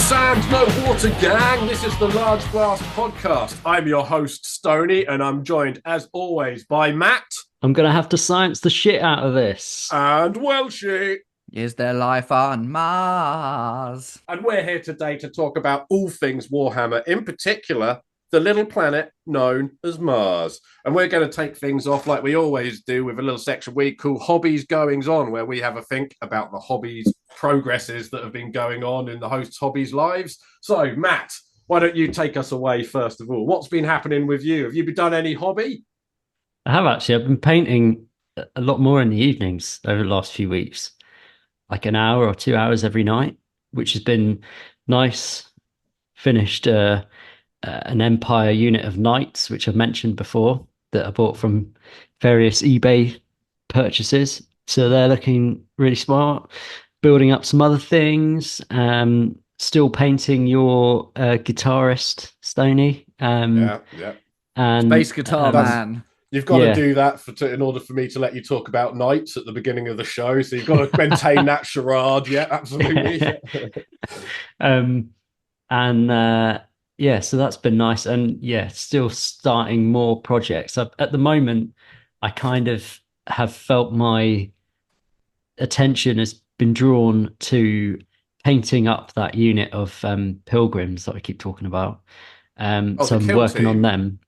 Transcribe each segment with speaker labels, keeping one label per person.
Speaker 1: sand, no water, gang. This is the Large Glass Podcast. I'm your host, Stoney, and I'm joined, as always, by Matt.
Speaker 2: I'm going to have to science the shit out of this.
Speaker 1: And Welshie.
Speaker 3: Is there life on Mars?
Speaker 1: And we're here today to talk about all things Warhammer, in particular, the little planet known as Mars. And we're going to take things off like we always do with a little section we call Hobbies Goings On, where we have a think about the hobbies progresses that have been going on in the host's hobbies' lives. So, Matt, why don't you take us away first of all? What's been happening with you? Have you done any hobby?
Speaker 2: I have actually. I've been painting a lot more in the evenings over the last few weeks, like an hour or 2 hours every night, which has been nice. Finished an Empire unit of knights, which I've mentioned before, that I bought from various eBay purchases. So they're looking really smart. Building up some other things. Still painting your guitarist, Stoney.
Speaker 1: Yeah.
Speaker 3: And Space Guitar Man.
Speaker 1: You've got to do that in order for me to let you talk about knights at the beginning of the show. So you've got to maintain that charade. Yeah, absolutely.
Speaker 2: So that's been nice. And still starting more projects. At the moment, I kind of have felt my attention has been drawn to painting up that unit of pilgrims that I keep talking about. So I'm working on them.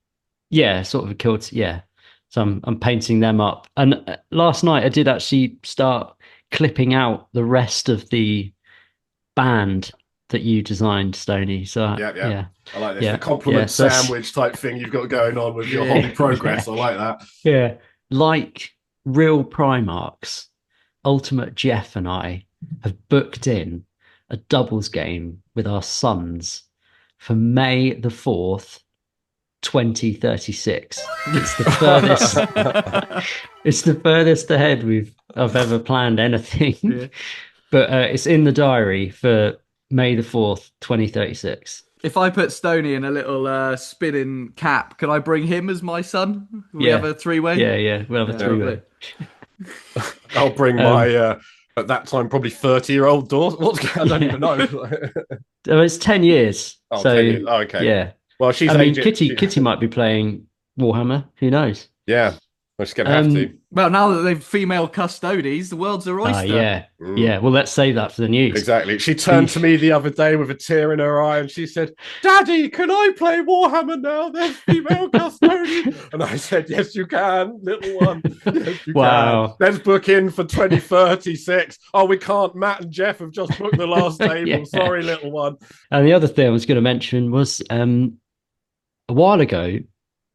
Speaker 2: Yeah, sort of a kill. Yeah. So I'm painting them up. And last night I did actually start clipping out the rest of the band that you designed, Stoney. So yeah.
Speaker 1: I like this. The compliment sandwich type thing you've got going on with your hobby progress. I like that.
Speaker 2: Yeah. Like real Primarchs, Ultimate Jeff and I have booked in a doubles game with our sons for May the 4th, 2036. It's the furthest it's the furthest ahead I've ever planned anything. Yeah. But it's in the diary for May the 4th, 2036.
Speaker 3: If I put Stoney in a little spinning cap, can I bring him as my son? We have a three-way?
Speaker 2: Yeah, we'll have a three-way.
Speaker 1: I'll bring my at that time probably 30-year-old daughter. I don't even know.
Speaker 2: It's 10 years.
Speaker 1: Oh,
Speaker 2: so
Speaker 1: 10 years. Oh, okay.
Speaker 2: Yeah.
Speaker 1: Well, she's
Speaker 2: Kitty might be playing Warhammer. Who knows?
Speaker 1: Yeah. Well, she's going to have to.
Speaker 3: Well, now that they've female custodies, the world's a oyster.
Speaker 2: Yeah. Well, let's save that for the news.
Speaker 1: Exactly. She turned to me the other day with a tear in her eye and she said, "Daddy, can I play Warhammer now? There's female custodians." And I said, "Yes, you can, little one. Yes, you can. Let's book in for 2036. Oh, we can't. Matt and Jeff have just booked the last table. Yeah. Sorry, little one."
Speaker 2: And the other thing I was going to mention was a while ago,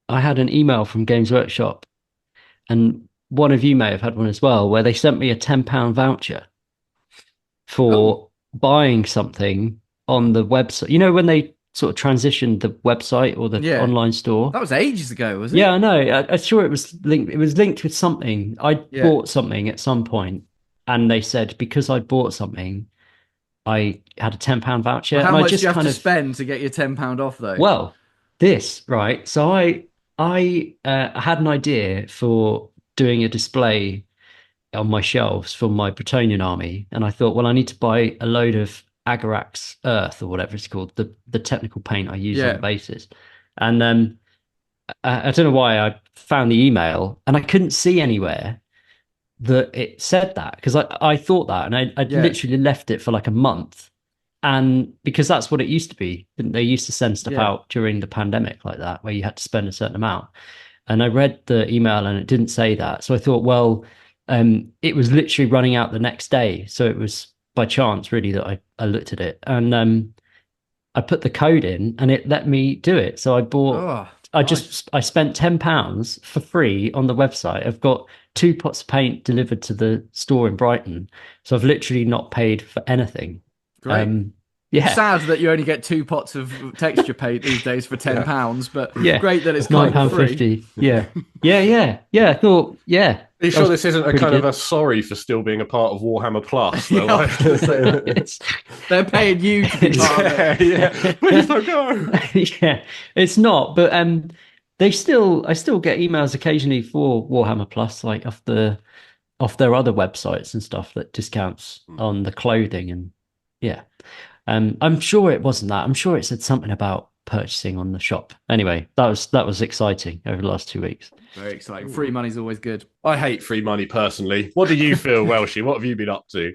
Speaker 2: I had an email from Games Workshop, and one of you may have had one as well, where they sent me a £10 voucher for buying something on the website. You know, when they sort of transitioned the website or the online store?
Speaker 3: That was ages ago, was it?
Speaker 2: Yeah, I know. I'm sure it was linked. It was linked with something. I bought something at some point, and they said because I bought something, I had a £10 voucher.
Speaker 3: Well, how much do you have to spend to get your £10 off, though?
Speaker 2: Well, right. So I had an idea for doing a display on my shelves for my Bretonian army, and I thought, well, I need to buy a load of Agarax Earth or whatever it's called, the technical paint I use on the bases. And I don't know why I found the email, and I couldn't see anywhere that it said that, because I thought that, and I literally left it for like a month. And because that's what it used to be. They used to send stuff out during the pandemic like that, where you had to spend a certain amount. And I read the email and it didn't say that. So I thought, well, it was literally running out the next day. So it was by chance, really, that I looked at it. And I put the code in and it let me do it. So I bought, I spent £10 for free on the website. I've got 2 pots of paint delivered to the store in Brighton. So I've literally not paid for anything.
Speaker 3: Great. Sad that you only get 2 pots of texture paint these days for £10, but great that it's
Speaker 2: £9.50. Yeah. I thought,
Speaker 1: Are you sure this isn't a kind of a sorry for still being a part of Warhammer Plus?
Speaker 3: They're paying you to be part of it.
Speaker 1: Yeah. Please don't go.
Speaker 2: Yeah, it's not, but I still get emails occasionally for Warhammer Plus, like off their other websites and stuff, that discounts on the clothing and I'm sure it wasn't that. I'm sure it said something about purchasing on the shop. Anyway, that was exciting over the last 2 weeks.
Speaker 3: Very exciting. Free money's always good.
Speaker 1: I hate free money personally. What do you feel, Welshie? What have you been up to?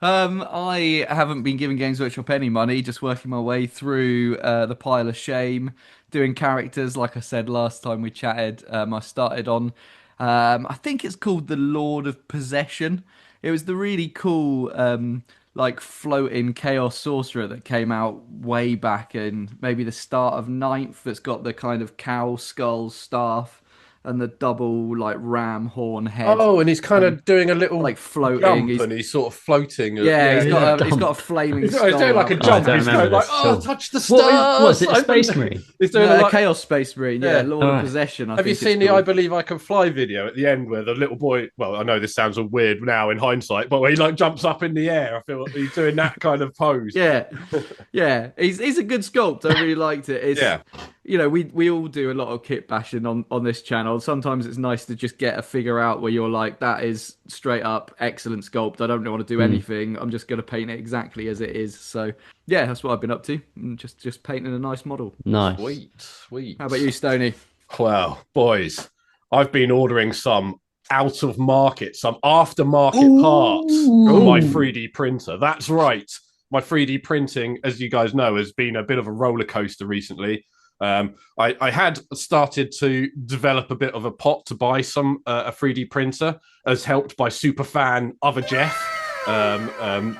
Speaker 3: I haven't been giving Games Workshop any money, just working my way through the pile of shame, doing characters. Like I said last time we chatted, I started on, I think it's called the Lord of Possession. It was the really cool, like floating Chaos Sorcerer that came out way back in maybe the start of ninth. That's got the kind of cow skull staff and the double like ram horn head.
Speaker 1: Oh, and he's kind of doing a little
Speaker 3: like floating,
Speaker 1: jump, and he's sort of floating.
Speaker 3: Yeah, he's got a flaming skull.
Speaker 1: He's doing like a jump. He's going like, "Oh, touch the stars!"
Speaker 2: What is it? A Space Marine?
Speaker 3: He's doing a Chaos Space Marine. Yeah, Lord of Possession.
Speaker 1: Have you seen the "I Believe I Can Fly" video at the end where the little boy? Well, I know this sounds weird now in hindsight, but where he like jumps up in the air. I feel like he's doing that kind of pose.
Speaker 3: Yeah. He's a good sculpt. I really liked it. You know, we all do a lot of kit bashing on this channel. Sometimes it's nice to just get a figure out where you're like, that is straight up excellent sculpt. I don't want to do anything. I'm just going to paint it exactly as it is. So yeah, that's what I've been up to. Just painting a nice model.
Speaker 2: Nice.
Speaker 1: Sweet.
Speaker 3: How about you, Stoney?
Speaker 1: Well, boys, I've been ordering some out of market, some aftermarket parts for my 3D printer. That's right. My 3D printing, as you guys know, has been a bit of a roller coaster recently. I had started to develop a bit of a pot to buy some a 3D printer, as helped by superfan Other Jeff,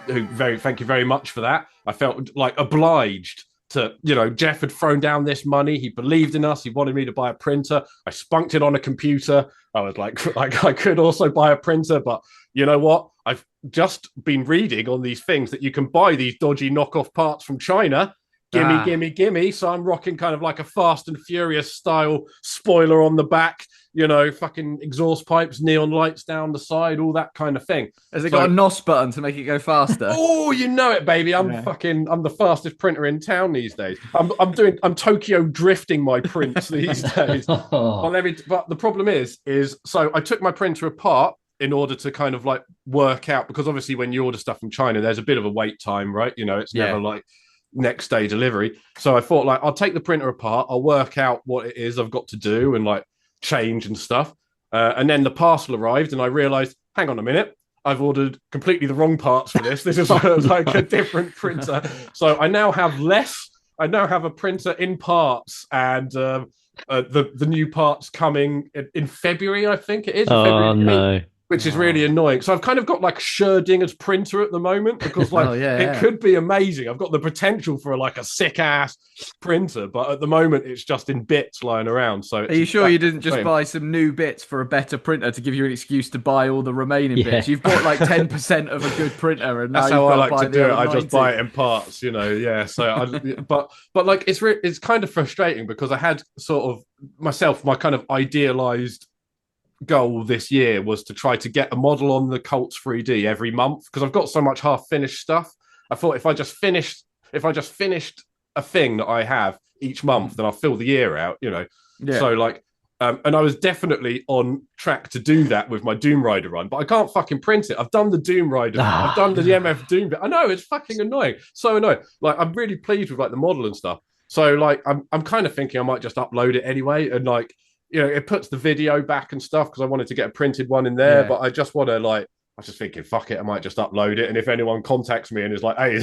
Speaker 1: who thank you very much for that. I felt like obliged to, Jeff had thrown down this money. He believed in us. He wanted me to buy a printer. I spunked it on a computer. I was like, I could also buy a printer, but you know what? I've just been reading on these things that you can buy these dodgy knockoff parts from China. Gimme. So I'm rocking kind of like a Fast and Furious style spoiler on the back, fucking exhaust pipes, neon lights down the side, all that kind of thing.
Speaker 3: Has it got a NOS button to make it go faster?
Speaker 1: Oh, you know it, baby. I'm the fastest printer in town these days. I'm Tokyo drifting my prints these days. But the problem is so I took my printer apart in order to kind of like work out, because obviously when you order stuff from China, there's a bit of a wait time, right? It's never like next day delivery. So I thought, like, I'll take the printer apart, I'll work out what it is I've got to do and like change and stuff. And then the parcel arrived and I realized, hang on a minute, I've ordered completely the wrong parts for this. This is like a different printer. So I now have a printer in parts, and the new parts coming in February, I think it is.
Speaker 2: Oh, no.
Speaker 1: Which is really annoying. So I've kind of got like Schrodinger's printer at the moment, because like it could be amazing. I've got the potential for like a sick ass printer, but at the moment it's just in bits lying around. So
Speaker 3: are you sure you didn't just buy some new bits for a better printer to give you an excuse to buy all the remaining bits? You've bought like 10% of a good printer, and now
Speaker 1: that's how I like to do it.
Speaker 3: 90.
Speaker 1: I just buy it in parts, Yeah. So, but like it's kind of frustrating, because I had sort of my kind of idealized goal this year was to try to get a model on the Colts 3D every month, because I've got so much half finished stuff. I thought if I just finished a thing that I have each month, then I'll fill the year out, So like, and I was definitely on track to do that with my Doom Rider run, but I can't fucking print it. I've done the Doom Rider, I've done the MF Doom bit. I know, it's fucking annoying, so annoying. Like, I'm really pleased with like the model and stuff. So like, I'm kind of thinking I might just upload it anyway, and like, it puts the video back and stuff, because I wanted to get a printed one in there, but I just want to like, I was just thinking, fuck it, I might just upload it. And if anyone contacts me and is like, hey,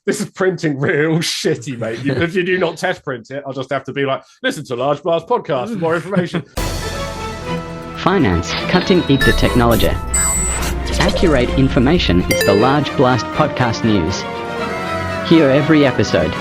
Speaker 1: this is printing real shitty, mate. If you do not test print it, I'll just have to be like, listen to Large Blast Podcast for more information.
Speaker 4: Finance, cutting into technology. Accurate information is the Large Blast Podcast news. Hear every episode.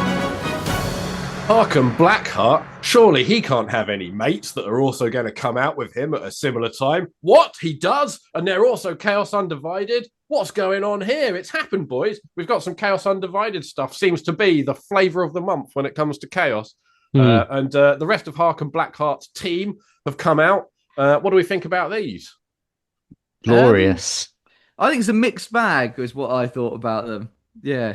Speaker 1: Arkham Blackheart, surely he can't have any mates that are also going to come out with him at a similar time. What? He does? And they're also Chaos Undivided? What's going on here? It's happened, boys. We've got some Chaos Undivided stuff. Seems to be the flavour of the month when it comes to Chaos. And the rest of Arkham Blackheart's team have come out. What do we think about these?
Speaker 2: Glorious.
Speaker 3: I think it's a mixed bag, is what I thought about them. Yeah.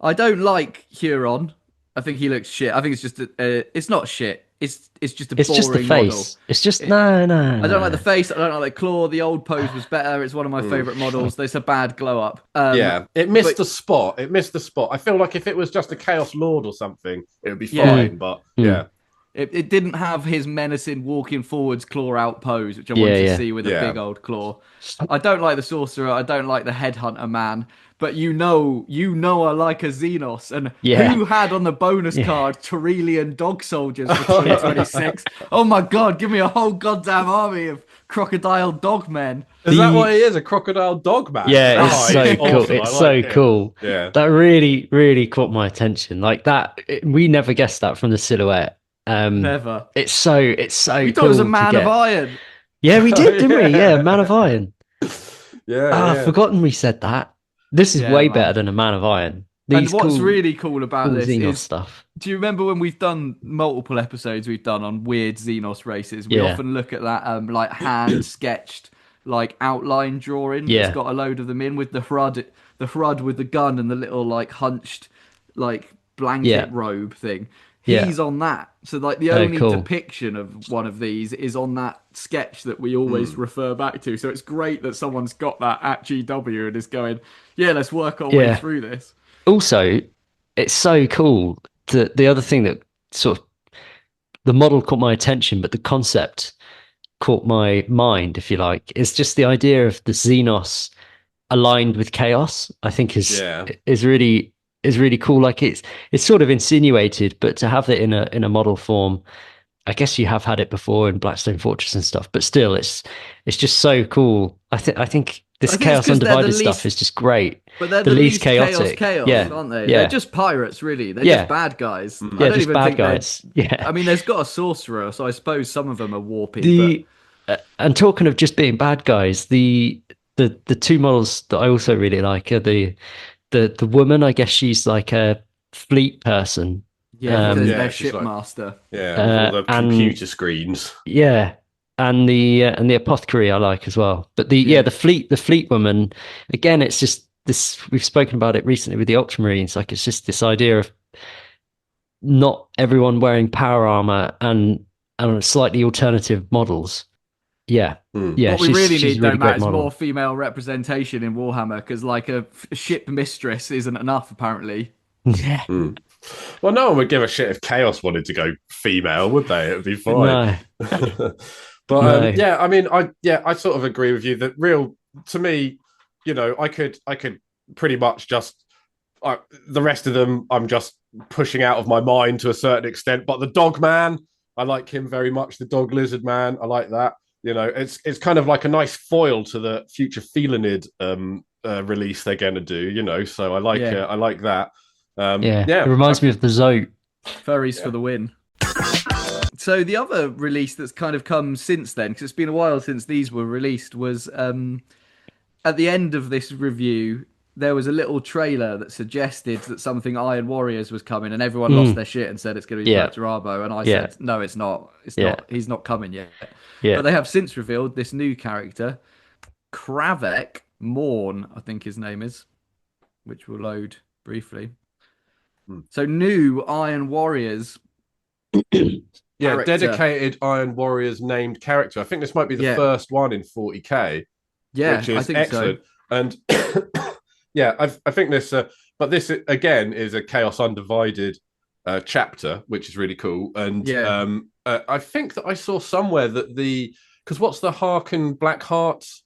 Speaker 3: I don't like Huron. I think he looks shit. I think it's just it's not shit. It's just a
Speaker 2: It's
Speaker 3: boring
Speaker 2: just the
Speaker 3: model.
Speaker 2: face. It's just no.
Speaker 3: I don't like the face. I don't like the claw. The old pose was better. It's one of my favorite models. There's a bad glow up.
Speaker 1: Yeah, it missed
Speaker 3: but-
Speaker 1: the spot. It missed the spot. I feel like if it was just a Chaos Lord or something, it would be
Speaker 3: Yeah.
Speaker 1: fine. But yeah,
Speaker 3: It didn't have his menacing walking forwards claw out pose, which I wanted to see with a big old claw. I don't like the sorcerer. I don't like the headhunter man. But you know I like a Xenos. And who had on the bonus card Tyrellian dog soldiers for 2026? Oh my god, give me a whole goddamn army of crocodile dog men.
Speaker 1: Is that what he is? A crocodile dog man?
Speaker 2: Yeah, it's so cool.
Speaker 1: Awesome.
Speaker 2: It's so cool.
Speaker 1: Yeah,
Speaker 2: that really caught my attention. Like that, we never guessed that from the silhouette.
Speaker 3: Never.
Speaker 2: It's so
Speaker 3: We thought
Speaker 2: cool
Speaker 3: it was a man of iron.
Speaker 2: Yeah, we did, didn't we? Yeah, man of iron.
Speaker 1: I've
Speaker 2: forgotten we said that. This is way better than a man of iron.
Speaker 3: And what's really cool about this
Speaker 2: Xenos
Speaker 3: is
Speaker 2: stuff.
Speaker 3: Do you remember when we've done multiple episodes we've done on weird Xenos races? We often look at that like hand sketched like outline drawing. It's got a load of them in with the Hrud with the gun and the little like hunched like blanket robe thing. He's on that. So like the only depiction of one of these is on that sketch that we always refer back to. So it's great that someone's got that at GW and is going, yeah, let's work our way through this.
Speaker 2: Also, it's so cool. The other thing that sort of the model caught my attention, but the concept caught my mind, if you like, is just the idea of the Xenos aligned with chaos. I think is really cool. Like it's sort of insinuated, but to have it in a model form, I guess you have had it before in Blackstone Fortress and stuff, but still, it's just so cool. I think this Chaos Undivided stuff is just great.
Speaker 3: But they're the least chaotic, aren't they?
Speaker 2: Yeah.
Speaker 3: They're just pirates, really. They're just bad guys.
Speaker 2: Yeah, just bad guys. Yeah.
Speaker 3: I mean, there's got a sorcerer, so I suppose some of them are warping.
Speaker 2: And talking of just being bad guys, the two models that I also really like are the woman. I guess she's like a fleet person.
Speaker 3: Yeah, their
Speaker 1: she's
Speaker 3: shipmaster.
Speaker 1: With all the computer screens.
Speaker 2: Yeah. And the apothecary I like as well. But the fleet woman, again, it's just this, we've spoken about it recently with the Ultramarines, like it's just this idea of not everyone wearing power armor and slightly alternative models. Yeah. Yeah.
Speaker 3: What we really need, though,
Speaker 2: really
Speaker 3: Matt, is more female representation in Warhammer, because like a ship mistress isn't enough, apparently.
Speaker 2: Yeah.
Speaker 1: Well, no one would give a shit if Chaos wanted to go female, would they? It would be fine.
Speaker 2: No.
Speaker 1: But I mean, I sort of agree with you that to me, I could pretty much just the rest of them I'm just pushing out of my mind to a certain extent. But the dog man, I like him very much. The dog lizard man, I like that. It's kind of like a nice foil to the future Felinid release they're going to do. So I like that.
Speaker 2: It reminds me of the Zote.
Speaker 3: Furries for the win. So the other release that's kind of come since then, because it's been a while since these were released, was at the end of this review, there was a little trailer that suggested that something Iron Warriors was coming, and everyone lost their shit and said it's going to be Perturabo, and I said, no, it's not. It's not. He's not coming yet. Yeah. But they have since revealed this new character, Kravek Morn, I think his name is, which will load briefly. So new Iron Warriors.
Speaker 1: Dedicated Iron Warriors named character. I think this might be the first one in 40k.
Speaker 3: Yeah,
Speaker 1: which is
Speaker 3: I think
Speaker 1: excellent.
Speaker 3: So.
Speaker 1: And I think this, but this again is a Chaos Undivided chapter, which is really cool. And I think that I saw somewhere that because what's the Harken Blackhearts?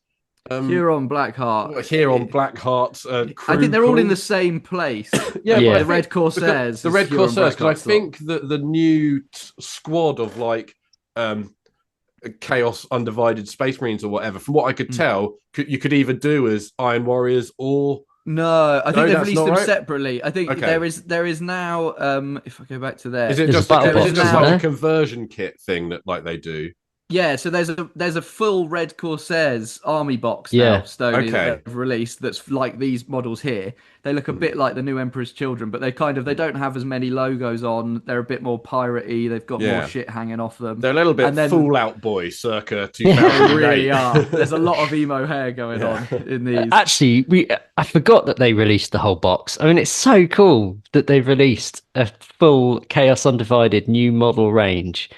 Speaker 3: Huron Blackheart.
Speaker 1: Huron Blackhearts.
Speaker 3: I think they're all in the same place. The Red Corsairs.
Speaker 1: The Red Corsairs, because I think that the new squad of like Chaos Undivided Space Marines or whatever, from what I could tell, you could either do as Iron Warriors or...
Speaker 3: No, I think they've released them
Speaker 1: right?
Speaker 3: separately. I think there is now, if I go back to there...
Speaker 1: Is it just like a conversion kit thing that like they do?
Speaker 3: Yeah, so there's a full Red Corsairs army box
Speaker 2: Yeah.
Speaker 3: now, Stoney,
Speaker 1: Okay.
Speaker 3: that they've released that's like these models here. They look a bit like the new Emperor's Children, but they don't have as many logos on. They're a bit more piratey. They've got more
Speaker 1: Yeah.
Speaker 3: shit hanging off them.
Speaker 1: They're a little bit
Speaker 3: And then
Speaker 1: Fallout Boy circa
Speaker 3: they
Speaker 1: 2008.
Speaker 3: really are. There's a lot of emo hair going on in these.
Speaker 2: Actually, I forgot that they released the whole box. I mean, it's so cool that they've released a full Chaos Undivided new model range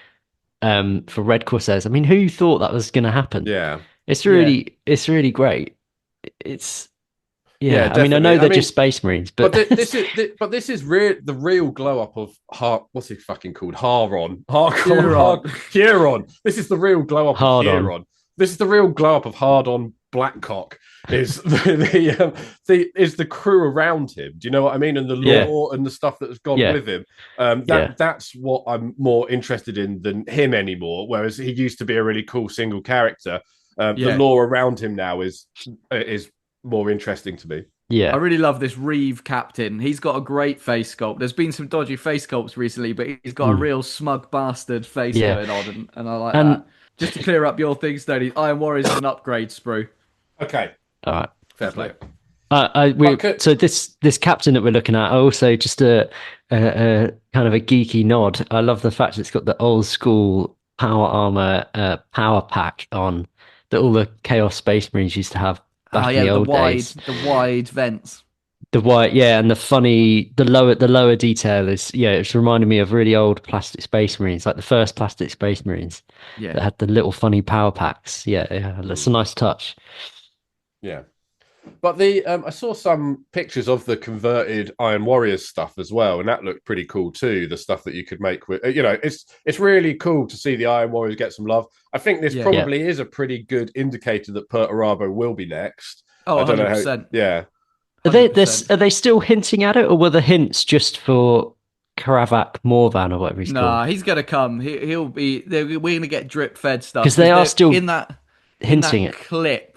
Speaker 2: for Red Corsairs. I mean, who thought that was going to happen?
Speaker 1: Yeah.
Speaker 2: It's really great. It's
Speaker 1: Yeah,
Speaker 2: I mean, I know
Speaker 1: definitely.
Speaker 2: they're just Space Marines, but
Speaker 1: this is the real glow up of what's he fucking called? Huron. This is the real glow up of Huron. This is the real glow up of Hard-On Blackcock. Is the crew around him? Do you know what I mean? And the lore and the stuff that has gone with him. That's what I'm more interested in than him anymore. Whereas he used to be a really cool single character. The lore around him now is more interesting to me.
Speaker 2: Yeah,
Speaker 3: I really love this Reeve captain. He's got a great face sculpt. There's been some dodgy face sculpts recently, but he's got a real smug bastard face going on, and I like that. Just to clear up your thing, Stoney, Iron Warriors is an upgrade, Sprue.
Speaker 1: Okay,
Speaker 2: all right,
Speaker 1: fair play.
Speaker 2: So this captain that we're looking at, also just a kind of a geeky nod. I love the fact it's got the old school power armor power pack on that all the Chaos Space Marines used to have. Back in the old days.
Speaker 3: The wide vents.
Speaker 2: The white, and the lower detail is, it's reminding me of really old plastic Space Marines, like the first plastic Space Marines that had the little funny power packs. That's a nice touch.
Speaker 1: Yeah, but I saw some pictures of the converted Iron Warriors stuff as well, and that looked pretty cool too. The stuff that you could make with, it's really cool to see the Iron Warriors get some love. I think this probably is a pretty good indicator that Perturabo will be next.
Speaker 3: Oh,
Speaker 1: I don't
Speaker 3: 100%.
Speaker 1: know how, yeah.
Speaker 2: Are they still hinting at it, or were the hints just for Karavak Morvan or whatever he's called?
Speaker 3: Nah, he's gonna come. He'll be. We're gonna get drip fed stuff
Speaker 2: because they are still
Speaker 3: in that
Speaker 2: hinting
Speaker 3: in that clip.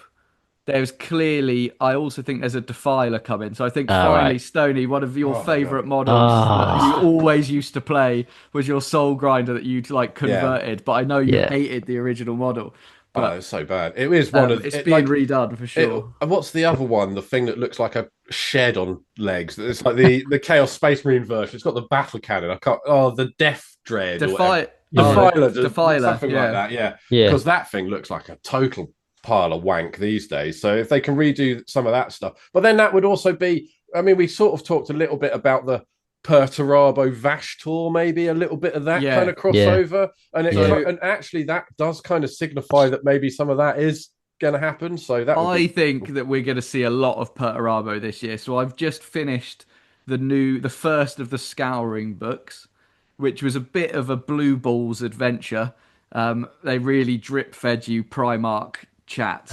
Speaker 3: There's clearly. I also think there's a Defiler coming. So I think finally,
Speaker 2: right.
Speaker 3: Stoney, one of your favourite models that you always used to play was your Soul Grinder that you converted. But I know you hated the original model. But
Speaker 1: it's so bad. It is one of
Speaker 3: it's being redone for sure.
Speaker 1: And what's the other one? The thing that looks like a shed on legs. It's like the Chaos Space Marine version. It's got the battle cannon. The Death Dread.
Speaker 3: Defiler,
Speaker 1: something like that. Yeah, because that thing looks like a total pile of wank these days. So if they can redo some of that stuff, but then that would also be. I mean, we sort of talked a little bit about the Perturabo Vashtor, maybe a little bit of that kind of crossover, and actually that does kind of signify that maybe some of that is going to happen. So that
Speaker 3: I think that we're going to see a lot of Perturabo this year. So I've just finished the first of the Scouring books, which was a bit of a blue balls adventure. They really drip fed you Primarch chats.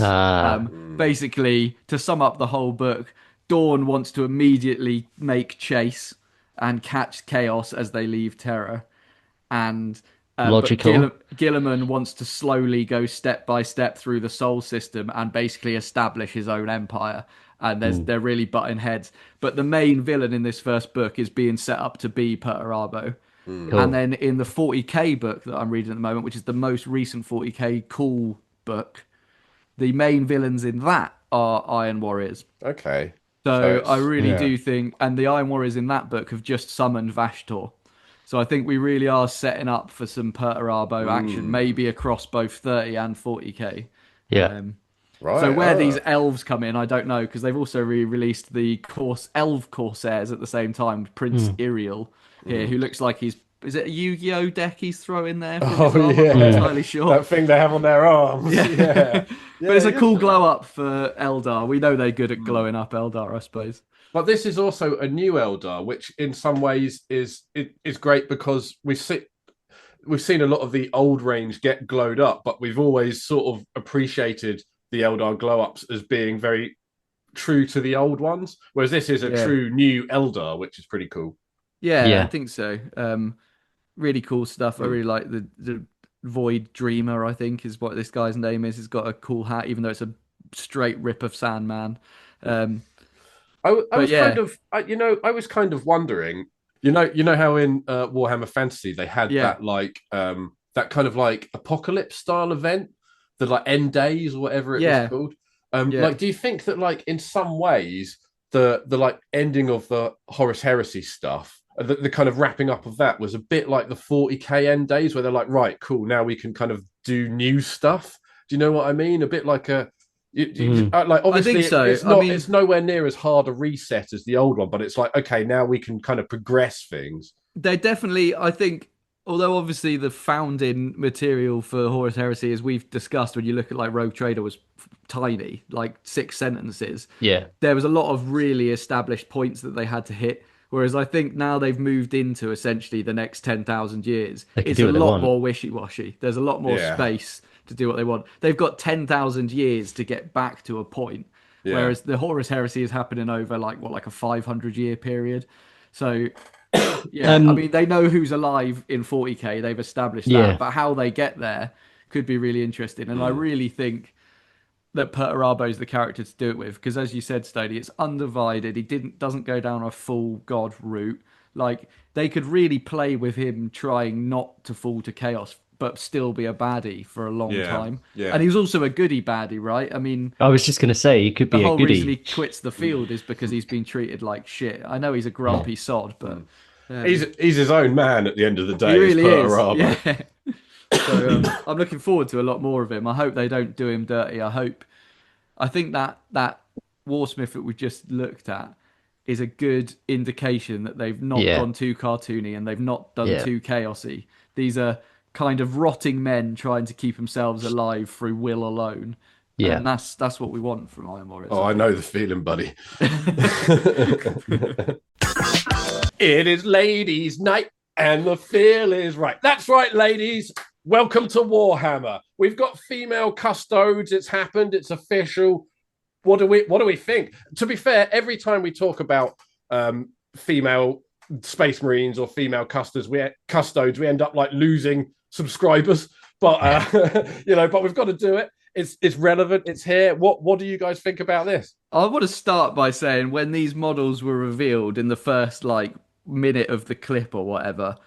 Speaker 3: Basically, to sum up the whole book, Dawn wants to immediately make chase and catch Chaos as they leave Terra, and
Speaker 2: logical.
Speaker 3: Gilliman wants to slowly go step by step through the Soul System and basically establish his own empire. And they're really butting heads. But the main villain in this first book is being set up to be Perturabo.
Speaker 2: Cool.
Speaker 3: And then in the 40k book that I'm reading at the moment, which is the most recent 40k cool book, the main villains in that are Iron Warriors.
Speaker 1: Okay.
Speaker 3: So I really do think, and the Iron Warriors in that book have just summoned Vashtor. So I think we really are setting up for some Perturabo action, maybe across both 30 and 40k.
Speaker 2: Yeah.
Speaker 1: Right.
Speaker 3: So where these elves come in, I don't know, because they've also re-released the Elf Corsairs at the same time. Prince Iriel here, who looks like is it a Yu-Gi-Oh deck he's throwing there? I'm not entirely sure.
Speaker 1: That thing they have on their arms. Yeah.
Speaker 3: But it's a cool glow up for Eldar. We know they're good at glowing up Eldar, I suppose.
Speaker 1: But this is also a new Eldar, which in some ways is great because we've seen a lot of the old range get glowed up, but we've always sort of appreciated the Eldar glow ups as being very true to the old ones, whereas this is a true new Eldar, which is pretty cool.
Speaker 3: Yeah, I think so. Really cool stuff. I really like the Void Dreamer, I think is what this guy's name is. He's got a cool hat, even though it's a straight rip of Sandman.
Speaker 1: I was kind of wondering, you know how in Warhammer Fantasy they had that that kind of like apocalypse style event, the like end days or whatever it was called. Like, do you think that like in some ways the like ending of the Horus Heresy stuff, the kind of wrapping up of that was a bit like the 40k end days where they're like, right, cool, now we can kind of do new stuff. Do you know what I mean? A bit like a like obviously
Speaker 3: I think so.
Speaker 1: It's nowhere near as hard a reset as the old one, but it's like, okay, now we can kind of progress things.
Speaker 3: They definitely, I think, although obviously the founding material for Horus Heresy, as we've discussed, when you look at like Rogue Trader, was tiny, like 6 sentences.
Speaker 2: Yeah.
Speaker 3: There was a lot of really established points that they had to hit. Whereas I think now they've moved into essentially the next 10,000 years. It's a lot more wishy-washy. There's a lot more space to do what they want. They've got 10,000 years to get back to a point. Yeah. Whereas the Horus Heresy is happening over like a 500-year period. So yeah, I mean, they know who's alive in 40k. They've established that, but how they get there could be really interesting. And I really think that Perturabo is the character to do it with, because as you said, Stoney, it's undivided. He doesn't go down a full god route. Like, they could really play with him trying not to fall to chaos, but still be a baddie for a long time. Yeah. And he was also a goody baddie, right? I mean,
Speaker 2: I was just going to say, he could be a goody.
Speaker 3: The whole reason he quits the field is because he's been treated like shit. I know he's a grumpy sod, but
Speaker 1: he's his own man at the end of the day.
Speaker 3: He really is. Yeah. So I'm looking forward to a lot more of him. I hope they don't do him dirty. I think that Warsmith that we just looked at is a good indication that they've not gone too cartoony and they've not done too chaosy. These are kind of rotting men trying to keep themselves alive through will alone. Yeah, and that's what we want from Warhmmer.
Speaker 1: I know the feeling, buddy. It is ladies' night and the feel is right. That's right, ladies. Welcome to Warhammer. We've got female custodes. It's happened. It's official. What do we think? To be fair, every time we talk about female Space Marines or female custodes, we end up like losing subscribers. But but we've got to do it. It's relevant. It's here. What do you guys think about this?
Speaker 3: I want to start by saying, when these models were revealed in the first like minute of the clip or whatever,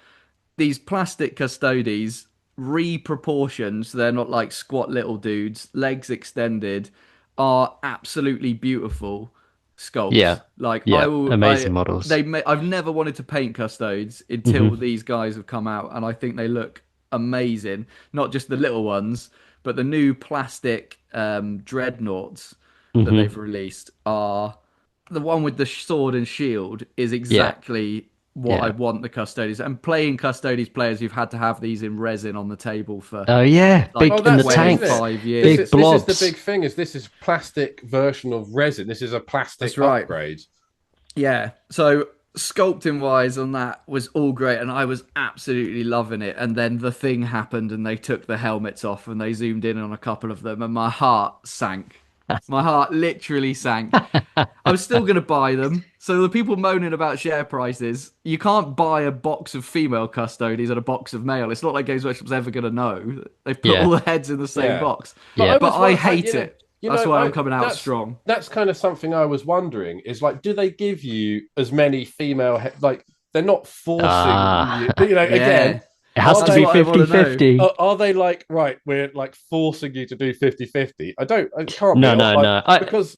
Speaker 3: these plastic custodes re-proportioned, so they're not like squat little dudes, legs extended, are absolutely beautiful sculpts.
Speaker 2: Amazing models.
Speaker 3: I've never wanted to paint custodes until these guys have come out, and I think they look amazing. Not just the little ones, but the new plastic dreadnoughts that they've released are the one with the sword and shield is exactly what I want the Custodes. And playing Custodes players, you've had to have these in resin on the table for
Speaker 2: big in the tank,
Speaker 3: 5 years.
Speaker 1: This is the big thing. This is plastic version of resin. This is a plastic upgrade.
Speaker 3: Yeah. So sculpting wise on that was all great, and I was absolutely loving it. And then the thing happened, and they took the helmets off, and they zoomed in on a couple of them, and my heart sank. My heart literally sank. I was still going to buy them. So the people moaning about share prices, you can't buy a box of female Custodes and a box of male. It's not like Games Workshop's ever going to know. They've put all the heads in the same box. But I hate it. That's why I'm coming out strong.
Speaker 1: That's kind of something I was wondering, is like, do they give you as many female like, they're not forcing you, again.
Speaker 2: It has to be 50-50.
Speaker 1: Are they like, right, we're like forcing you to do 50-50? I can't.
Speaker 2: No.
Speaker 1: Because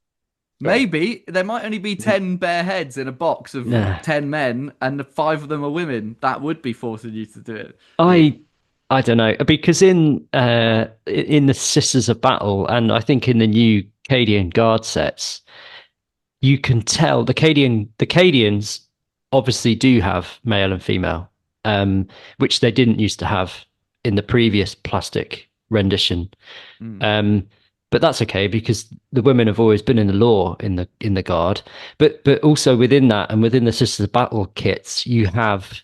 Speaker 3: maybe there might only be 10 bare heads in a box of 10 men, and 5 of them are women. That would be forcing you to do it.
Speaker 2: I don't know, because in the Sisters of Battle, and I think in the new Cadian Guard sets, you can tell the Cadians obviously do have male and female. Which they didn't used to have in the previous plastic rendition. But that's okay, because the women have always been in the lore in the Guard. But also within that, and within the Sisters of Battle kits, you have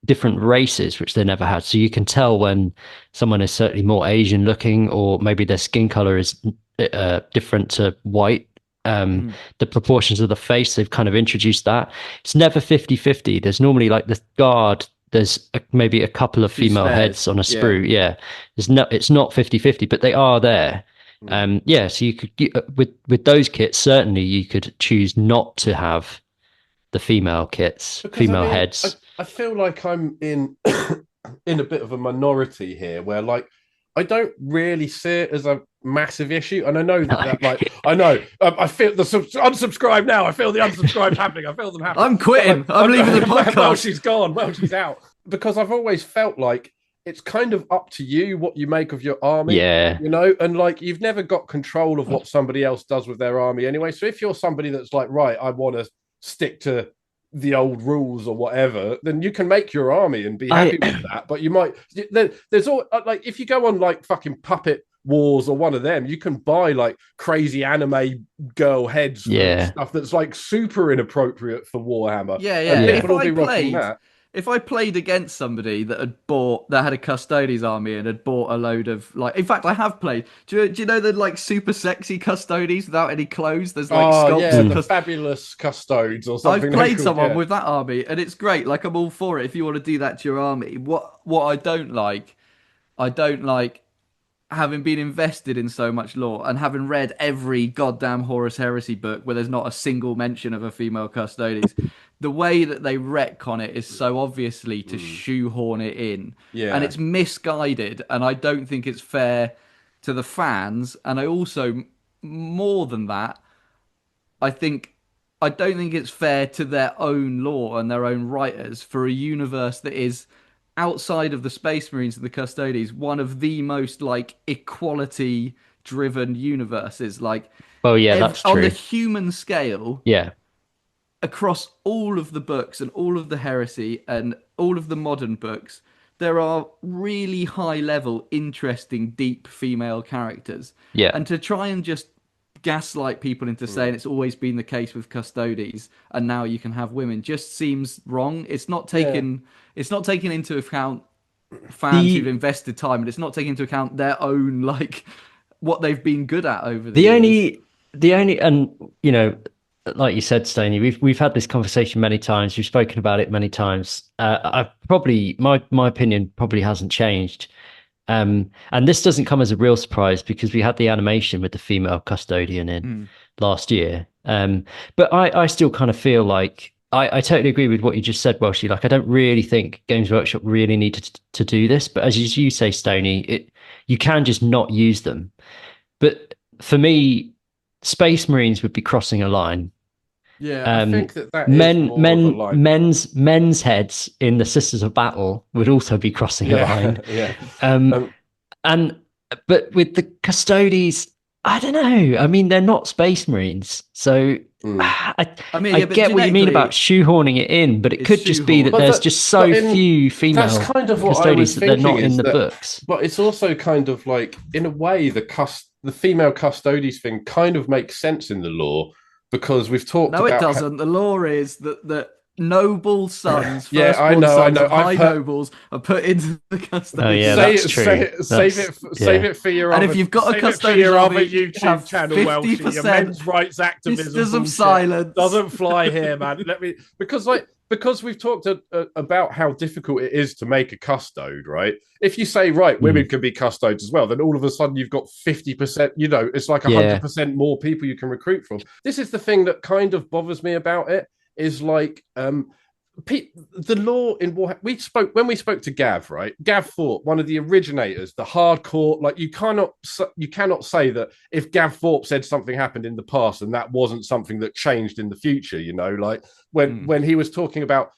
Speaker 2: different races which they never had. So you can tell when someone is certainly more Asian looking, or maybe their skin color is different to white. The proportions of the face, they've kind of introduced that. It's never 50-50. There's normally, like the Guard, there's maybe a couple of female heads on a sprue. It's not 50-50, but they are there. So you could, with those kits, certainly you could choose not to have the female kits, heads.
Speaker 1: I feel like I'm in in a bit of a minority here, where like I don't really see it as a massive issue, and I know that like I know I feel the unsubscribe now. I feel the unsubscribe happening. I feel them happening.
Speaker 3: I'm quitting.
Speaker 1: Like,
Speaker 3: I'm leaving the podcast.
Speaker 1: Well, she's gone. Well, she's out, because I've always felt like it's kind of up to you what you make of your army.
Speaker 2: Yeah.
Speaker 1: You know, and like you've never got control of what somebody else does with their army anyway. So if you're somebody that's like, right, I want to stick to the old rules or whatever, then you can make your army and be happy with that. But you might, there's all like, if you go on like fucking Puppet Wars or one of them, you can buy like crazy anime girl heads and stuff that's like super inappropriate for Warhammer.
Speaker 3: Yeah.
Speaker 1: And people will be rocking that.
Speaker 3: If I played against somebody that had a Custodes army and had bought a load of like, in fact, I have played. Do you know the like super sexy Custodes without any clothes? There's like sculpts
Speaker 1: the fabulous Custodes or something.
Speaker 3: I've played someone with that army, and it's great. Like, I'm all for it if you want to do that to your army. What I don't like having been invested in so much lore and having read every goddamn Horus Heresy book where there's not a single mention of a female Custodes. The way that they retcon it is so obviously to shoehorn it in. Yeah. And it's misguided, and I don't think it's fair to the fans. And I also, more than that, I don't think it's fair to their own lore and their own writers for a universe that is, outside of the Space Marines and the Custodes, one of the most like equality driven universes. Like,
Speaker 2: that's true.
Speaker 3: On the human scale.
Speaker 2: Yeah.
Speaker 3: Across all of the books and all of the heresy and all of the modern books, there are really high level, interesting, deep female characters. Yeah. And to try and just gaslight people into saying it's always been the case with Custodes and now you can have women just seems wrong. It's not taking into account fans who've invested time, and it's not taking into account their own like what they've been good at over the years.
Speaker 2: The only and you know, like you said, Stoney, we've had this conversation many times. We've spoken about it many times. I've probably my opinion probably hasn't changed. And this doesn't come as a real surprise because we had the animation with the female custodian in last year. But I still kind of feel like I totally agree with what you just said, Welshie. Like, I don't really think Games Workshop really needed to do this. But as you say, Stoney, you can just not use them. But for me, Space Marines would be crossing a line.
Speaker 1: Yeah, I think that is
Speaker 2: men's heads in the Sisters of Battle would also be crossing a line. But with the Custodes, I don't know. I mean, they're not Space Marines, so I get what you mean about shoehorning it in, but it could just be that there's just so few female Custodes that they're not in the books.
Speaker 1: But it's also kind of like, in a way, the female Custodes thing kind of makes sense in the lore. Because we've talked about...
Speaker 3: No, it doesn't. The law is that noble sons,
Speaker 1: I know.
Speaker 3: Nobles are put into the Custodes.
Speaker 2: Oh, yeah, that's true.
Speaker 1: Save it for your
Speaker 3: and if you've got a Custodes
Speaker 1: other YouTube channel, Welshie, your men's rights activism
Speaker 3: silence
Speaker 1: doesn't fly here, man. Because we've talked about how difficult it is to make a custode, right? If you say, right, women can be custodes as well, then all of a sudden you've got 50%, you know, it's like 100% more people you can recruit from. This is the thing that kind of bothers me about it, is like the law in Warhammer. When we spoke to Gav, right? Gav Thorpe, one of the originators, the hardcore, like you cannot say that if Gav Thorpe said something happened in the past and that wasn't something that changed in the future, you know, like when he was talking about,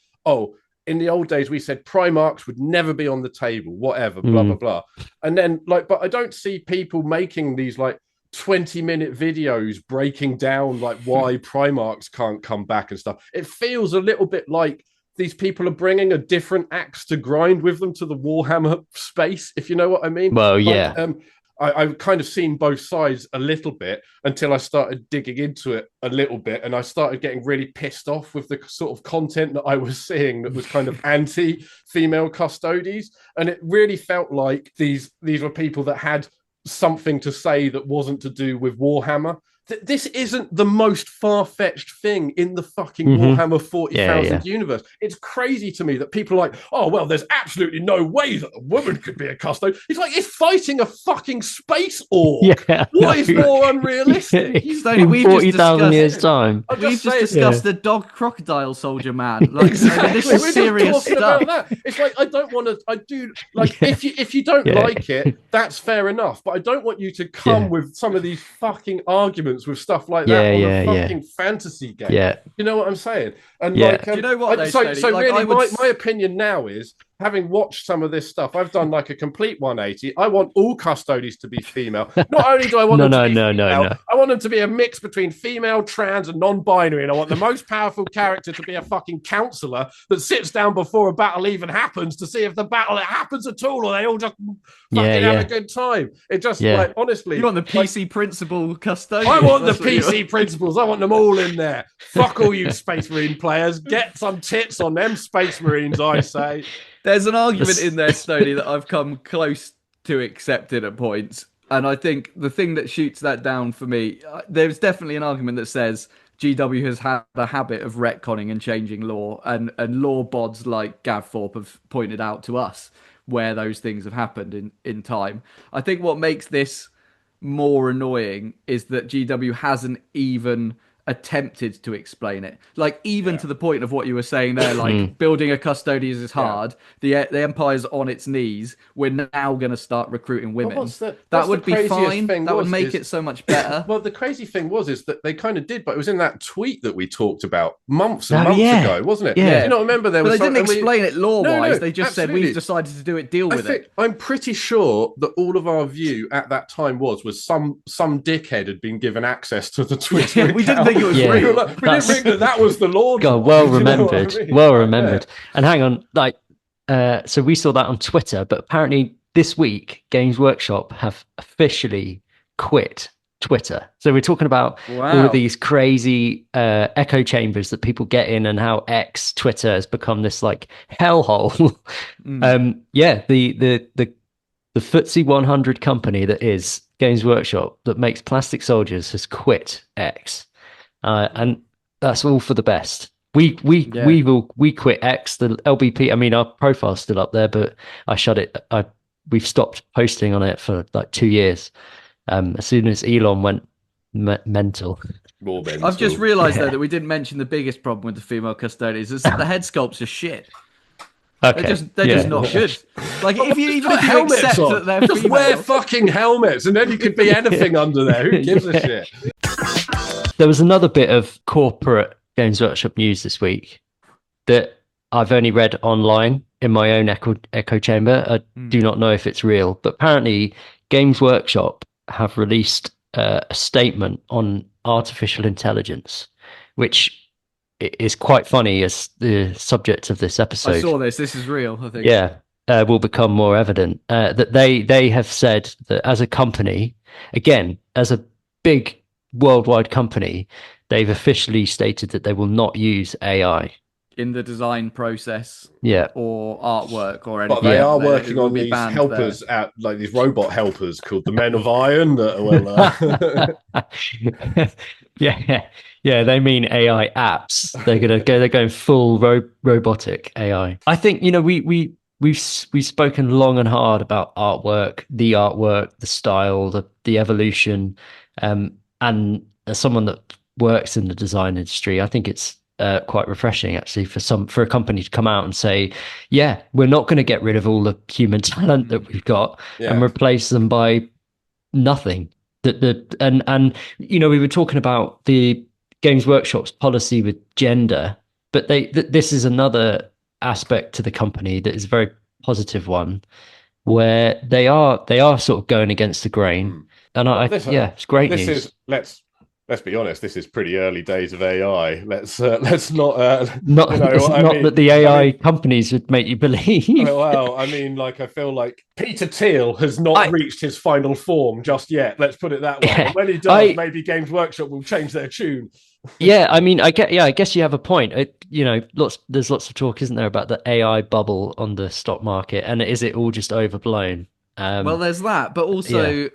Speaker 1: in the old days, we said Primarchs would never be on the table, whatever, blah, blah, blah. And then but I don't see people making these like 20-minute videos breaking down like why Primarchs can't come back and stuff. It feels a little bit like these people are bringing a different axe to grind with them to the Warhammer space, if you know what I mean.
Speaker 2: Well, yeah.
Speaker 1: I've kind of seen both sides a little bit until I started digging into it a little bit, and I started getting really pissed off with the sort of content that I was seeing that was kind of anti-female Custodes. And it really felt like these were people that had something to say that wasn't to do with Warhammer. this isn't the most far-fetched thing in the fucking
Speaker 2: Mhm.
Speaker 1: Warhammer 40,000
Speaker 2: Yeah.
Speaker 1: universe. It's crazy to me that people are like, oh, well, there's absolutely no way that a woman could be a custodian. It's like, it's fighting a fucking space orc.
Speaker 2: Yeah.
Speaker 1: What is more unrealistic?
Speaker 3: Stoney,
Speaker 2: In
Speaker 3: we've just
Speaker 2: 40,000 years'
Speaker 3: discussed-
Speaker 2: time.
Speaker 3: We've just discussed the dog crocodile soldier man. Like, I mean, this
Speaker 1: We're
Speaker 3: is
Speaker 1: just
Speaker 3: serious
Speaker 1: talking
Speaker 3: stuff.
Speaker 1: about that. It's like, I don't want to. I do like if you don't
Speaker 2: Yeah.
Speaker 1: like it, that's fair enough. But I don't want you to come
Speaker 2: Yeah.
Speaker 1: with some of these fucking arguments with stuff like
Speaker 2: Yeah,
Speaker 1: that on
Speaker 2: yeah,
Speaker 1: a
Speaker 2: yeah.
Speaker 1: fucking fantasy game.
Speaker 2: Yeah.
Speaker 1: You know what I'm saying? And
Speaker 2: Yeah.
Speaker 1: like,
Speaker 3: Do you know what, though,
Speaker 1: so
Speaker 3: Stoney? Like,
Speaker 1: really,
Speaker 3: I would
Speaker 1: my opinion now is, having watched some of this stuff, I've done like a complete 180. I want all custodians to be female. Not only do I want them to be female, I want them to be a mix between female, trans, and non-binary. And I want the most powerful character to be a fucking counselor that sits down before a battle even happens to see if the battle happens at all, or they all just fucking have a good time. It just like, honestly,
Speaker 3: you want the PC principal custodian.
Speaker 1: I want the PC principals. I want them all in there. Fuck all you Space Marine players. Get some tits on them Space Marines, I say.
Speaker 3: There's an argument in there, Stoney, that I've come close to accepting at points. And I think the thing that shoots that down for me, there's definitely an argument that says GW has had a habit of retconning and changing lore. And lore bods like Gav Thorpe have pointed out to us where those things have happened in time. I think what makes this more annoying is that GW hasn't even attempted to explain it, like even to the point of what you were saying there, like building a custodian is hard. The Empire's on its knees. We're now going to start recruiting women.
Speaker 1: Well,
Speaker 3: that would be fine. That would make it so much better.
Speaker 1: Well, the crazy thing is that they kind of did, but it was in that tweet that we talked about months and months ago, wasn't it?
Speaker 2: Yeah.
Speaker 1: You know, remember there was.
Speaker 3: But they didn't explain it lore-wise.
Speaker 1: No,
Speaker 3: they just said we've decided to do it. Deal with it.
Speaker 1: I'm pretty sure that all of our view at that time was some dickhead had been given access to the Twitter.
Speaker 3: Yeah, we didn't think it was real.
Speaker 1: We didn't think that was the Lord.
Speaker 2: God, well remembered.
Speaker 1: You know what I mean?
Speaker 2: Well remembered. And hang on, like, so we saw that on Twitter, but apparently this week Games Workshop have officially quit Twitter. So we're talking about all of these crazy echo chambers that people get in, and how Twitter has become this like hellhole. The FTSE 100 company that is Games Workshop that makes plastic soldiers has quit X, and that's all for the best. We quit X, the LBP. I mean, our profile's still up there, but I shut it. We've stopped posting on it for like 2 years. As soon as Elon went mental.
Speaker 1: More mental.
Speaker 3: I've just realised though that we didn't mention the biggest problem with the female custodians is that the head sculpts are shit.
Speaker 2: Okay.
Speaker 3: They're just not good. Like if you accept that they're
Speaker 1: just
Speaker 3: female,
Speaker 1: wear fucking helmets, and then you could be anything under there. Who gives a shit?
Speaker 2: There was another bit of corporate Games Workshop news this week that I've only read online in my own echo chamber. I do not know if it's real, but apparently Games Workshop have released a statement on artificial intelligence, which is quite funny as the subject of this episode.
Speaker 3: I saw this. This is real, I think.
Speaker 2: Yeah, will become more evident that they have said that as a company, again, as a big worldwide company, they've officially stated that they will not use AI
Speaker 3: in the design process, or artwork or anything.
Speaker 1: But they are working on these helpers out, like these robot helpers called the Men of Iron. That
Speaker 2: yeah. They mean AI apps. They're going full robotic AI. I think we've spoken long and hard about artwork, the style, the evolution, and as someone that works in the design industry, I think it's quite refreshing actually for a company to come out and say, yeah, we're not going to get rid of all the human talent that we've got and replace them by nothing. And we were talking about the Games Workshop's policy with gender, but this is another aspect to the company that is a very positive one, where they are sort of going against the grain. And it's great news.
Speaker 1: Let's be honest. This is pretty early days of AI. Let's not.
Speaker 2: It's not that the AI companies would make you believe.
Speaker 1: Well, I mean, like I feel like Peter Thiel has not reached his final form just yet. Let's put it that way. Yeah, when he does, maybe Games Workshop will change their tune.
Speaker 2: Yeah, I mean, I guess you have a point. There's lots of talk, isn't there, about the AI bubble on the stock market, and is it all just overblown?
Speaker 3: Well, there's that, but also.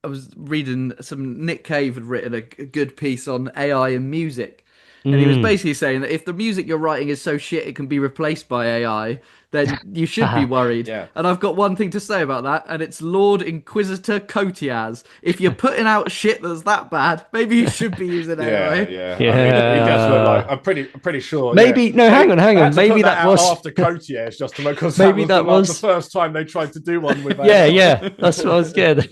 Speaker 3: I was reading some Nick Cave had written a good piece on AI and music. And he was basically saying that if the music you're writing is so shit it can be replaced by AI, then you should be worried.
Speaker 1: Yeah.
Speaker 3: And I've got one thing to say about that, and it's Lord Inquisitor Cotiaz. If you're putting out shit that's that bad, maybe you should be using AI.
Speaker 1: Yeah. I mean, he does look like. I'm pretty sure.
Speaker 2: Maybe no, hang on. Maybe that was
Speaker 1: after Cotiers, just because
Speaker 2: maybe
Speaker 1: that was the first time they tried to do one with AI.
Speaker 2: Yeah. That's what I was scared.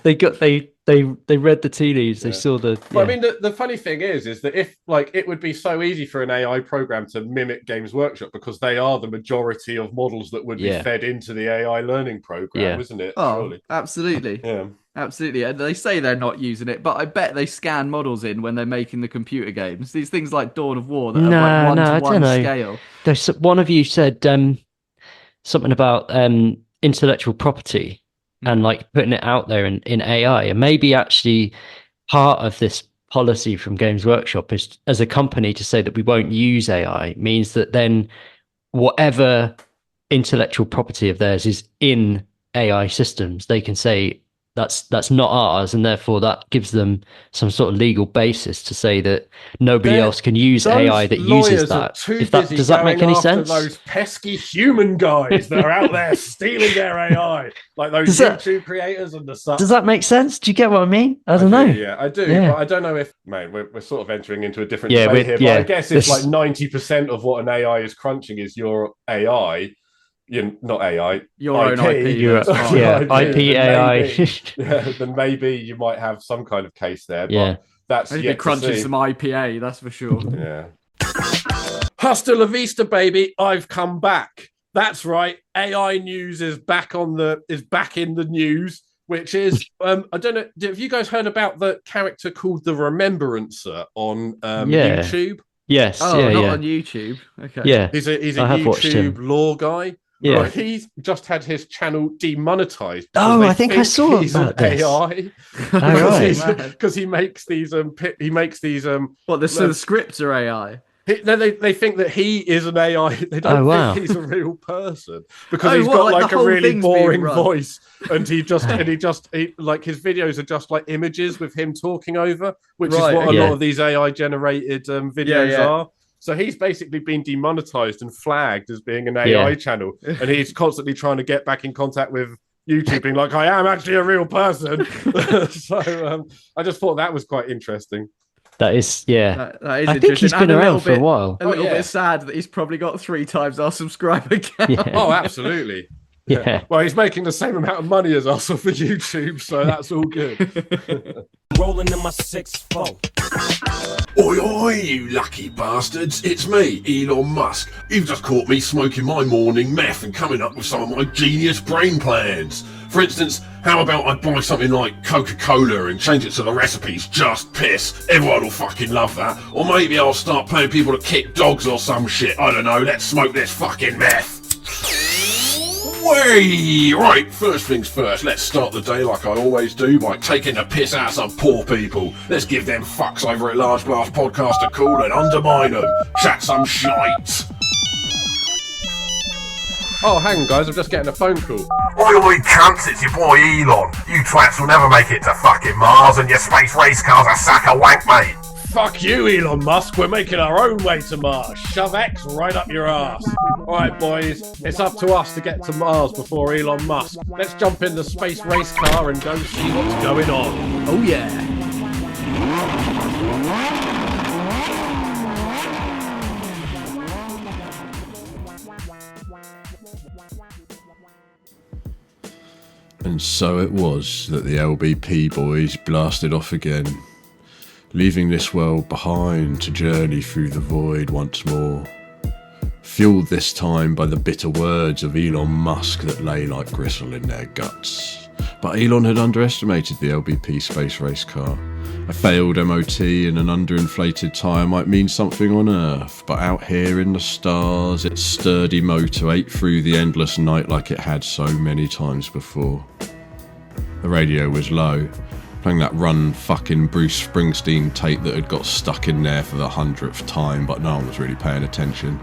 Speaker 2: They read the tea leaves. They saw the.
Speaker 1: Well, I mean, the funny thing is that if like it would be so easy for an AI program to mimic Games Workshop because they are the majority of models that would be fed into the AI learning program, isn't it?
Speaker 3: Oh,
Speaker 1: surely?
Speaker 3: Absolutely.
Speaker 1: Yeah.
Speaker 3: Absolutely. And they say they're not using it, but I bet they scan models in when they're making the computer games. These things like Dawn of War that are like one-to-one scale.
Speaker 2: There's one of you said something about intellectual property and like putting it out there in AI, and maybe actually part of this policy from Games Workshop is as a company to say that we won't use AI means that then whatever intellectual property of theirs is in AI systems, they can say that's not ours, and therefore that gives them some sort of legal basis to say that nobody else can use AI that uses that. Does that make any sense?
Speaker 1: Those pesky human guys that are out there stealing their AI, like those YouTube creators and the stuff.
Speaker 2: Does that make sense? Do you get what I mean? I don't know.
Speaker 1: Yeah, I do. Yeah. But I don't know if, mate, we're sort of entering into a different debate here. But I guess it's like 90% of what an AI is crunching is your AI. Not AI,
Speaker 3: your
Speaker 1: IP.
Speaker 3: Own IP.
Speaker 2: IP, AI.
Speaker 1: Then maybe you might have some kind of case there. But that's
Speaker 3: maybe crunching some IPA, that's for sure.
Speaker 1: Yeah. Hasta la vista, baby. I've come back. That's right. AI news is back in the news, which is I don't know. Have you guys heard about the character called the Remembrancer on YouTube?
Speaker 2: Yes.
Speaker 3: On YouTube. Okay.
Speaker 2: Yeah.
Speaker 1: He's a YouTube lore guy.
Speaker 2: Yeah,
Speaker 1: right. He's just had his channel demonetized.
Speaker 2: Oh, I think I saw
Speaker 1: he's
Speaker 2: about
Speaker 1: an
Speaker 2: this.
Speaker 1: AI because he makes these
Speaker 3: What the scripts are AI?
Speaker 1: They think that he is an AI. They don't think he's a real person because he's got like a really boring voice, and he like his videos are just like images with him talking over, which is what a lot of these AI generated videos are. So he's basically been demonetized and flagged as being an AI channel, and he's constantly trying to get back in contact with YouTube, being like, "I am actually a real person." So I just thought that was quite interesting.
Speaker 2: That is,
Speaker 3: that is
Speaker 2: I think he's been around for a while.
Speaker 3: A little bit sad that he's probably got 3 times our subscriber count.
Speaker 2: Yeah.
Speaker 1: Oh, absolutely.
Speaker 2: Yeah.
Speaker 1: Well, he's making the same amount of money as us off of YouTube, so that's all good.
Speaker 5: Rolling in my 6-4.
Speaker 6: Oi, oi, you lucky bastards. It's me, Elon Musk. You've just caught me smoking my morning meth and coming up with some of my genius brain plans. For instance, how about I buy something like Coca-Cola and change it so the recipe's just piss? Everyone will fucking love that. Or maybe I'll start paying people to kick dogs or some shit. I don't know, let's smoke this fucking meth. Way! Right, first things first, let's start the day like I always do by taking the piss out of some poor people. Let's give them fucks over at Large Blast Podcast a call and undermine them. Chat some shite.
Speaker 1: Oh, hang on, guys, I'm just getting a phone call.
Speaker 6: Oi, cunts, it's your boy Elon. You twats will never make it to fucking Mars, and your space race car's a sack of wank, mate.
Speaker 1: Fuck you, Elon Musk. We're making our own way to Mars. Shove X right up your ass. All right, boys. It's up to us to get to Mars before Elon Musk. Let's jump in the space race car and go see what's going on.
Speaker 3: Oh, yeah.
Speaker 6: And so it was that the LBP boys blasted off again, leaving this world behind to journey through the void once more, fueled this time by the bitter words of Elon Musk that lay like gristle in their guts. But Elon had underestimated the LBP space race car. A failed MOT and an underinflated tyre might mean something on Earth, but out here in the stars, its sturdy motor ate through the endless night like it had so many times before. The radio was low, playing that Run fucking Bruce Springsteen tape that had got stuck in there for the 100th time, but no one was really paying attention.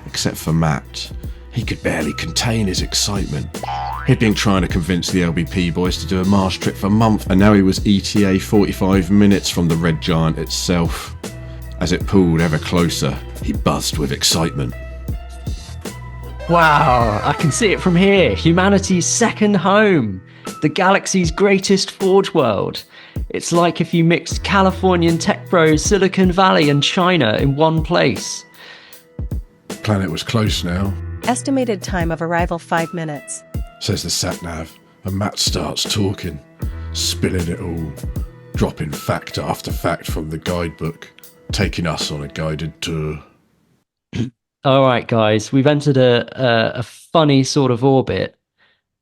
Speaker 6: Except for Matt. He could barely contain his excitement. He'd been trying to convince the LBP boys to do a Mars trip for months, and now he was ETA 45 minutes from the red giant itself. As it pulled ever closer, he buzzed with excitement.
Speaker 2: Wow, I can see it from here. Humanity's second home. The galaxy's greatest forge world. It's like if you mixed Californian tech bros, Silicon Valley and China in one place.
Speaker 6: The planet was close now,
Speaker 7: Estimated time of arrival 5 minutes.
Speaker 6: says the sat-nav, and Matt starts talking, spilling it all, dropping fact after fact from the guidebook, taking us on a guided tour.
Speaker 2: All right, guys, we've entered a funny sort of orbit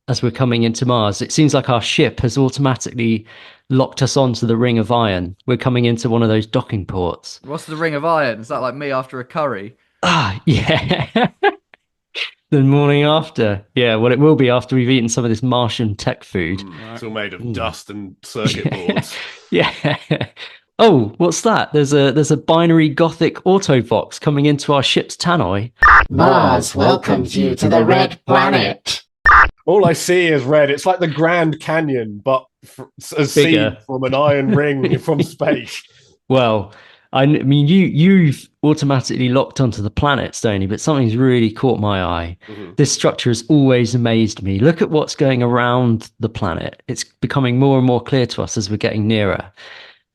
Speaker 2: as we're coming into Mars. It seems like our ship has automatically locked us onto the Ring of Iron. We're coming into one of those docking ports.
Speaker 3: What's the Ring of Iron? Is that like me after a curry?
Speaker 2: Ah, yeah. The morning after. Yeah, well, it will be after we've eaten some of this Martian tech food.
Speaker 1: It's all made of dust and circuit boards.
Speaker 2: Yeah. Oh, what's that? There's a binary Gothic autovox coming into our ship's tannoy.
Speaker 8: Mars welcomes you to the Red Planet.
Speaker 1: All I see is red. It's like the Grand Canyon, but as
Speaker 2: Bigger.
Speaker 1: seen from an iron ring from space.
Speaker 2: Well, I mean, you've automatically locked onto the planet, Stoney, but something's really caught my eye.
Speaker 1: Mhm.
Speaker 2: This structure has always amazed me. Look at what's going around the planet. It's becoming more and more clear to us as we're getting nearer.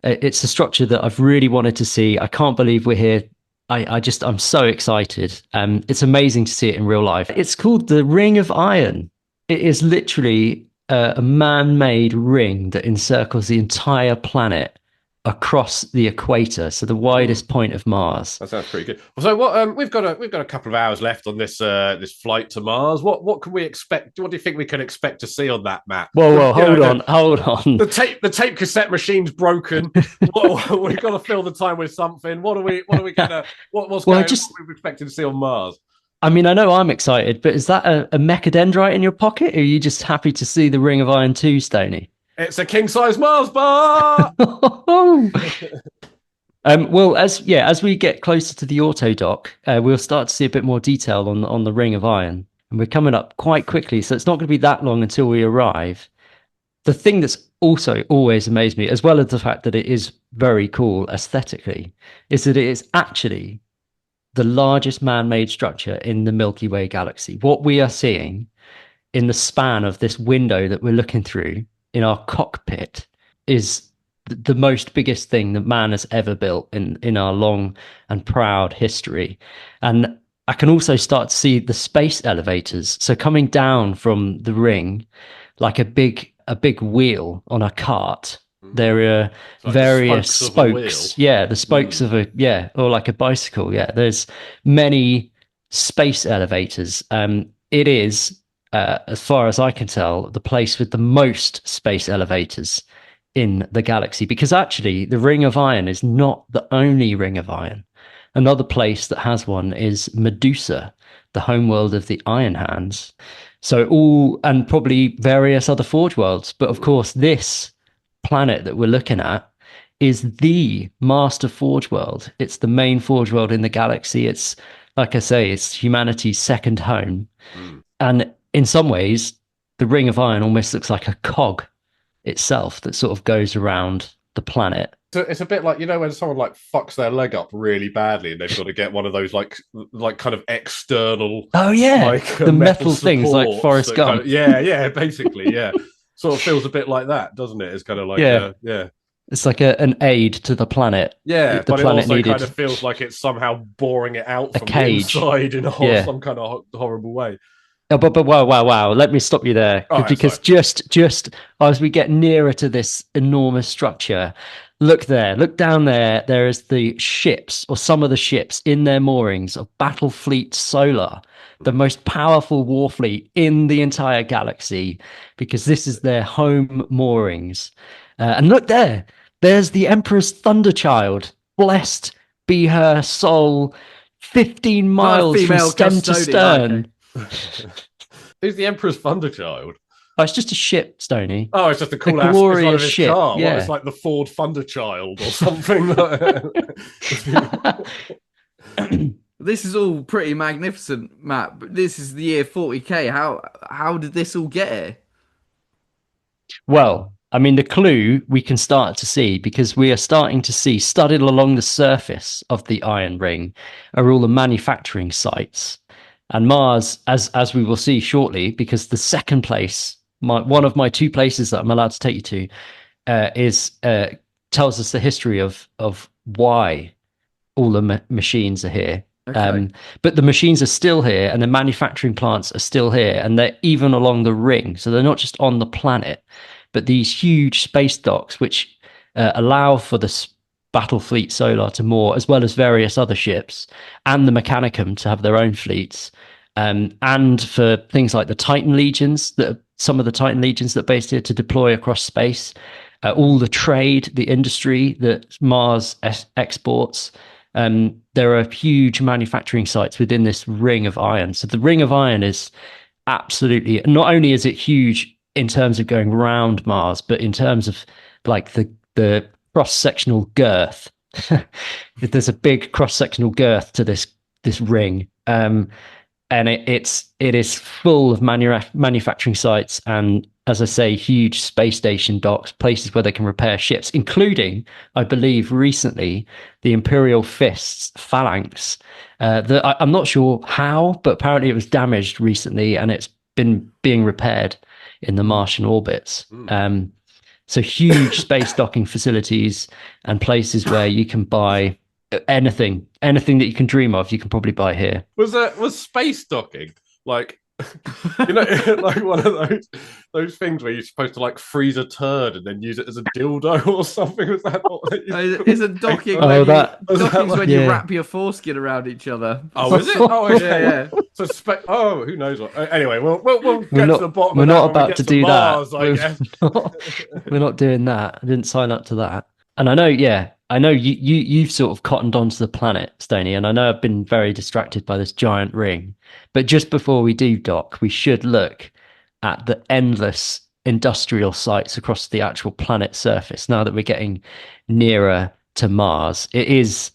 Speaker 2: It's a structure that I've really wanted to see. I can't believe we're here. I'm so excited. It's amazing to see it in real life. It's called the Ring of Iron. It is literally a man-made ring that encircles the entire planet across the equator, so the widest point of Mars.
Speaker 1: That sounds pretty good. So what we've got a couple of hours left on this this flight to Mars. What can we expect? What do you think we can expect to see on that map?
Speaker 2: Whoa, hold on.
Speaker 1: The tape cassette machine's broken. We've got to fill the time with something. What are we gonna what's
Speaker 2: Well,
Speaker 1: going what are we expecting to see on Mars?
Speaker 2: I mean, I know I'm excited, but is that a mechadendrite in your pocket, or are you just happy to see the Ring of Iron 2, Stoney?
Speaker 1: It's a king-size Mars bar.
Speaker 2: Well, as we get closer to the auto dock, we'll start to see a bit more detail on the Ring of Iron, and we're coming up quite quickly, so it's not going to be that long until we arrive. The thing that's also always amazed me, as well as the fact that it is very cool aesthetically, is that it is actually the largest man-made structure in the Milky Way galaxy. What we are seeing in the span of this window that we're looking through in our cockpit is the most biggest thing that man has ever built in our long and proud history. And I can also start to see the space elevators. So coming down from the ring, like a big wheel on a cart, there are
Speaker 1: Like
Speaker 2: various
Speaker 1: spokes of a
Speaker 2: spokes. Yeah, the spokes of or like a bicycle. Yeah, there's many space elevators. It is, as far as I can tell, the place with the most space elevators in the galaxy, because actually the Ring of Iron is not the only Ring of Iron. Another place that has one is Medusa, the homeworld of the Iron Hands. So and probably various other forge worlds. But of course, this planet that we're looking at is the master forge world. It's the main forge world in the galaxy. It's, like I say, it's humanity's second home. And in some ways, the Ring of Iron almost looks like a cog itself that sort of goes around the planet.
Speaker 1: So it's a bit like, when someone like fucks their leg up really badly and they've got to get one of those like kind of external
Speaker 2: The metal things like
Speaker 1: supports
Speaker 2: Forrest
Speaker 1: that
Speaker 2: Gump.
Speaker 1: kind of, basically, yeah. Sort of feels a bit like that, doesn't it? It's kind of like
Speaker 2: It's like an aid to the planet.
Speaker 1: Yeah,
Speaker 2: The
Speaker 1: but it
Speaker 2: planet
Speaker 1: also
Speaker 2: needed
Speaker 1: kind of feels like it's somehow boring it out
Speaker 2: a
Speaker 1: from
Speaker 2: cage.
Speaker 1: the inside in some kind of horrible way.
Speaker 2: Oh, but wow. Let me stop you there.
Speaker 1: All right,
Speaker 2: because just as we get nearer to this enormous structure, look down there. There is the ships, or some of the ships in their moorings of Battlefleet Solar, the most powerful war fleet in the entire galaxy, because this is their home moorings. And look there's the Emperor's Thunderchild. Blessed be her soul. 15 miles from stem to stern.
Speaker 1: Who's the Emperor's Thunderchild?
Speaker 2: Oh, it's just a ship, Stoney.
Speaker 1: Oh, it's just a cool
Speaker 2: A
Speaker 1: ass
Speaker 2: glorious
Speaker 1: it's
Speaker 2: ship,
Speaker 1: car.
Speaker 2: yeah.
Speaker 1: What, it's like the Ford Thunderchild or something.
Speaker 3: This is all pretty magnificent, Matt. But this is the year 40k. How did this all get here?
Speaker 2: Well, I mean, the clue we can start to see because we are starting to see studded along the surface of the iron ring are all the manufacturing sites. And Mars, as we will see shortly, because the second place, one of my 2 places that I'm allowed to take you to, tells us the history of why all the machines are here.
Speaker 3: Okay.
Speaker 2: But the machines are still here, and the manufacturing plants are still here, and they're even along the ring. So they're not just on the planet, but these huge space docks, which allow for the Battle Fleet Solar to moor, as well as various other ships, and the Mechanicum to have their own fleets, and for things like the Titan Legions, some of the Titan Legions that are based here to deploy across space, all the trade, the industry that Mars exports. There are huge manufacturing sites within this ring of iron. So the ring of iron is absolutely, not only is it huge in terms of going around Mars, but in terms of like the cross-sectional girth. There's a big cross-sectional girth to this ring. And it is full of manufacturing sites and, as I say, huge space station docks, places where they can repair ships, including, I believe, recently the Imperial Fist's phalanx. I'm not sure how, but apparently it was damaged recently, and it's been being repaired in the Martian orbits. So huge space docking facilities and places where you can buy anything that you can dream of, you can probably buy here.
Speaker 1: Was space docking like, you know, like one of those things where you're supposed to like freeze a turd and then use it as a dildo or something? Was that not?
Speaker 3: Isn't docking when you wrap your foreskin around each other?
Speaker 1: Oh, is it? Oh, okay.
Speaker 3: Yeah.
Speaker 1: So who knows what? Anyway, we'll get to the bottom.
Speaker 2: We're
Speaker 1: of
Speaker 2: not
Speaker 1: that
Speaker 2: about to do
Speaker 1: Mars,
Speaker 2: that.
Speaker 1: I guess.
Speaker 2: We're not doing that. I didn't sign up to that. And I know you've sort of cottoned onto the planet, Stoney, and I know I've been very distracted by this giant ring. But just before we do dock, we should look at the endless industrial sites across the actual planet surface. Now that we're getting nearer to Mars, it is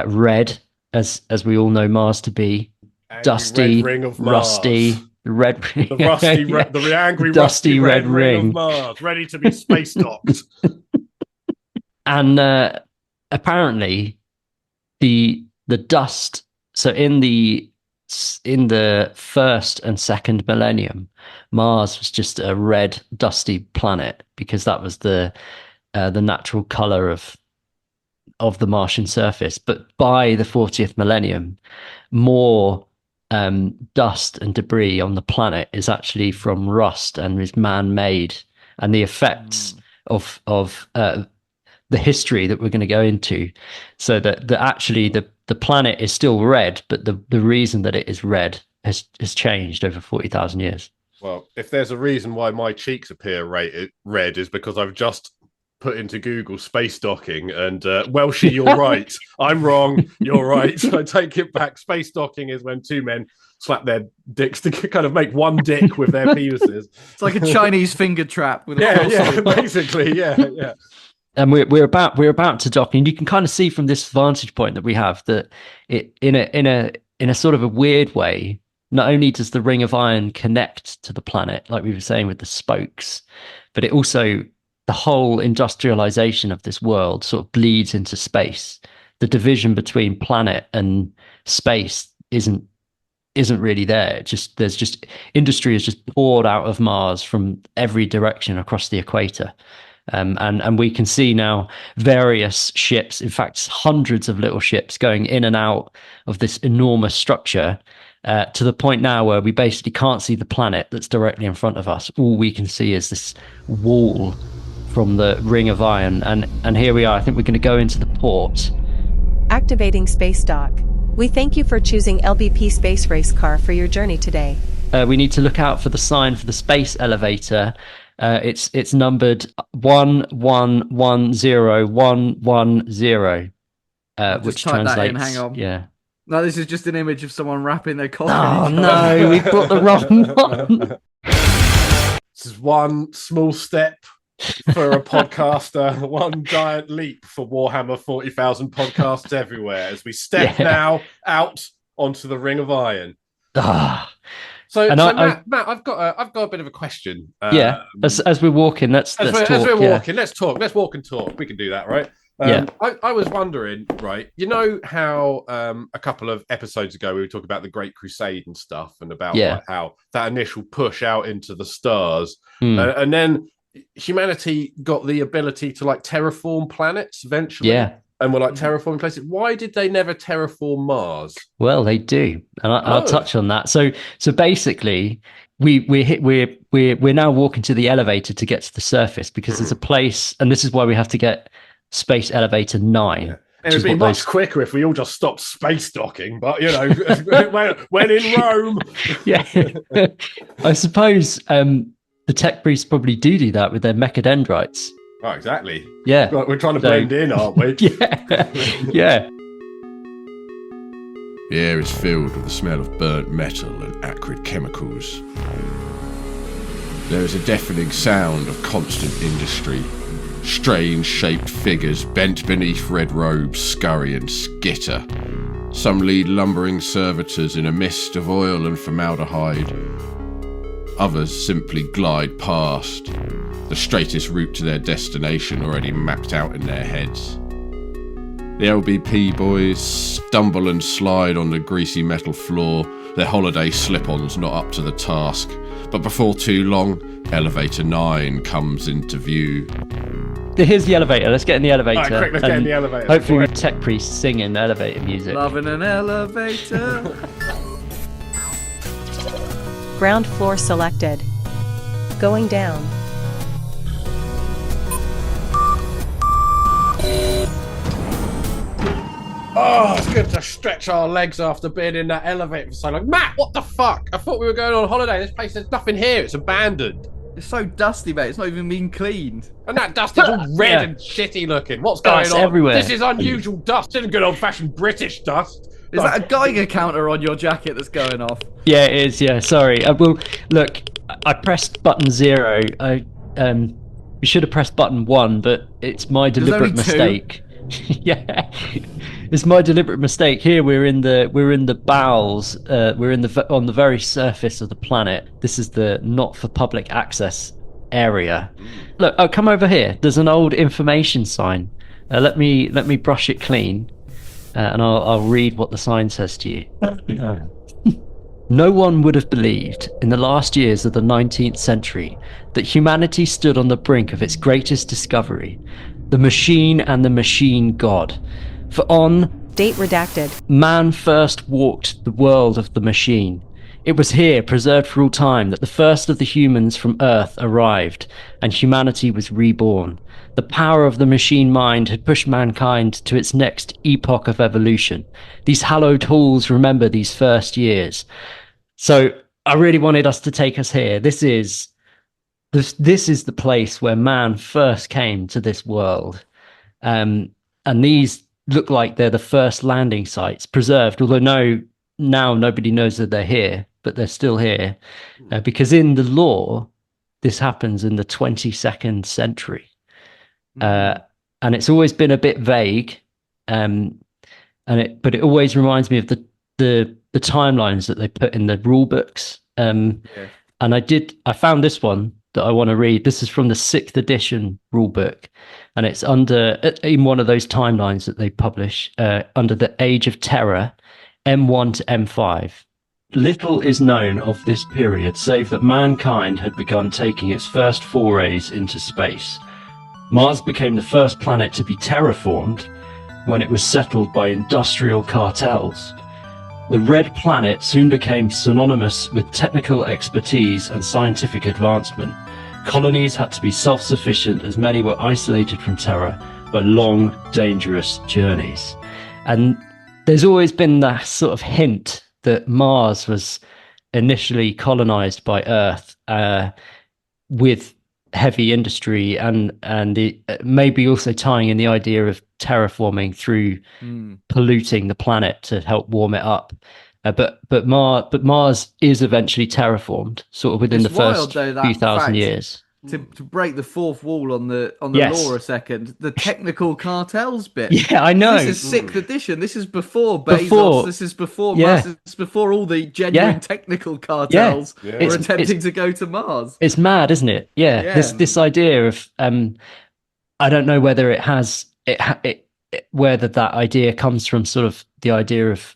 Speaker 2: red, as we all know Mars to be.
Speaker 1: Angry
Speaker 2: dusty,
Speaker 1: red ring of
Speaker 2: rusty,
Speaker 1: Mars.
Speaker 2: red ring.
Speaker 1: The angry,
Speaker 2: dusty
Speaker 1: rusty
Speaker 2: red
Speaker 1: ring of Mars, ready to be space docked.
Speaker 2: And apparently, the dust. So in the first and second millennium, Mars was just a red, dusty planet because that was the natural color of the Martian surface. But by the 40th millennium, more dust and debris on the planet is actually from rust and is man-made, and the effects of the history that we're going to go into, so that actually the planet is still red, but the reason that it is red has changed over 40,000 years.
Speaker 1: Well, if there's a reason why my cheeks appear red is because I've just put into Google space docking, and Welshie, you're right. I'm wrong. You're right. I take it back. Space docking is when 2 men slap their dicks to kind of make one dick with their penises.
Speaker 3: It's like a Chinese finger trap with
Speaker 1: basically, yeah.
Speaker 2: And we're about to dock, and you can kind of see from this vantage point that we have that it in a sort of a weird way. Not only does the ring of iron connect to the planet, like we were saying with the spokes, but it also, the whole industrialization of this world sort of bleeds into space. The division between planet and space isn't really there. There's just industry is just poured out of Mars from every direction across the equator. And we can see now various ships, in fact, hundreds of little ships going in and out of this enormous structure, to the point now where we basically can't see the planet that's directly in front of us. All we can see is this wall from the ring of iron. And here we are. I think we're going to go into the port.
Speaker 7: Activating space dock. We thank you for choosing LBP Space Race Car for your journey today.
Speaker 2: We need to look out for the sign for the space elevator. It's numbered 1110110, which translates.
Speaker 3: Hang on.
Speaker 2: Yeah.
Speaker 3: No, this is just an image of someone wrapping their cock.
Speaker 2: Oh no, we brought the wrong one.
Speaker 1: This is one small step for a podcaster, one giant leap for Warhammer 40,000 podcasts everywhere as we step now out onto the Ring of Iron. So Matt, I've got a bit of a question.
Speaker 2: As we're walking, let's talk.
Speaker 1: As we're walking, let's talk. Let's walk and talk. We can do that, right? I was wondering, right? You know how a couple of episodes ago we were talking about the Great Crusade and stuff, and about like, how that initial push out into the stars, and then humanity got the ability to like terraform planets eventually. And we're like terraforming places. Why did they never terraform Mars?
Speaker 2: Well, they do, and I'll touch on that. So basically, we're now walking to the elevator to get to the surface because there's a place, and this is why we have to get Space Elevator 9.
Speaker 1: It would be much quicker if we all just stopped space docking, but you know, when in Rome.
Speaker 2: I suppose the tech priests probably do that with their mechadendrites.
Speaker 1: Oh, exactly.
Speaker 2: Yeah.
Speaker 1: We're trying to blend in, aren't we?
Speaker 2: Yeah.
Speaker 6: The air is filled with the smell of burnt metal and acrid chemicals. There is a deafening sound of constant industry. Strange shaped figures bent beneath red robes scurry and skitter. Some lead lumbering servitors in a mist of oil and formaldehyde. Others simply glide past, the straightest route to their destination already mapped out in their heads. The LBP boys stumble and slide on the greasy metal floor, their holiday slip-ons not up to the task. But before too long, Elevator 9 comes into view.
Speaker 2: Here's the elevator. Let's get in the elevator.
Speaker 1: All right, quick, let's get in the elevator.
Speaker 2: Hopefully with tech priests singing elevator music.
Speaker 3: Loving an elevator.
Speaker 7: Ground floor selected. Going down.
Speaker 1: Oh, it's good to stretch our legs after being in that elevator for so long. Matt, what the fuck? I thought we were going on holiday. This place, there's nothing here. It's abandoned.
Speaker 3: It's so dusty, mate. It's not even been cleaned.
Speaker 1: And that dust is all red and shitty looking. What's going on?
Speaker 2: Everywhere.
Speaker 1: This is unusual dust. It's good old-fashioned British dust.
Speaker 3: Is that a Geiger counter on your jacket that's going off?
Speaker 2: Yeah, it is. Yeah, sorry. Well, look, I pressed button 0. We should have pressed button 1, but it's my deliberate mistake. Yeah, it's my deliberate mistake. Here we're in the bowels. We're on the very surface of the planet. This is the not for public access area. Look, come over here. There's an old information sign. Let me brush it clean. And I'll read what the sign says to you. No one would have believed in the last years of the 19th century that humanity stood on the brink of its greatest discovery, the machine and the machine god. For on
Speaker 7: Date redacted.
Speaker 2: man first walked the world of the machine. It was here, preserved for all time, that the first of the humans from Earth arrived, and humanity was reborn. The power of the machine mind had pushed mankind to its next epoch of evolution. These hallowed halls remember these first years. So I really wanted us to take us here. This is the place where man first came to this world. And these look like they're the first landing sites preserved, although now nobody knows that they're here, but they're still here. Because in the lore, this happens in the 22nd century. And it's always been a bit vague, but it always reminds me of the timelines that they put in the rule books. And I found this one that I want to read. This is from the 6th edition rule book, and it's in one of those timelines that they publish under the Age of Terror, M1 to M5. Little is known of this period, save that mankind had begun taking its first forays into space. Mars became the first planet to be terraformed when it was settled by industrial cartels. The Red Planet soon became synonymous with technical expertise and scientific advancement. Colonies had to be self-sufficient as many were isolated from Terra by long, dangerous journeys. And there's always been that sort of hint that Mars was initially colonized by Earth with heavy industry and maybe also tying in the idea of terraforming through polluting the planet to help warm it up. But Mars is eventually terraformed, sort of within the first few thousand years.
Speaker 3: to break the fourth wall on the
Speaker 2: Yes.
Speaker 3: lore a second, the technical cartels bit.
Speaker 2: Yeah, I know.
Speaker 3: This is sixth edition. This is before Bezos.
Speaker 2: Before-
Speaker 3: This is before
Speaker 2: Yeah.
Speaker 3: Mars. This is before all the genuine
Speaker 2: Yeah.
Speaker 3: technical cartels
Speaker 1: Yeah.
Speaker 3: were
Speaker 2: It's-
Speaker 3: attempting to go to Mars.
Speaker 2: It's mad, isn't it? Yeah.
Speaker 3: Yeah.
Speaker 2: This idea of I don't know whether it has whether that idea comes from sort of the idea of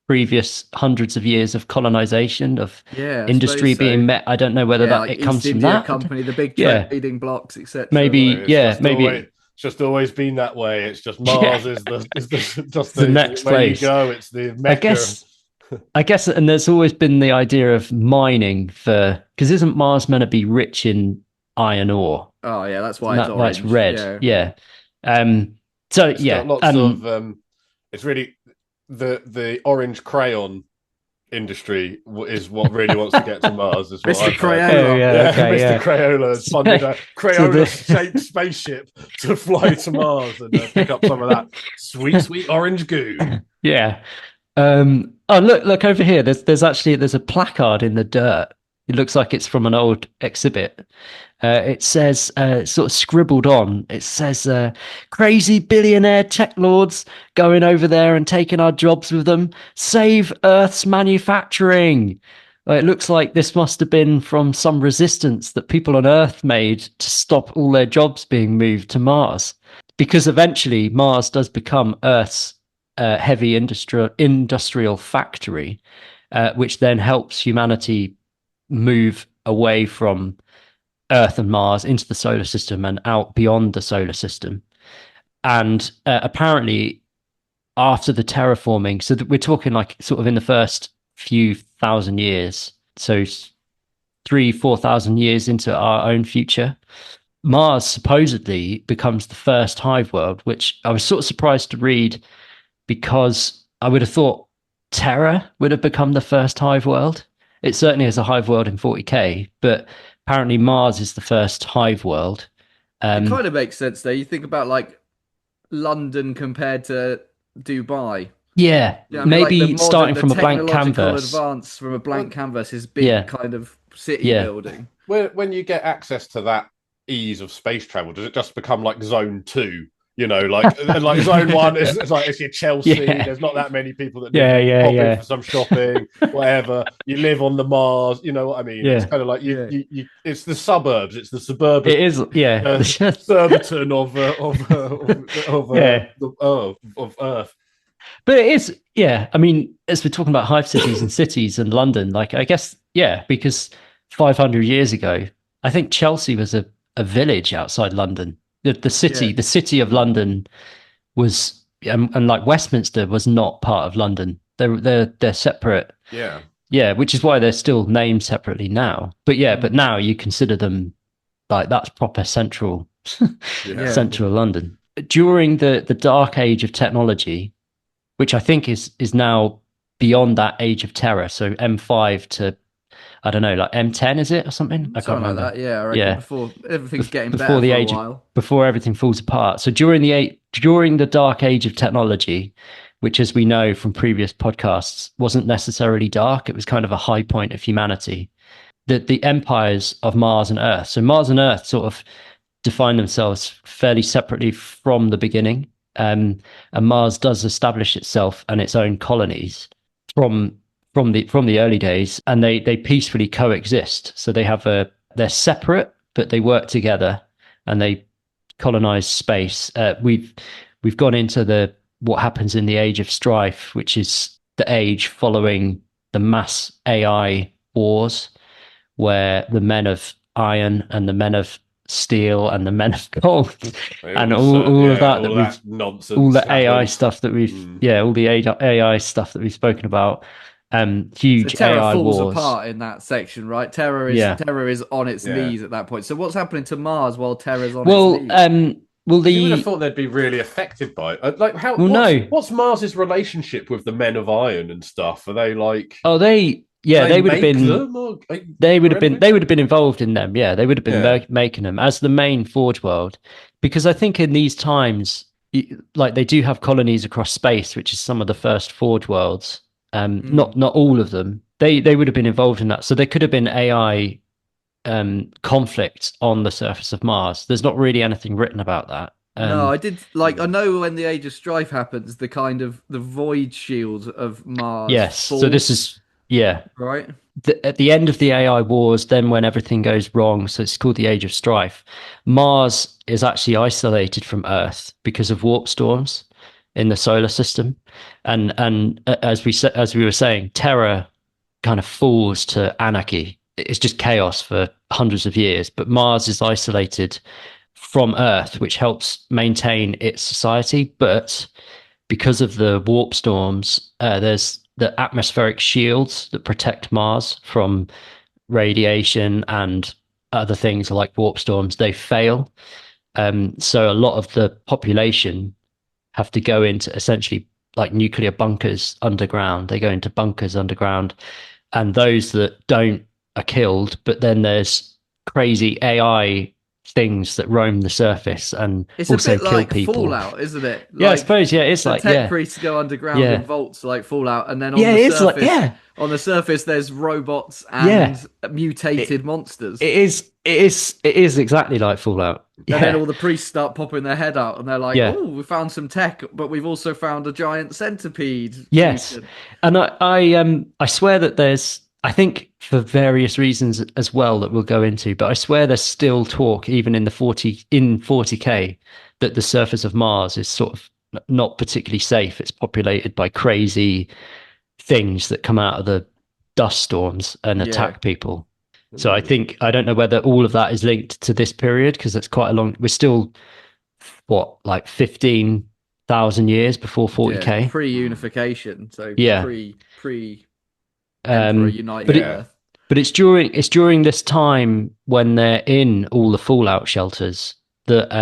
Speaker 2: previous hundreds of years of colonization of
Speaker 3: Yeah, I
Speaker 2: industry
Speaker 3: suppose so.
Speaker 2: being met. I don't know whether that
Speaker 3: like
Speaker 2: it comes
Speaker 3: East
Speaker 2: from
Speaker 3: India
Speaker 2: that.
Speaker 3: Company, the big
Speaker 2: Yeah.
Speaker 3: trading blocks, etc.
Speaker 2: Maybe-
Speaker 1: It's
Speaker 2: yeah,
Speaker 1: just
Speaker 2: maybe-
Speaker 1: always, it's just always been that way. It's just Mars is just
Speaker 2: The next
Speaker 1: where
Speaker 2: place.
Speaker 1: you go. It's the Mecca.
Speaker 2: I guess, and there's always been the idea of mining because isn't Mars meant to be rich in iron ore?
Speaker 3: Oh yeah, that's why it's
Speaker 2: Why it's
Speaker 3: orange.
Speaker 2: red. Yeah. So
Speaker 1: It's
Speaker 2: yeah,
Speaker 1: got lots of. It's really the orange crayon industry is what really wants to get to Mars. Is what
Speaker 3: Mr.
Speaker 1: I've heard.
Speaker 3: Crayola.
Speaker 2: Oh, yeah, okay,
Speaker 1: Mr.
Speaker 2: yeah.
Speaker 1: Crayola has funded a
Speaker 2: So
Speaker 1: Crayola-shaped spaceship to fly to Mars and pick up some of that sweet orange goo.
Speaker 2: Yeah. Oh, look over here. There's a placard in the dirt. It looks like it's from an old exhibit. It says, sort of scribbled on, it says, crazy billionaire tech lords going over there and taking our jobs with them. Save Earth's manufacturing. It looks like this must have been from some resistance that people on Earth made to stop all their jobs being moved to Mars. Because eventually Mars does become Earth's heavy industrial factory, which then helps humanity move away from Earth and Mars into the solar system and out beyond the solar system. And apparently after the terraforming, so that we're talking like sort of in the first few thousand years, so 3,000-4,000 years into our own future, Mars supposedly becomes the first hive world, which I was sort of surprised to read because I would have thought Terra would have become the first hive world. It certainly is a hive world in 40k, but apparently Mars is the first hive world.
Speaker 3: It kind of makes sense though. You think about like London compared to Dubai.
Speaker 2: Yeah,
Speaker 3: Yeah, I mean,
Speaker 2: maybe
Speaker 3: like the
Speaker 2: starting from a blank
Speaker 3: technological
Speaker 2: canvas.
Speaker 3: advance from a blank canvas is big
Speaker 2: Yeah.
Speaker 3: kind of city
Speaker 2: Yeah.
Speaker 3: building.
Speaker 1: When you get access to that ease of space travel, does it just become like Zone 2? You know, like Zone 1 is like it's your Chelsea.
Speaker 2: Yeah.
Speaker 1: There's not that many people that
Speaker 2: Yeah,
Speaker 1: pop in
Speaker 2: yeah.
Speaker 1: for some shopping, whatever. You live on the Mars. You know what I mean?
Speaker 2: Yeah.
Speaker 1: It's kind of like you. It's the suburbs. It's the suburban.
Speaker 2: It is, yeah.
Speaker 1: Surbiton of Earth.
Speaker 2: But it is, yeah. I mean, as we're talking about hive cities and cities and London, like I guess, yeah, because 500 years ago, I think Chelsea was a village outside London. The city of London was, and like Westminster was not part of London. They're separate.
Speaker 1: Yeah.
Speaker 2: Yeah, which is why they're still named separately now. But yeah, but now you consider them like that's proper central London. During the dark age of technology, which I think is now beyond that age of terror. So M5 to, I don't know, like M10, is it or something? I can't
Speaker 3: Something like
Speaker 2: remember.
Speaker 3: that, yeah. I reckon
Speaker 2: Yeah.
Speaker 3: before everything's getting
Speaker 2: Before
Speaker 3: better
Speaker 2: the
Speaker 3: for
Speaker 2: age
Speaker 3: a
Speaker 2: of-
Speaker 3: while.
Speaker 2: Before everything falls apart. So during the dark age of technology, which as we know from previous podcasts wasn't necessarily dark, it was kind of a high point of humanity. The empires of Mars and Earth. So Mars and Earth sort of define themselves fairly separately from the beginning. And Mars does establish itself and its own colonies from the early days, and they peacefully coexist. So they're separate, but they work together and they colonize space. We've gone into what happens in the Age of Strife, which is the age following the mass AI wars, where the men of iron and the men of steel and the men of gold and all of that
Speaker 1: nonsense,
Speaker 2: all the AI stuff that we've all the AI stuff that we've spoken about. Huge
Speaker 3: So Terra
Speaker 2: AI
Speaker 3: falls
Speaker 2: wars.
Speaker 3: apart in that section, right? Terra is on its knees at that point. So what's happening to Mars while Terra's on its knees?
Speaker 1: You would have thought they'd be really affected by it. Like how? What's Mars's relationship with the men of iron and stuff? Are they like?
Speaker 2: Oh, they would have been. They would have been involved in them. Yeah, they would have been making them as the main Forge world, because I think in these times, like they do have colonies across space, which is some of the first Forge worlds. Not all of them. They would have been involved in that, so there could have been AI conflict on the surface of Mars. There's not really anything written about that.
Speaker 3: No, I did I know when the Age of Strife happens, the kind of the void shield of Mars.
Speaker 2: Yes.
Speaker 3: falls,
Speaker 2: So this is
Speaker 3: right.
Speaker 2: At the end of the AI wars, then when everything goes wrong, so it's called the Age of Strife. Mars is actually isolated from Earth because of warp storms in the solar system, and as we were saying, Terra kind of falls to anarchy. It's just chaos for hundreds of years. But Mars is isolated from Earth, which helps maintain its society. But because of the warp storms, there's the atmospheric shields that protect Mars from radiation and other things like warp storms. They fail. So a lot of the population have to go into essentially like nuclear bunkers underground. They go into bunkers underground, and those that don't are killed. But then there's crazy AI things that roam the surface and
Speaker 3: It's
Speaker 2: also
Speaker 3: a bit
Speaker 2: kill
Speaker 3: like
Speaker 2: people.
Speaker 3: Fallout, isn't it?
Speaker 2: Yeah, I suppose. Yeah, it's
Speaker 3: the
Speaker 2: like
Speaker 3: tech priests go underground in vaults like Fallout, and then on the surface, on the surface, there's robots and mutated monsters.
Speaker 2: It is exactly like Fallout.
Speaker 3: And then all the priests start popping their head out, and they're like, "Oh, we found some tech, but we've also found a giant centipede."
Speaker 2: Yes,
Speaker 3: mutant.
Speaker 2: and I swear that there's, I think for various reasons as well that we'll go into, but I swear there's still talk even in 40K that the surface of Mars is sort of not particularly safe. It's populated by crazy things that come out of the dust storms and attack people. So I don't know whether all of that is linked to this period, because it's quite a long, we're still like 15,000 years before 40K.
Speaker 3: Pre-unification, so pre United Earth.
Speaker 2: But it's during this time when they're in all the fallout shelters that,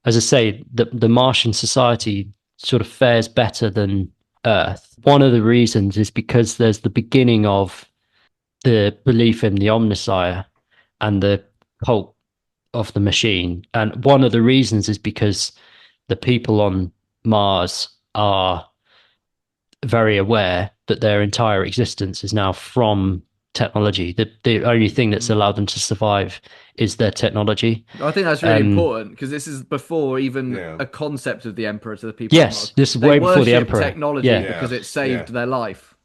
Speaker 2: as I say, the Martian society sort of fares better than Earth. One of the reasons is because there's the beginning of the belief in the Omnissiah and the cult of the machine. And one of the reasons is because the people on Mars are very aware that their entire existence is now from technology. The only thing that's allowed them to survive is their technology.
Speaker 3: I think that's really important, because this is before even a concept of the Emperor to the people.
Speaker 2: Yes, this is way before the Emperor.
Speaker 3: Technology because it saved their life.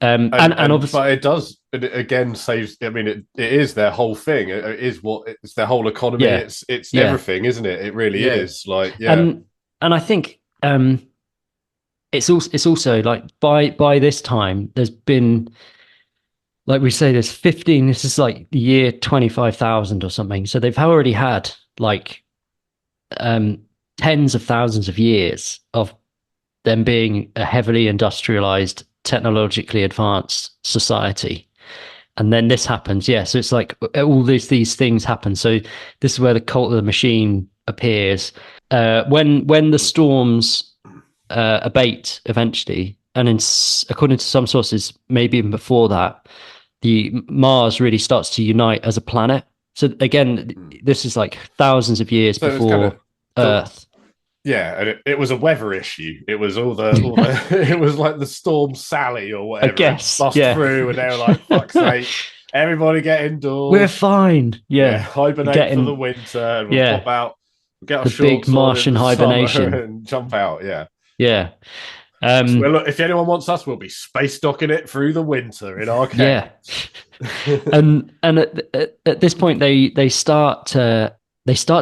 Speaker 2: And obviously,
Speaker 1: but it again saves. I mean, it is their whole thing. It's their whole economy. It's everything, isn't it? It really is. And
Speaker 2: I think it's also like by this time there's been, like we say, there's 15. This is like the year 25,000 or something. So they've already had like tens of thousands of years of them being a heavily industrialized, technologically advanced society. And then this happens. So it's like all these things happen. So this is where the cult of the machine appears. When the storms abate eventually, and according to some sources, maybe even before that, the Mars really starts to unite as a planet. So again, this is like thousands of years before Earth.
Speaker 1: And it was a weather issue. It was all the it was like the Storm Sally or whatever.
Speaker 2: I guess,
Speaker 1: bust through, and they were like, "Fuck's sake, everybody get indoors.
Speaker 2: We're fine."
Speaker 1: Hibernate for the winter, and we'll pop out, get our
Speaker 2: the big Martian hibernation,
Speaker 1: and jump out.
Speaker 2: Well,
Speaker 1: look, if anyone wants us, we'll be space docking it through the winter in our cave.
Speaker 2: and at this point, they start to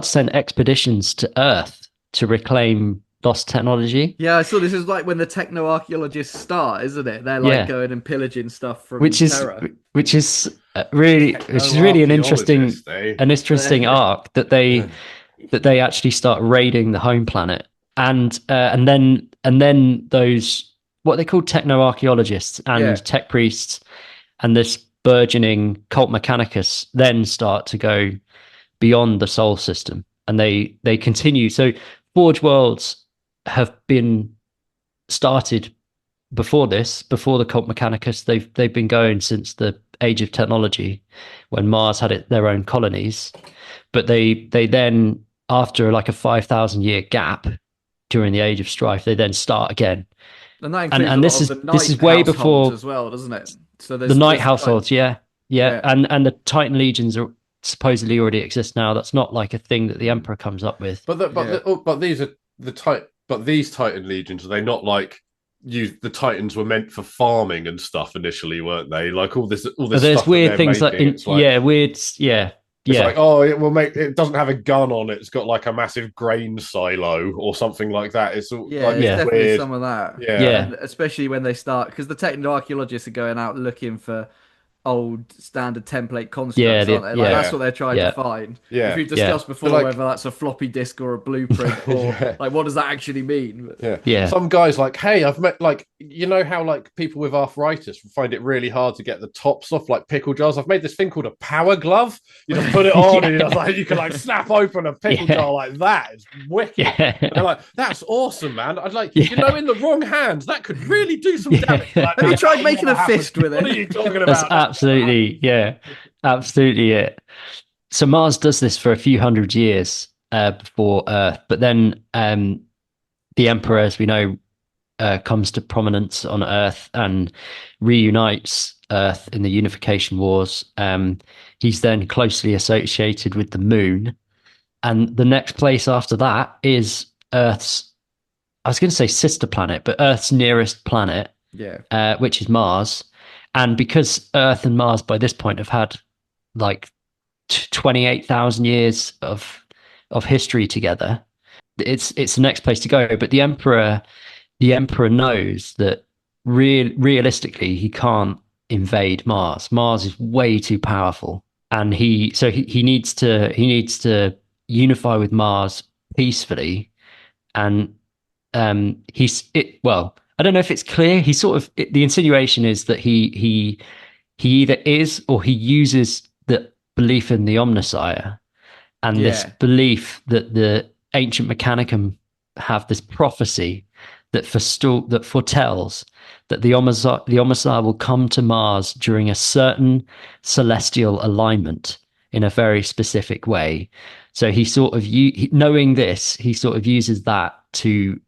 Speaker 2: send expeditions to Earth to reclaim lost technology.
Speaker 3: I saw this is like when the techno-archaeologists start, isn't it? They're like going and pillaging stuff from Terra.
Speaker 2: Which is really an interesting arc that they actually start raiding the home planet, and then those what they call techno-archaeologists and tech priests and this burgeoning cult mechanicus then start to go beyond the Sol system, and they continue. So Forge Worlds have been started before the cult mechanicus. They've been going since the age of technology, when Mars had their own colonies. But they then, after like a 5,000 year gap during the Age of Strife, they then start again.
Speaker 3: And that includes this is way before
Speaker 2: before
Speaker 3: as well, doesn't it? So
Speaker 2: the Night households, Yeah, and the Titan legions are supposedly already exist now. That's not like a thing that the Emperor comes up with.
Speaker 1: But these are but these Titan legions, are they not like the Titans were meant for farming and stuff initially, weren't they? Like all this
Speaker 2: There's
Speaker 1: stuff
Speaker 2: weird
Speaker 1: that
Speaker 2: things
Speaker 1: making,
Speaker 2: it's weird,
Speaker 1: It's like, oh, it will make it doesn't have a gun on it. It's got like a massive grain silo or something like that. It's all like
Speaker 3: there's definitely
Speaker 1: weird.
Speaker 3: some of that.
Speaker 2: Yeah.
Speaker 3: And especially when they start, because the techno archaeologists are going out looking for old standard template constructs, aren't they? Like that's what they're trying to find.
Speaker 1: Yeah.
Speaker 3: We've discussed before whether that's a floppy disk or a blueprint, or like what does that actually mean?
Speaker 1: Some guys like, hey, I've met like how like people with arthritis find it really hard to get the tops off like pickle jars. I've made this thing called a power glove. You just put it on and you can like snap open a pickle jar like that. It's wicked. And they're like, that's awesome, man. I'd like in the wrong hands that could really do some damage. Like,
Speaker 3: have you tried making a fist with it?
Speaker 1: What are you talking about?
Speaker 2: Absolutely it. So Mars does this for a few hundred years before Earth, but then the Emperor, as we know, comes to prominence on Earth and reunites Earth in the Unification Wars. He's then closely associated with the Moon, and the next place after that is Earth's, I was going to say sister planet, but Earth's nearest planet, which is Mars. And because Earth and Mars by this point have had like 28,000 years of history together, it's the next place to go. But the Emperor knows that realistically he can't invade Mars. Mars is way too powerful, and he needs to unify with Mars peacefully. And I don't know if it's clear. He sort of the insinuation is that he either is or he uses the belief in the Omnissiah and this belief that the ancient Mechanicum have this prophecy that foretells that the Omnissiah will come to Mars during a certain celestial alignment in a very specific way. So he sort of knowing this, he sort of uses that to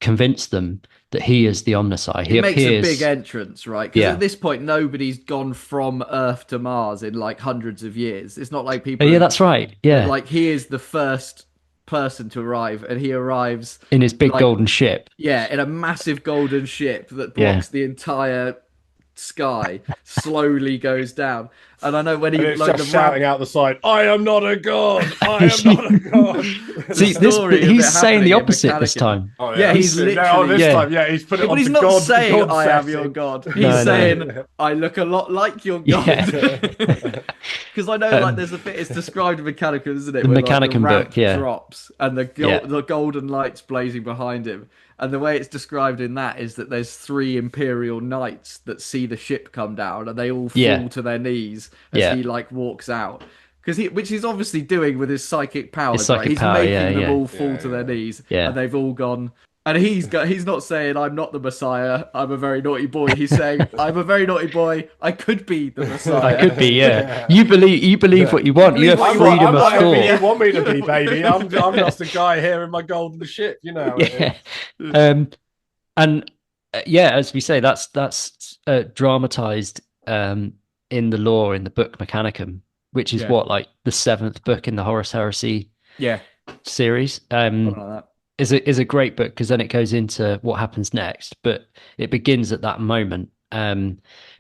Speaker 2: convince them that he is the Omnissiah. He
Speaker 3: makes a big entrance, right? Because at this point, nobody's gone from Earth to Mars in like hundreds of years. It's not like people.
Speaker 2: Oh, yeah, that's right. Yeah,
Speaker 3: like he is the first person to arrive, and he arrives
Speaker 2: in his big golden ship.
Speaker 3: Yeah, in a massive golden ship that blocks the entire sky, slowly goes down. And I know when
Speaker 1: he's just shouting out the side, "I am not a god! I am not a god!"
Speaker 2: See, he's saying the opposite this time.
Speaker 1: Oh, yeah, he's literally this time. Yeah, he's put it on.
Speaker 3: But he's not saying I am your god. He's saying I look a lot like your god. Because I know, like, there's a bit. It's described in Mechanicum, isn't it?
Speaker 2: The Mechanicum book,
Speaker 3: drops and the golden lights blazing behind him. And the way it's described in that is that there's 3 Imperial knights that see the ship come down, and they all fall to their knees as he like walks out. Which he's obviously doing with his psychic powers. He's making them all fall to their knees, and they've all gone. And he's not saying I'm not the Messiah, I'm a very naughty boy. He's saying I'm a very naughty boy. I could be the Messiah.
Speaker 2: I could be, yeah. You believe what you want. You have freedom of thought.
Speaker 1: You want me to be, baby. I'm just a guy here in my golden ship, you know.
Speaker 2: Yeah. As we say, that's dramatized in the lore in the book Mechanicum, which is like the 7th book in the Horus Heresy series.
Speaker 3: Something like that.
Speaker 2: Is a great book because then it goes into what happens next, but it begins at that moment.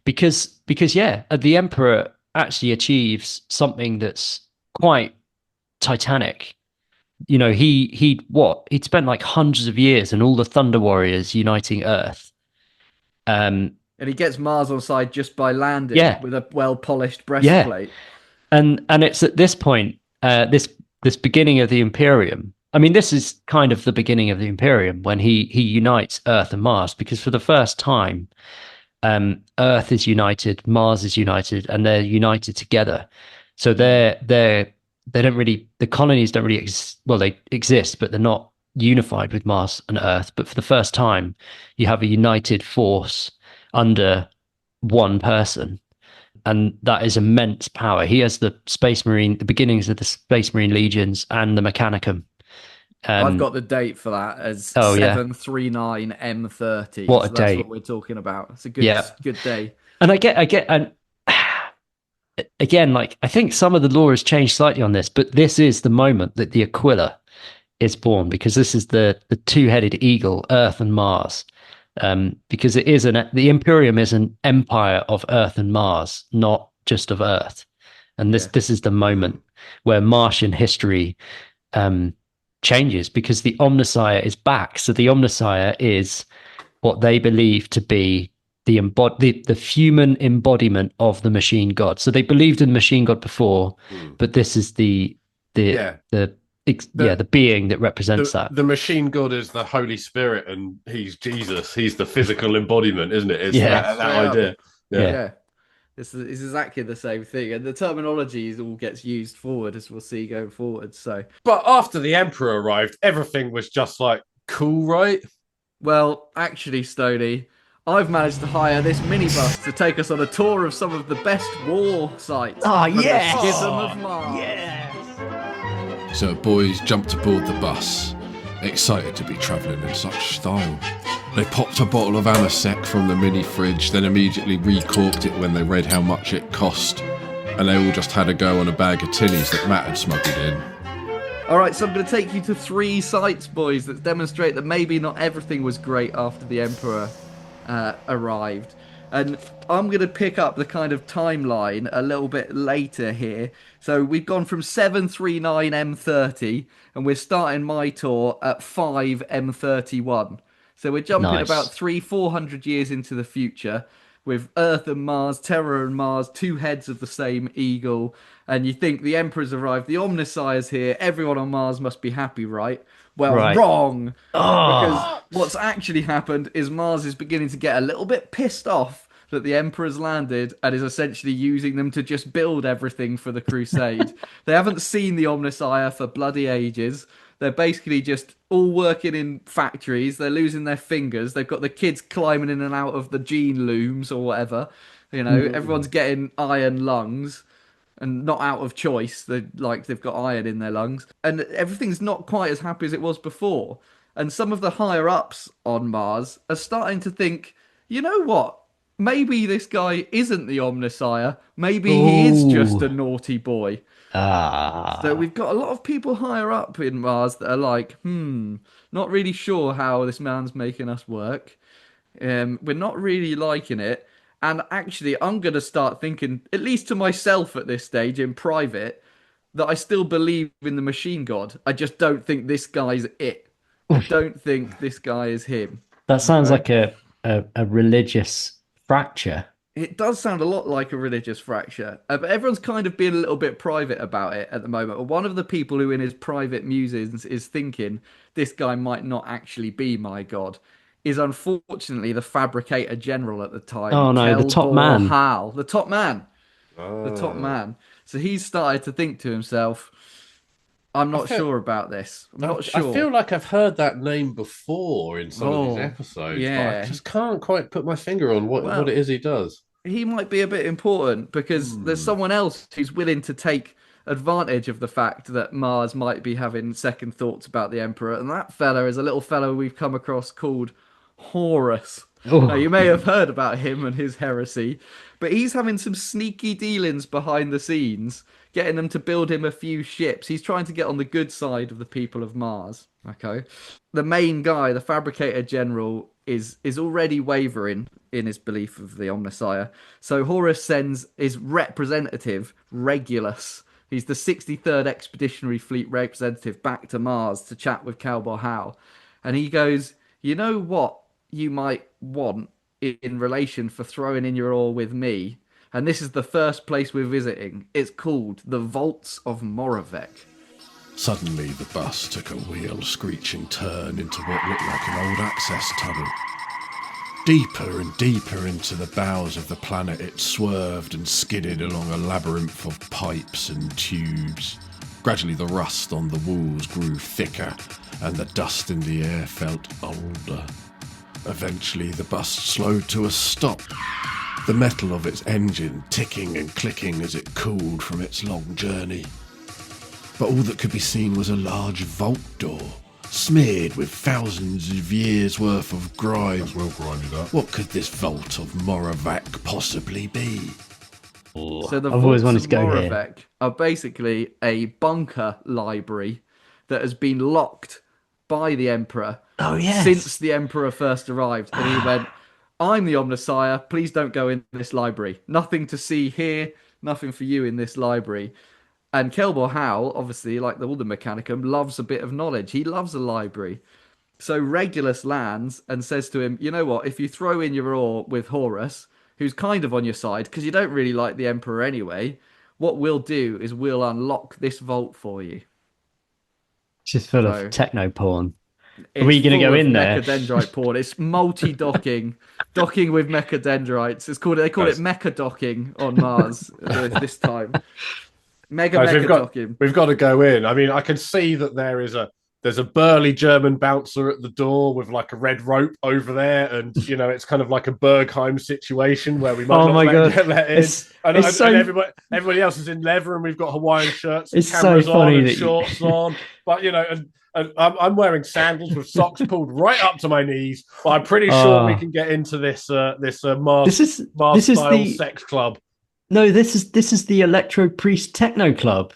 Speaker 2: Because the Emperor actually achieves something that's quite titanic. You know, he'd spent like hundreds of years and all the Thunder Warriors uniting Earth.
Speaker 3: And he gets Mars on side just by landing with a well-polished breastplate.
Speaker 2: And it's at this point, this beginning of the Imperium. I mean, this is kind of the beginning of the Imperium when he unites Earth and Mars, because for the first time, Earth is united, Mars is united, and they're united together. So they don't really, the colonies don't really exist. Well, they exist, but they're not unified with Mars and Earth. But for the first time, you have a united force under one person. And that is immense power. He has the beginnings of the Space Marine Legions and the Mechanicum.
Speaker 3: I've got the date for that as 739 M30.
Speaker 2: What a date!
Speaker 3: That's what we're talking about. It's a good day.
Speaker 2: And I get, and again, like I think some of the lore has changed slightly on this, but this is the moment that the Aquila is born, because this is the two-headed eagle, Earth and Mars. Because the Imperium is an empire of Earth and Mars, not just of Earth. And this is the moment where Martian history changes, because the Omnissiah is back. So the Omnissiah is what they believe to be the human embodiment of the machine god. So they believed in the machine god before, but this is the being that represents that.
Speaker 1: The machine god is the Holy Spirit, and he's Jesus. He's the physical embodiment, isn't it? It's that idea.
Speaker 3: Yeah. This is exactly the same thing, and the terminology all gets used forward, as we'll see going forward. So,
Speaker 1: but after the Emperor arrived, everything was just like cool, right?
Speaker 3: Well, actually, Stoney, I've managed to hire this minibus to take us on a tour of some of the best war sites.
Speaker 2: Oh, yes!
Speaker 3: The Schism of Mars.
Speaker 2: Yes!
Speaker 6: So boys jumped aboard the bus, excited to be travelling in such style. They popped a bottle of anisec from the mini fridge, then immediately recorked it when they read how much it cost, and they all just had a go on a bag of tinnies that Matt had smuggled in.
Speaker 3: Alright, so I'm going to take you to 3 sites, boys, that demonstrate that maybe not everything was great after the Emperor arrived. And I'm going to pick up the kind of timeline a little bit later here. So we've gone from 739 M30, and we're starting my tour at 5 M31. So we're jumping about 400 years into the future, with Earth and Mars, Terra and Mars, 2 heads of the same eagle. And you think the Emperor's arrived, the Omnissiah's here, everyone on Mars must be happy, right? Well, wrong. Because what's actually happened is Mars is beginning to get a little bit pissed off that the Emperor's landed, and is essentially using them to just build everything for the Crusade. They haven't seen the Omnissiah for bloody ages. They're basically just all working in factories. They're losing their fingers. They've got the kids climbing in and out of the gene looms or whatever. You know, everyone's getting iron lungs, and not out of choice. They've got iron in their lungs, and everything's not quite as happy as it was before. And some of the higher ups on Mars are starting to think, you know what? Maybe this guy isn't the Omnissiah. Maybe he is just a naughty boy. So we've got a lot of people higher up in Mars that are like, not really sure how this man's making us work. We're not really liking it. And actually, I'm going to start thinking, at least to myself at this stage in private, that I still believe in the machine god. I just don't think this guy's it. I don't think this guy is him.
Speaker 2: That sounds like a religious fracture.
Speaker 3: It does sound a lot like a religious fracture, but everyone's kind of being a little bit private about it at the moment. One of the people who in his private musings is thinking this guy might not actually be my god is unfortunately the fabricator general at the time.
Speaker 2: Oh no, the top man.
Speaker 3: The top man. The top man. So he's started to think to himself, I'm not sure about this. I'm not sure.
Speaker 1: I feel like I've heard that name before in some of these episodes, but I just can't quite put my finger on what it is he does.
Speaker 3: He might be a bit important because there's someone else who's willing to take advantage of the fact that Mars might be having second thoughts about the Emperor, and that fella is a little fellow we've come across called Horus. Now, you may have heard about him and his heresy, but he's having some sneaky dealings behind the scenes, getting them to build him a few ships. He's trying to get on the good side of the people of Mars. Okay, the main guy, the fabricator general, is already wavering in his belief of the Omnissiah. So Horus sends his representative, Regulus. He's the 63rd Expeditionary Fleet representative back to Mars to chat with Cowboy Howe. And he goes, you know what you might want in relation for throwing in your oar with me? And this is the first place we're visiting. It's called the Vaults of Moravec.
Speaker 6: Suddenly the bus took a wheel-screeching turn into what looked like an old access tunnel. Deeper and deeper into the bowels of the planet it swerved and skidded along a labyrinth of pipes and tubes. Gradually the rust on the walls grew thicker and the dust in the air felt older. Eventually the bus slowed to a stop, the metal of its engine ticking and clicking as it cooled from its long journey. But all that could be seen was a large vault door, smeared with thousands of years' worth of grime.
Speaker 9: That's well grinded up.
Speaker 6: What could this vault of Moravec possibly be?
Speaker 3: So the
Speaker 2: I've always
Speaker 3: vaults
Speaker 2: wanted
Speaker 3: of
Speaker 2: to go here.
Speaker 3: Moravec are basically a bunker library that has been locked by the Emperor
Speaker 2: Oh, yes.
Speaker 3: since the Emperor first arrived. And he went, I'm the Omnissiah, please don't go in this library. Nothing to see here, nothing for you in this library. And Kelbor Howe, obviously, like all the Mechanicum, loves a bit of knowledge. He loves a library. So Regulus lands and says to him, you know what, if you throw in your oar with Horus, who's kind of on your side, because you don't really like the Emperor anyway, what we'll do is we'll unlock this vault for you.
Speaker 2: Just full
Speaker 3: So
Speaker 2: of techno porn. Are
Speaker 3: it's
Speaker 2: we going to
Speaker 3: full
Speaker 2: go
Speaker 3: of
Speaker 2: in there?
Speaker 3: mechadendrite porn. It's multi-docking, docking with mechadendrites. They call it mecha docking on Mars this time.
Speaker 1: Guys,
Speaker 3: Mecha docking.
Speaker 1: we've got to go in. I mean, I can see that there's a burly German bouncer at the door with like a red rope over there, and it's kind of like a Bergheim situation where we might get let in. And everybody else is in leather, and we've got Hawaiian shirts, and cameras on, and shorts on. But and I'm wearing sandals with socks pulled right up to my knees. But I'm pretty sure we can get into this Mars style sex club.
Speaker 2: No, this is the Electro Priest Techno Club.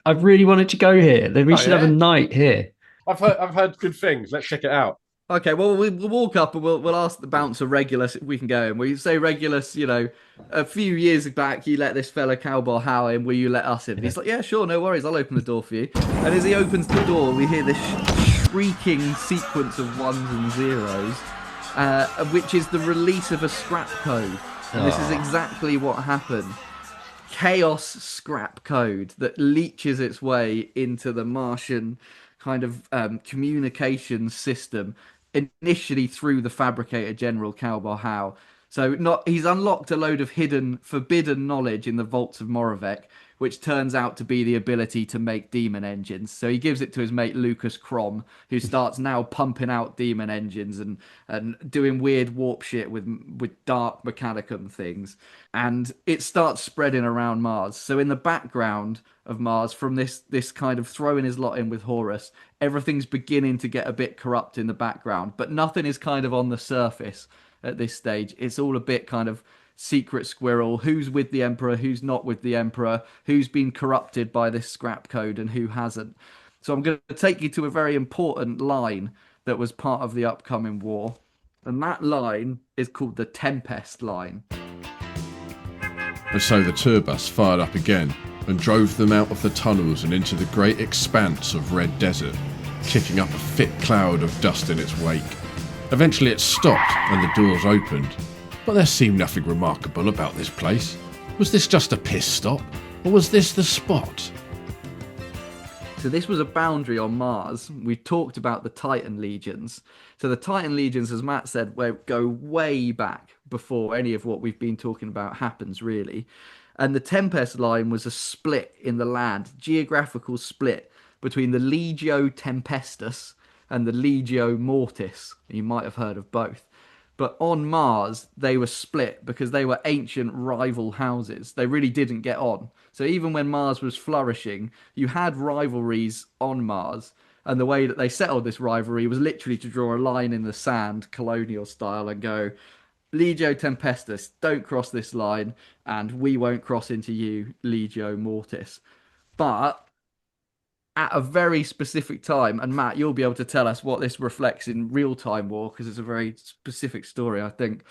Speaker 2: I've really wanted to go here. We should have a night here.
Speaker 1: I've heard good things. Let's check it out.
Speaker 3: Okay, well, we'll walk up and we'll ask the bouncer Regulus if we can go in. We say, Regulus, a few years back you let this fella Cowboy Howe in, will you let us in? And he's like, yeah, sure, no worries, I'll open the door for you. And as he opens the door, we hear this shrieking sequence of ones and zeros, which is the release of a scrap code. And this is exactly what happened. Chaos scrap code that leeches its way into the Martian kind of communication system, initially through the fabricator general Cowboy Howe. So he's unlocked a load of hidden, forbidden knowledge in the vaults of Moravec, which turns out to be the ability to make demon engines. So he gives it to his mate Lucas Crom, who starts now pumping out demon engines and doing weird warp shit with dark mechanicum things. And it starts spreading around Mars. So in the background of Mars, from this kind of throwing his lot in with Horus, everything's beginning to get a bit corrupt in the background, but nothing is kind of on the surface at this stage. It's all a bit kind of secret squirrel, who's with the Emperor, who's not with the Emperor, who's been corrupted by this scrap code and who hasn't. So I'm going to take you to a very important line that was part of the upcoming war, and that line is called the Tempest line.
Speaker 6: And so the tourbus fired up again and drove them out of the tunnels and into the great expanse of red desert, kicking up a thick cloud of dust in its wake. Eventually it stopped and the doors opened. But there seemed nothing remarkable about this place. Was this just a piss stop? Or was this the spot?
Speaker 3: So this was a boundary on Mars. We talked about the Titan Legions. So the Titan Legions, as Matt said, go way back before any of what we've been talking about happens, really. And the Tempest line was a split in the land, geographical split between the Legio Tempestus and the Legio Mortis. You might have heard of both. But on Mars, they were split because they were ancient rival houses. They really didn't get on. So even when Mars was flourishing, you had rivalries on Mars. And the way that they settled this rivalry was literally to draw a line in the sand, colonial style, and go, Legio Tempestus, don't cross this line, and we won't cross into you, Legio Mortis. But at a very specific time, and Matt, you'll be able to tell us what this reflects in real-time war, because it's a very specific story, I think.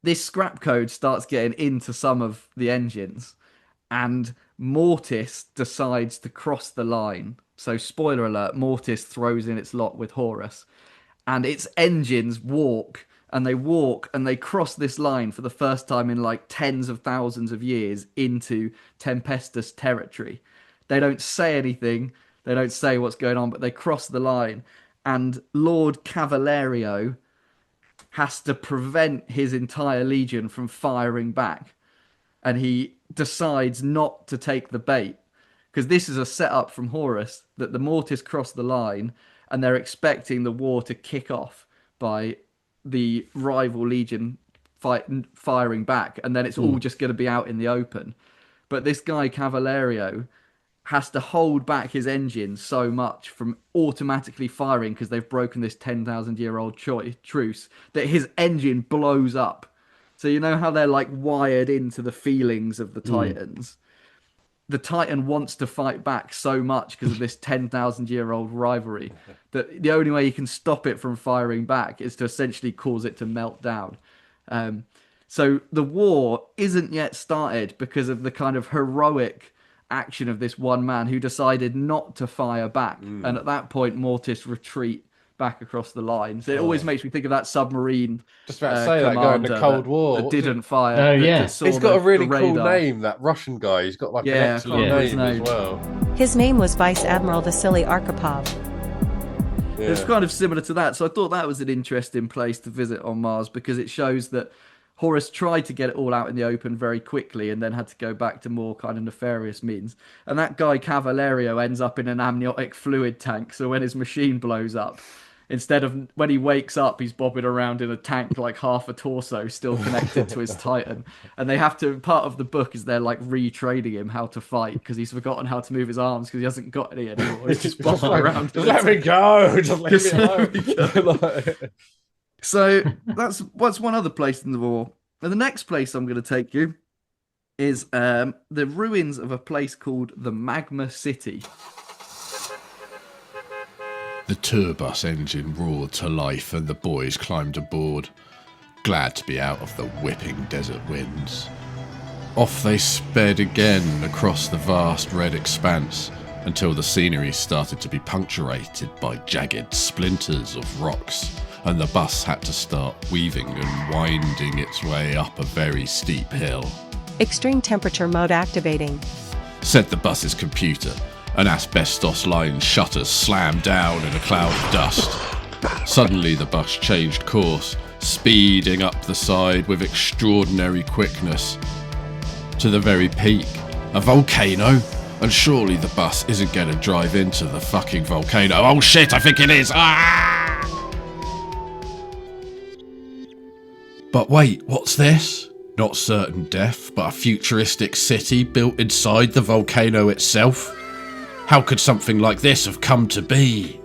Speaker 3: This scrap code starts getting into some of the engines, and Mortis decides to cross the line. So, spoiler alert, Mortis throws in its lot with Horus, and its engines walk, and they cross this line for the first time in like tens of thousands of years into Tempestus territory. They don't say anything. They don't say what's going on, but they cross the line. And Lord Cavalerio has to prevent his entire legion from firing back. And he decides not to take the bait. Because this is a setup from Horus that the Mortis cross the line and they're expecting the war to kick off by the rival legion firing back. And then it's all just going to be out in the open. But this guy, Cavalerio, has to hold back his engines so much from automatically firing because they've broken this 10,000-year-old truce that his engine blows up So you know how they're like wired into the feelings of the Titans? The Titan wants to fight back so much because of this 10,000-year-old rivalry that the only way you can stop it from firing back is to essentially cause it to melt down. So the war isn't yet started because of the kind of heroic action of this one man who decided not to fire back. And at that point, Mortis retreat back across the line. So it always makes me think of that submarine
Speaker 1: Just about to say that guy in the Cold War.
Speaker 3: that
Speaker 1: What was
Speaker 3: didn't
Speaker 1: it?
Speaker 3: fire.
Speaker 2: Oh,
Speaker 3: that
Speaker 2: yeah.
Speaker 3: saw
Speaker 1: He's got a really
Speaker 3: the
Speaker 1: cool
Speaker 3: radar.
Speaker 1: name, that Russian guy. He's got like an
Speaker 3: Yeah, I
Speaker 1: excellent
Speaker 3: can't remember
Speaker 1: name
Speaker 3: his
Speaker 1: as
Speaker 3: name.
Speaker 1: well.
Speaker 7: His name was Vice Admiral Vasily Arkhipov.
Speaker 1: Yeah.
Speaker 3: It's kind of similar to that. So I thought that was an interesting place to visit on Mars because it shows that Horus tried to get it all out in the open very quickly and then had to go back to more kind of nefarious means. And that guy Cavalerio ends up in an amniotic fluid tank. So when his machine blows up, instead of when he wakes up, he's bobbing around in a tank like half a torso still connected to his Titan. And they have to, part of the book is they're like retraining him how to fight because he's forgotten how to move his arms because he hasn't got any anymore. He's just bobbing around.
Speaker 1: Just let me go. Just let
Speaker 3: Just
Speaker 1: me
Speaker 3: let me
Speaker 1: alone.
Speaker 3: So that's one other place in the war. And the next place I'm going to take you is the ruins of a place called the Magma City.
Speaker 6: The tour bus engine roared to life and the boys climbed aboard, glad to be out of the whipping desert winds. Off they sped again across the vast red expanse until the scenery started to be punctuated by jagged splinters of rocks, and the bus had to start weaving and winding its way up a very steep hill.
Speaker 7: Extreme temperature mode activating.
Speaker 6: Said the bus's computer. An asbestos-lined shutter slammed down in a cloud of dust. Suddenly the bus changed course, speeding up the side with extraordinary quickness. To the very peak. A volcano? And surely the bus isn't going to drive into the fucking volcano. Oh shit, I think it is! Ah! But wait, what's this? Not certain death, but a futuristic city built inside the volcano itself? How could something like this have come to be?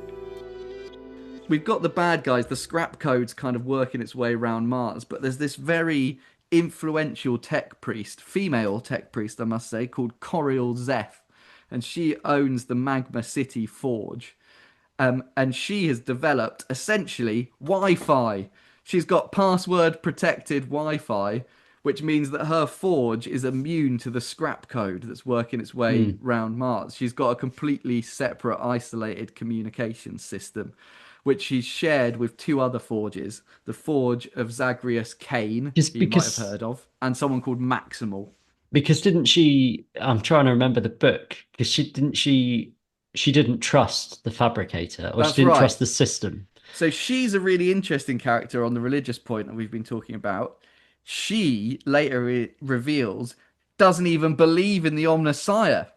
Speaker 3: We've got the bad guys, the scrap code's kind of working its way around Mars, but there's this very influential tech priest, female tech priest, I must say, called Coriel Zeth, and she owns the Magma City Forge. And she has developed essentially Wi-Fi. She's got password protected Wi-Fi, which means that her forge is immune to the scrap code that's working its way round Mars. She's got a completely separate, isolated communication system, which she's shared with two other forges. The forge of Zagreus Kane, you might have heard of, and someone called Maximal.
Speaker 2: Because didn't she, I'm trying to remember the book, because she didn't trust the fabricator, or
Speaker 3: That's
Speaker 2: she didn't
Speaker 3: right.
Speaker 2: trust the system.
Speaker 3: So she's a really interesting character on the religious point that we've been talking about. She later reveals doesn't even believe in the Omnissiah.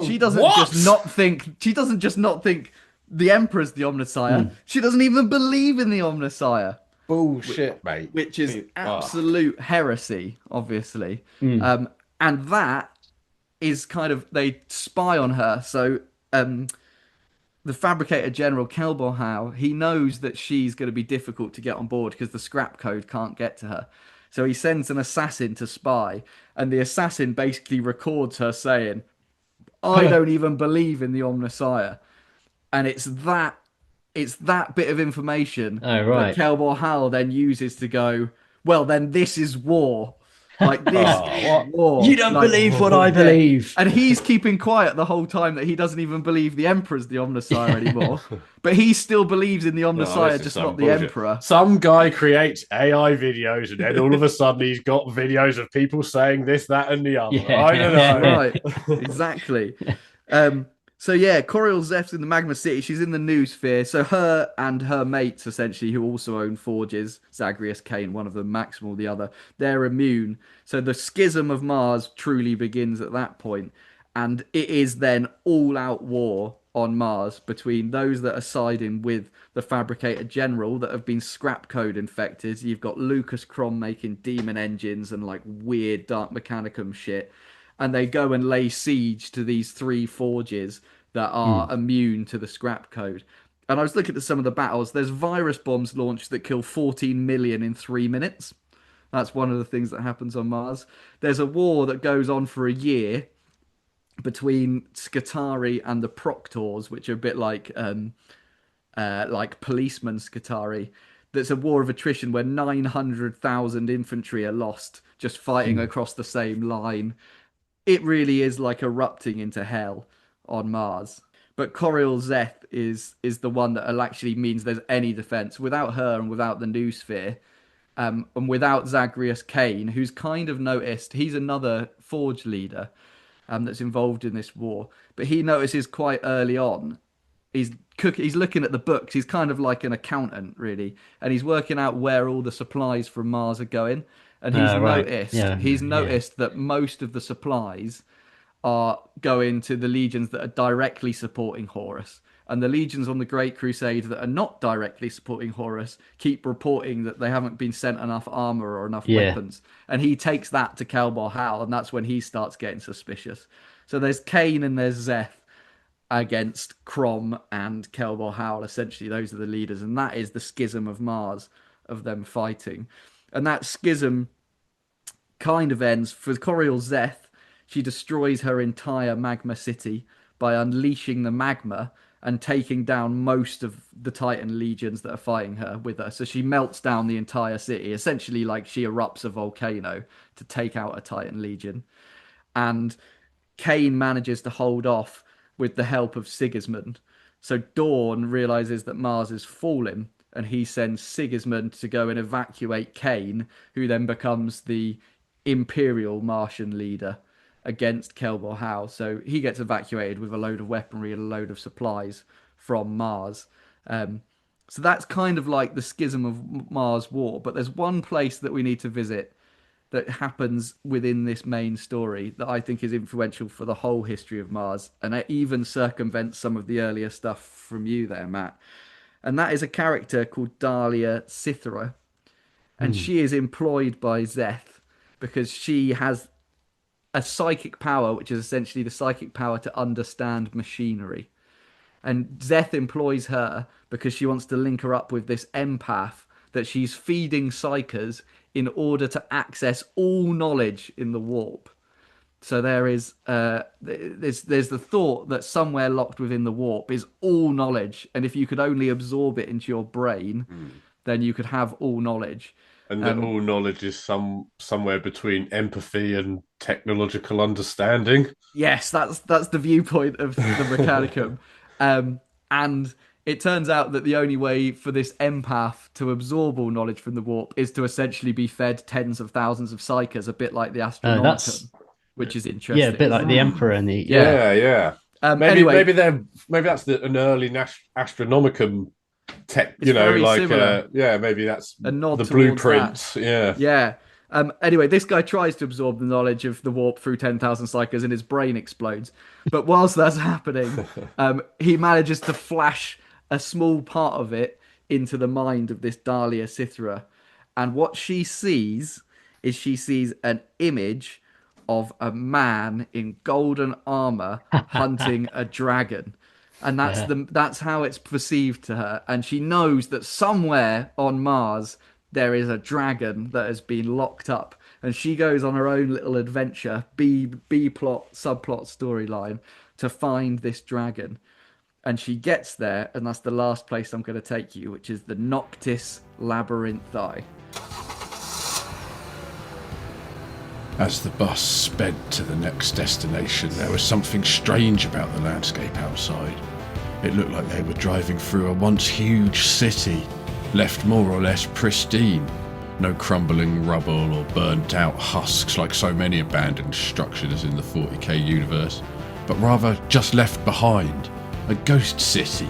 Speaker 3: She doesn't just not think. She doesn't just not think the Emperor's the Omnissiah. She doesn't even believe in the Omnissiah.
Speaker 1: Bullshit, mate.
Speaker 3: Which is absolute heresy, obviously. And that is kind of, they spy on her. So the fabricator general Kelborhau, he knows that she's going to be difficult to get on board because the scrap code can't get to her. So he sends an assassin to spy, and the assassin basically records her saying, I don't even believe in the Omnissiah. And it's that bit of information that Kelborhau then uses to go, well, then this is war. Like this is war.
Speaker 2: You don't believe what I believe.
Speaker 3: And he's keeping quiet the whole time that he doesn't even believe the Emperor's the Omnissiah anymore. But he still believes in the Omnissiah, just not the Emperor.
Speaker 1: Some guy creates AI videos and then all of a sudden he's got videos of people saying this, that, and the other.
Speaker 2: Yeah.
Speaker 1: I don't know.
Speaker 3: Right, exactly. So yeah, Coriel Zeth's in the Magma City. She's in the noosphere. So her and her mates, essentially, who also own forges, Zagreus Kane, one of them, Maximal, the other, they're immune. So the schism of Mars truly begins at that point. And it is then all-out war on Mars between those that are siding with the Fabricator General that have been scrap code infected. You've got Lucas Crom making demon engines and like weird Dark Mechanicum shit. And they go and lay siege to these three forges that are immune to the scrap code. And I was looking at some of the battles. There's virus bombs launched that kill 14 million in 3 minutes. That's one of the things that happens on Mars. There's a war that goes on for a year between Skitarii and the Proctors, which are a bit like policeman Skitarii. That's a war of attrition where 900,000 infantry are lost just fighting across the same line. It really is like erupting into hell on Mars. But Coriol Zeth is the one that actually means there's any defense. Without her and without the Noosphere, and without Zagreus Kane, who's kind of noticed, he's another Forge leader that's involved in this war. But he notices quite early on, he's looking at the books. He's kind of like an accountant, really, and he's working out where all the supplies from Mars are going. And he's noticed that most of the supplies are going to the legions that are directly supporting Horus. And the legions on the Great Crusade that are not directly supporting Horus keep reporting that they haven't been sent enough armor or enough weapons. And he takes that to Kelbor Hal, and that's when he starts getting suspicious. So there's Kane and there's Zeth against Crom and Kelbor Hal. Essentially, those are the leaders. And that is the schism of Mars, of them fighting. And that schism kind of ends for Coriol Zeth. She destroys her entire magma city by unleashing the magma and taking down most of the Titan legions that are fighting her with her. So she melts down the entire city, essentially like she erupts a volcano to take out a Titan legion. And Kane manages to hold off with the help of Sigismund. So Dawn realizes that Mars is falling, and he sends Sigismund to go and evacuate Kane, who then becomes the Imperial Martian leader against Kelbor Hal. So he gets evacuated with a load of weaponry and a load of supplies from Mars. So that's kind of like the schism of Mars war. But there's one place that we need to visit that happens within this main story that I think is influential for the whole history of Mars, and it even circumvents some of the earlier stuff from you there, Matt. And that is a character called Dahlia Cythera. And she is employed by Zeth because she has a psychic power, which is essentially the psychic power to understand machinery. And Zeth employs her because she wants to link her up with this empath that she's feeding psychers in order to access all knowledge in the warp. So there is there's the thought that somewhere locked within the warp is all knowledge, and if you could only absorb it into your brain, then you could have all knowledge.
Speaker 1: And that all knowledge is somewhere between empathy and technological understanding.
Speaker 3: Yes, that's the viewpoint of the Mechanicum. And it turns out that the only way for this empath to absorb all knowledge from the warp is to essentially be fed tens of thousands of psychers, a bit like the Astronomicon, which is interesting.
Speaker 2: Yeah, a bit like the Emperor and the...
Speaker 1: Yeah.
Speaker 3: Anyway,
Speaker 1: maybe that's an early Astronomicon tech, maybe that's
Speaker 3: a nod
Speaker 1: the
Speaker 3: towards
Speaker 1: blueprints.
Speaker 3: That. Yeah. Anyway, this guy tries to absorb the knowledge of the warp through 10,000 psychers and his brain explodes. But whilst that's happening, he manages to flash a small part of it into the mind of this Dahlia Cythera. And what she sees is an image of a man in golden armor hunting a dragon. And that's how it's perceived to her. And she knows that somewhere on Mars there is a dragon that has been locked up. And she goes on her own little adventure, B plot, subplot storyline, to find this dragon. And she gets there, and that's the last place I'm going to take you, which is the Noctis Labyrinthae.
Speaker 6: As the bus sped to the next destination, there was something strange about the landscape outside. It looked like they were driving through a once huge city, left more or less pristine. No crumbling rubble or burnt out husks like so many abandoned structures in the 40k universe, but rather just left behind, a ghost city.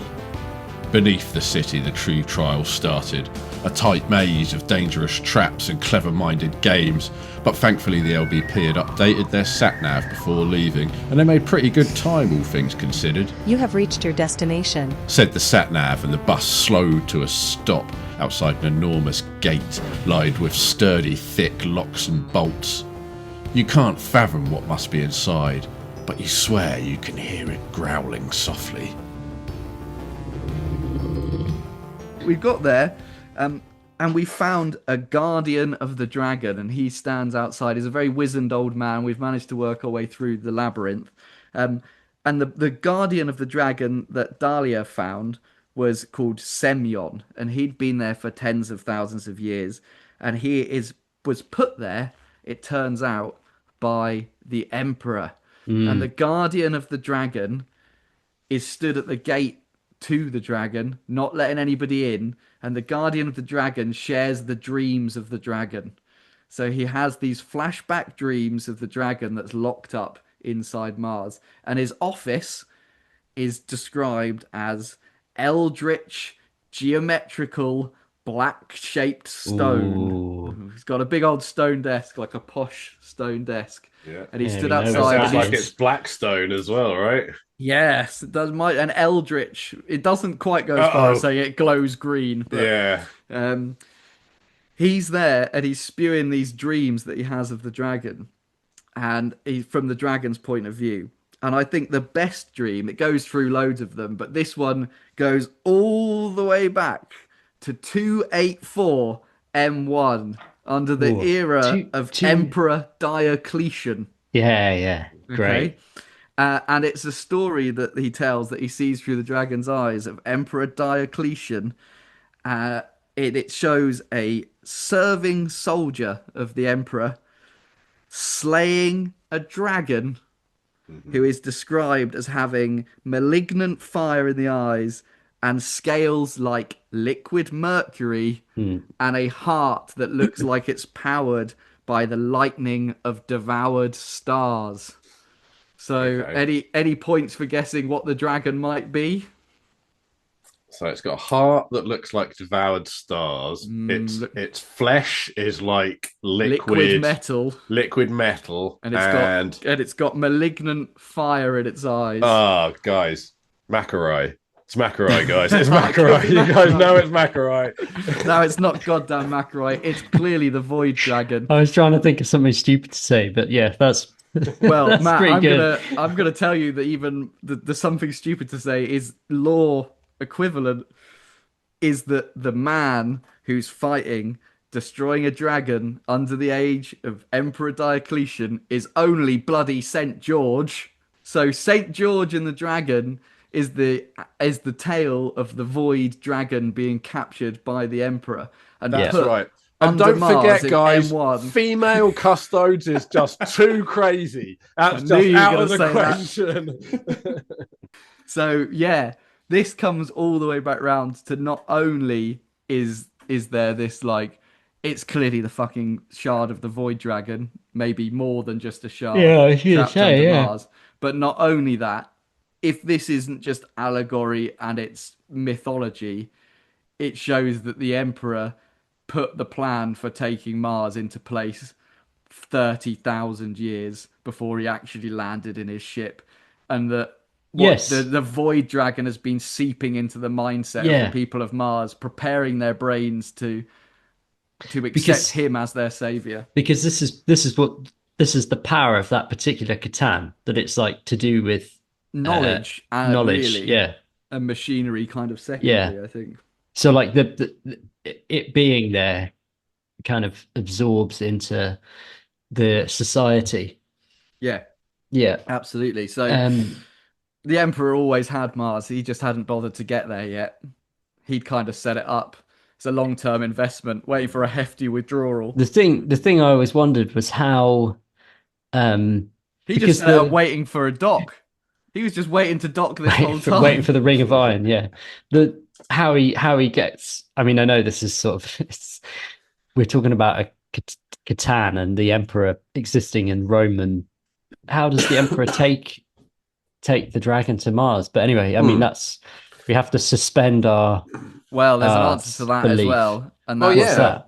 Speaker 6: Beneath the city, the true trial started, a tight maze of dangerous traps and clever-minded games, but thankfully the LBP had updated their sat-nav before leaving, and they made pretty good time, all things considered.
Speaker 7: You have reached your destination,
Speaker 6: said the sat-nav, and the bus slowed to a stop outside an enormous gate lined with sturdy, thick locks and bolts. You can't fathom what must be inside, but you swear you can hear it growling softly.
Speaker 3: We've got there. And we found a guardian of the dragon, and he stands outside. He's a very wizened old man. We've managed to work our way through the labyrinth. And the guardian of the dragon that Dahlia found was called Semyon, and he'd been there for tens of thousands of years. And was put there, it turns out, by the Emperor. And the guardian of the dragon is stood at the gate to the dragon, not letting anybody in, and the guardian of the dragon shares the dreams of the dragon. So he has these flashback dreams of the dragon that's locked up inside Mars, and his office is described as eldritch, geometrical, black-shaped stone.
Speaker 2: Ooh.
Speaker 3: He's got a big old stone desk, like a posh stone desk.
Speaker 1: Yeah.
Speaker 3: And he
Speaker 2: Yeah,
Speaker 3: stood
Speaker 2: we know
Speaker 1: It
Speaker 2: what
Speaker 3: outside.
Speaker 1: sounds
Speaker 2: that
Speaker 1: like it's Blackstone as well, right?
Speaker 3: Yes, it does. An eldritch. It doesn't quite go as far as saying it glows green. But,
Speaker 1: Yeah.
Speaker 3: he's there and he's spewing these dreams that he has of the dragon, and he's from the dragon's point of view. And I think the best dream, it goes through loads of them, but this one goes all the way back to 284 M1 under the
Speaker 2: Ooh.
Speaker 3: era of Emperor Diocletian.
Speaker 2: Yeah. Great.
Speaker 3: Okay? And it's a story that he tells that he sees through the dragon's eyes of Emperor Diocletian. It shows a serving soldier of the emperor slaying a dragon who is described as having malignant fire in the eyes and scales like liquid mercury and a heart that looks like it's powered by the lightning of devoured stars. So, any points for guessing what the dragon might be?
Speaker 1: So it's got a heart that looks like devoured stars. Its flesh is like liquid
Speaker 3: metal,
Speaker 1: and
Speaker 3: it's got malignant fire in its eyes.
Speaker 1: Oh, guys, Macarai. It's Macarai, guys. It's Macarai. You guys know it's Macarai.
Speaker 3: No, it's not goddamn Macarai. It's clearly the Void Dragon.
Speaker 2: I was trying to think of something stupid to say, but yeah, that's
Speaker 3: well,
Speaker 2: that's
Speaker 3: Matt.
Speaker 2: pretty
Speaker 3: I'm gonna tell you that even the something stupid to say is lore equivalent is that the man who's fighting, destroying a dragon under the age of Emperor Diocletian is only bloody Saint George. So Saint George and the dragon is the tale of the Void Dragon being captured by the Emperor. And
Speaker 1: that's right. And don't forget, guys, female custodes is just too crazy. That's just out of the question.
Speaker 3: So yeah, this comes all the way back round to not only is there this like, it's clearly the fucking shard of the Void Dragon, maybe more than just a shard.
Speaker 2: Yeah, I should say, yeah.
Speaker 3: Mars. But not only that, if this isn't just allegory and it's mythology, it shows that the Emperor put the plan for taking Mars into place 30,000 years before he actually landed in his ship, and that the Void Dragon has been seeping into the mindset of the people of Mars, preparing their brains to accept him as their savior.
Speaker 2: Because this is the power of that particular Catan, that it's like to do with
Speaker 3: knowledge,
Speaker 2: really,
Speaker 3: and machinery kind of secondary, I think.
Speaker 2: So like it being there kind of absorbs into the society.
Speaker 3: Yeah, absolutely. So the Emperor always had Mars. He just hadn't bothered to get there yet. He'd kind of set it up. It's a long-term investment, waiting for a hefty withdrawal.
Speaker 2: The thing I always wondered was how
Speaker 3: he just waiting for a dock. He was just waiting to dock this whole time.
Speaker 2: Waiting for the Ring of Iron, yeah. How he gets. I mean, I know this is sort of we're talking about a Catan and the Emperor existing in Rome, and how does the Emperor take the dragon to Mars? But anyway, I mean, we have to suspend our.
Speaker 3: Well, there's an answer to that
Speaker 2: belief.
Speaker 3: as well, and that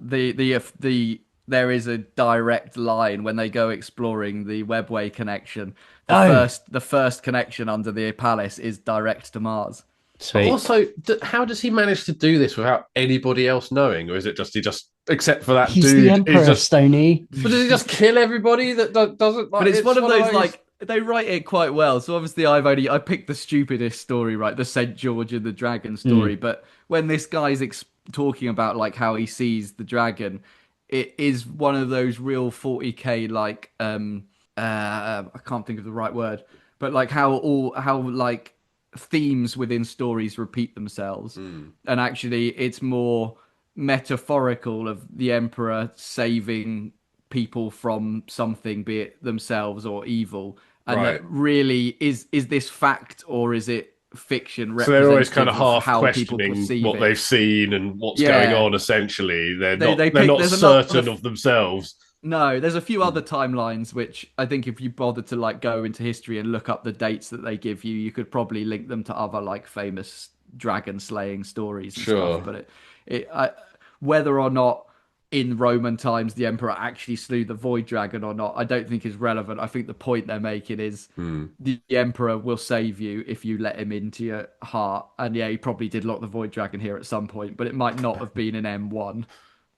Speaker 3: there is a direct line when they go exploring the webway connection. The first connection under the palace is direct to Mars.
Speaker 2: Sweet.
Speaker 1: Also, how does he manage to do this without anybody else knowing, or is it just except for that
Speaker 2: he's
Speaker 1: dude?
Speaker 2: The Emperor, Stoney.
Speaker 1: But does he just kill everybody that doesn't? Like,
Speaker 3: but it's one of those like they write it quite well. So obviously, I picked the stupidest story, right? The Saint George and the Dragon story. But when this guy's talking about like how he sees the dragon, it is one of those real 40k like I can't think of the right word, but like how like themes within stories repeat themselves, and actually it's more metaphorical of the emperor saving people from something, be it themselves or evil, and
Speaker 1: Right.
Speaker 3: that really is this fact or is it fiction
Speaker 1: So they're always
Speaker 3: representative
Speaker 1: kind of
Speaker 3: of
Speaker 1: half
Speaker 3: how people
Speaker 1: questioning
Speaker 3: perceive
Speaker 1: what
Speaker 3: it.
Speaker 1: they've seen and what's going
Speaker 3: Yeah.
Speaker 1: on. Essentially, they're
Speaker 3: They
Speaker 1: not
Speaker 3: pick there's
Speaker 1: certain
Speaker 3: another
Speaker 1: of themselves.
Speaker 3: no, there's a few other timelines which I think if you bothered to like go into history and look up the dates that they give you, you could probably link them to other like famous dragon slaying stories and
Speaker 1: Sure.
Speaker 3: stuff. But whether or not in Roman times the emperor actually slew the void dragon or not, I don't think is relevant. I think the point they're making is the emperor will save you if you let him into your heart. And yeah, he probably did lock the void dragon here at some point, but it might not have been in M1.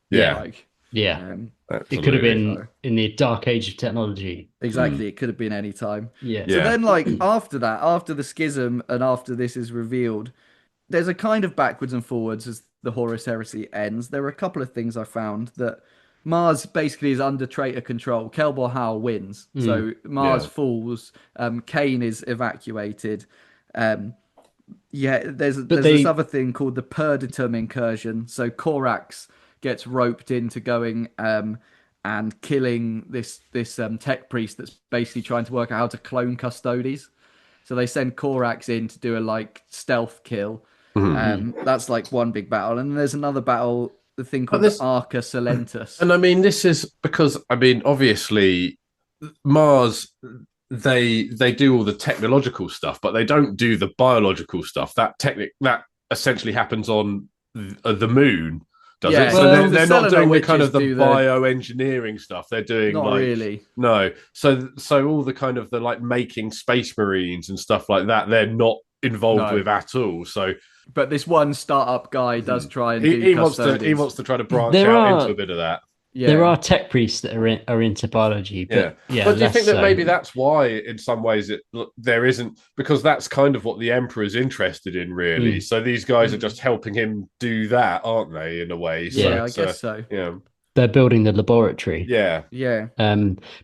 Speaker 1: Yeah.
Speaker 3: Like,
Speaker 2: Yeah.
Speaker 1: Absolutely.
Speaker 2: It could have been in the dark age of technology.
Speaker 3: exactly, it could have been any time.
Speaker 2: Yeah.
Speaker 3: So
Speaker 1: Yeah.
Speaker 3: then, like after that, after the schism and after this is revealed, there's a kind of backwards and forwards as the Horus Heresy ends. There are a couple of things I found that Mars basically is under traitor control. Kelbor Hal wins, so Mars
Speaker 1: Yeah.
Speaker 3: falls. Kane is evacuated. There's
Speaker 2: they-
Speaker 3: this other thing called the Perditum incursion. So Korax gets roped into going and killing this tech priest that's basically trying to work out how to clone custodes. So they send Korax in to do a like stealth kill. That's like one big battle, and then there's another battle, the thing called the Arca Silentus.
Speaker 1: And I mean, this is because I mean, obviously, Mars they do all the technological stuff, but they don't do the biological stuff. That essentially happens on the moon. Does
Speaker 3: Yeah,
Speaker 1: it?
Speaker 3: well,
Speaker 1: So
Speaker 3: the
Speaker 1: they're not
Speaker 3: Seleno
Speaker 1: doing the kind
Speaker 3: witches
Speaker 1: of the
Speaker 3: do the-
Speaker 1: bioengineering stuff. They're doing
Speaker 3: Not
Speaker 1: like
Speaker 3: really.
Speaker 1: no. So all the kind of the like making space marines and stuff like that. They're not involved
Speaker 3: No.
Speaker 1: with at all. So
Speaker 3: But this one startup guy does try and
Speaker 1: he wants to try to branch
Speaker 2: There
Speaker 1: out
Speaker 2: are-
Speaker 1: into a bit of that.
Speaker 3: Yeah.
Speaker 2: There are tech priests that are into biology, but yeah.
Speaker 1: But do you think
Speaker 2: less
Speaker 1: that maybe
Speaker 2: so.
Speaker 1: that's why, in some ways, there isn't, because that's kind of what the emperor's interested in, really. So these guys are just helping him do that, aren't they? In a way. So
Speaker 3: Yeah, I guess so.
Speaker 1: Yeah.
Speaker 2: They're building the laboratory.
Speaker 1: Yeah.
Speaker 3: Yeah.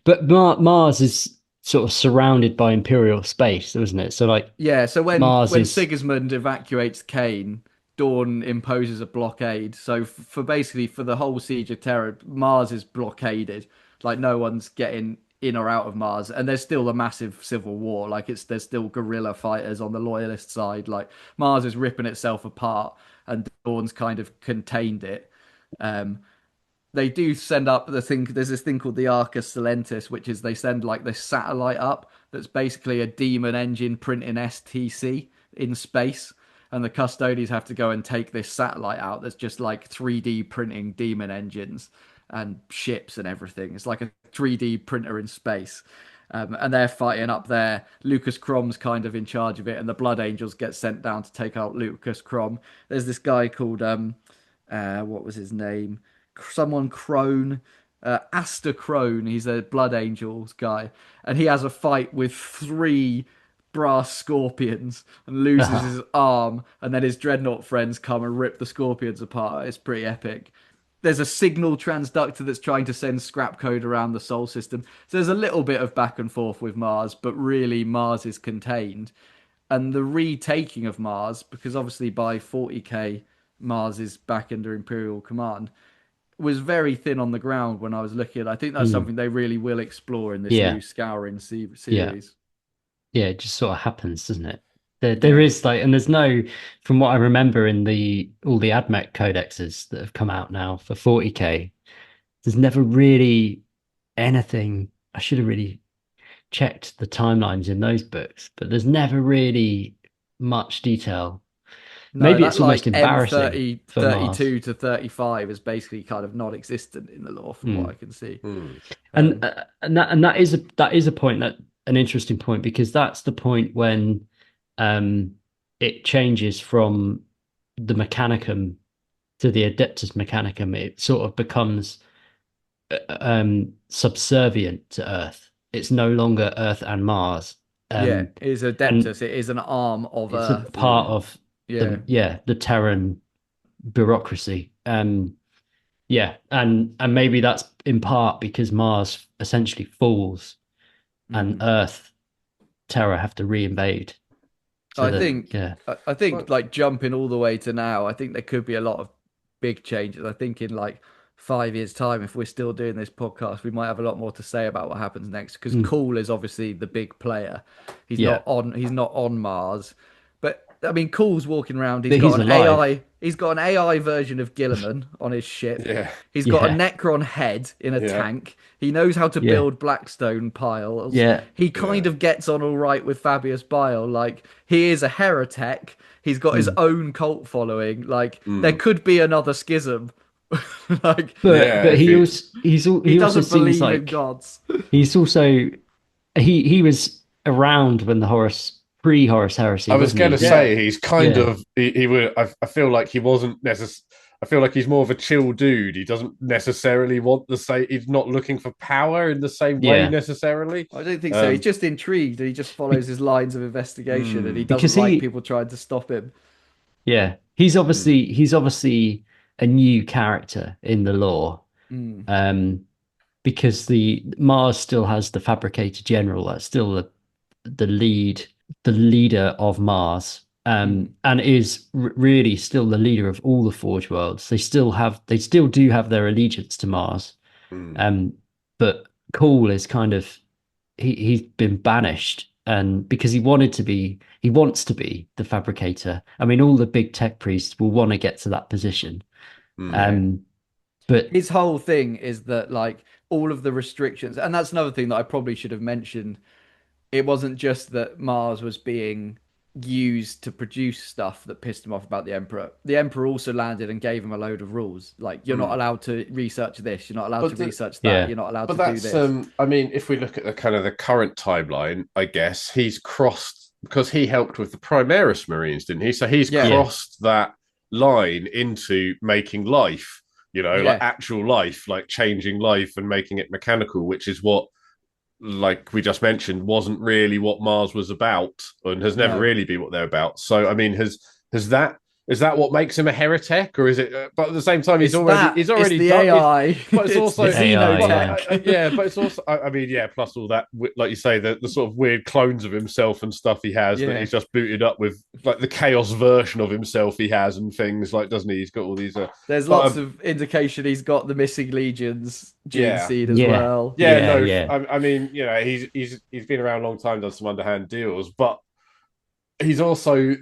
Speaker 2: But Mars is sort of surrounded by Imperial space, isn't it? So like,
Speaker 3: Yeah, so when
Speaker 2: Mars is-
Speaker 3: Sigismund evacuates Kane, Dawn imposes a blockade. So for basically for the whole siege of Terra, Mars is blockaded. Like no one's getting in or out of Mars, and there's still a massive civil war. Like there's still guerrilla fighters on the loyalist side. Like Mars is ripping itself apart, and Dawn's kind of contained it. They do send up the thing. There's this thing called the Arca Silentus, which is they send like this satellite up that's basically a demon engine printing STC in space, and the custodians have to go and take this satellite out. That's just like 3D printing demon engines and ships and everything. It's like a 3D printer in space. And they're fighting up there. Lucas Crom's kind of in charge of it, and the Blood Angels get sent down to take out Lucas Crom. There's this guy called what was his name? Someone Crone, Aster Crone. He's a Blood Angels guy, and he has a fight with 3 brass scorpions and loses his arm, and then his dreadnought friends come and rip the scorpions apart. It's pretty epic. There's a signal transductor that's trying to send scrap code around the Sol system. So there's a little bit of back and forth with Mars, but really Mars is contained. And the retaking of Mars, because obviously by 40k Mars is back under Imperial command, was very thin on the ground when I was looking. I think that's something they really will explore in this new Scouring series.
Speaker 2: Yeah, it just sort of happens, doesn't it? There is like, and there's no, from what I remember in all the AdMech codexes that have come out now for 40k, there's never really anything. I should have really checked the timelines in those books, but there's never really much detail.
Speaker 3: No,
Speaker 2: Maybe
Speaker 3: that,
Speaker 2: it's almost
Speaker 3: like,
Speaker 2: embarrassing.
Speaker 3: M30,
Speaker 2: for
Speaker 3: 32
Speaker 2: Mars.
Speaker 3: to 35 is basically kind of non-existent in the lore, from what I can see.
Speaker 2: And that is a point, that an interesting point, because that's the point when it changes from the Mechanicum to the Adeptus Mechanicum. It sort of becomes subservient to Earth. It's no longer Earth and Mars.
Speaker 3: It is Adeptus. It is an arm of
Speaker 2: It's
Speaker 3: Earth.
Speaker 2: a part of the Terran bureaucracy. Yeah, and maybe that's in part because Mars essentially falls and Earth, Terra have to re-invade. So
Speaker 3: I
Speaker 2: that,
Speaker 3: think
Speaker 2: yeah,
Speaker 3: I think like jumping all the way to now, I think there could be a lot of big changes. I think in like 5 years' time, if we're still doing this podcast, we might have a lot more to say about what happens next. Because Cool is obviously the big player. He's
Speaker 2: Yeah.
Speaker 3: not on Mars, but I mean, Cool's walking around.
Speaker 2: But he's alive.
Speaker 3: He's got an AI version of Gilliman on his ship.
Speaker 1: Yeah.
Speaker 3: He's got a
Speaker 2: Yeah.
Speaker 3: Necron head in a
Speaker 1: Yeah.
Speaker 3: tank. He knows how to
Speaker 2: Yeah.
Speaker 3: build Blackstone piles.
Speaker 2: Yeah.
Speaker 3: He kind of gets on all right with Fabius Bile. Like, he is a heretic. He's got his own cult following. Like, there could be another schism. Like,
Speaker 2: but
Speaker 1: if
Speaker 2: he
Speaker 1: you-
Speaker 2: also
Speaker 3: he
Speaker 2: also
Speaker 3: doesn't
Speaker 2: seems
Speaker 3: believe in
Speaker 2: like
Speaker 3: gods.
Speaker 2: he's also he was around when the pre-Horus Heresy.
Speaker 1: I was
Speaker 2: wasn't
Speaker 1: going to
Speaker 2: he?
Speaker 1: say he's kind
Speaker 2: Yeah.
Speaker 1: of he would. I feel like he wasn't necessarily. I feel like he's more of a chill dude. He doesn't necessarily want the same. He's not looking for power in the same way
Speaker 2: Yeah.
Speaker 1: necessarily.
Speaker 3: I don't think so. He's just intrigued and he just follows his lines of investigation and he doesn't
Speaker 2: Because
Speaker 3: like
Speaker 2: he-
Speaker 3: people trying to stop him.
Speaker 2: Yeah, he's obviously a new character in the lore, because the Mars still has the Fabricator General. That's still the leader of Mars, and is really still the leader of all the Forge Worlds. They still do have their allegiance to Mars, but Cool is kind of he's been banished, and because he wants to be the Fabricator. I mean, all the big tech priests will want to get to that position. But
Speaker 3: His whole thing is that, like, all of the restrictions, and that's another thing that I probably should have mentioned. It wasn't just that Mars was being used to produce stuff that pissed him off about the Emperor. The Emperor also landed and gave him a load of rules. Like, you're not allowed to research this. You're not allowed to research that.
Speaker 2: Yeah.
Speaker 3: You're not allowed
Speaker 1: But
Speaker 3: to do
Speaker 1: that's
Speaker 3: this.
Speaker 1: I mean, if we look at the kind of the current timeline, I guess he's crossed because he helped with the Primaris Marines, didn't he? So he's crossed that line into making life, like actual life, like changing life and making it mechanical, which is what, like we just mentioned, wasn't really what Mars was about and has never really been what they're about. So, I mean, is that what makes him a heretic, or is it? But at the same time, he's already
Speaker 3: it's the
Speaker 1: done,
Speaker 3: AI.
Speaker 1: but it's also
Speaker 2: the AI,
Speaker 1: but it's also, I mean, plus all that, like you say, the sort of weird clones of himself and stuff he has that he's just booted up with, like the chaos version of himself he has and things, like, doesn't he? He's got all these.
Speaker 3: There's lots of indication he's got the missing legions gene seed as well.
Speaker 1: I mean, he's been around a long time, done some underhand deals, but he's also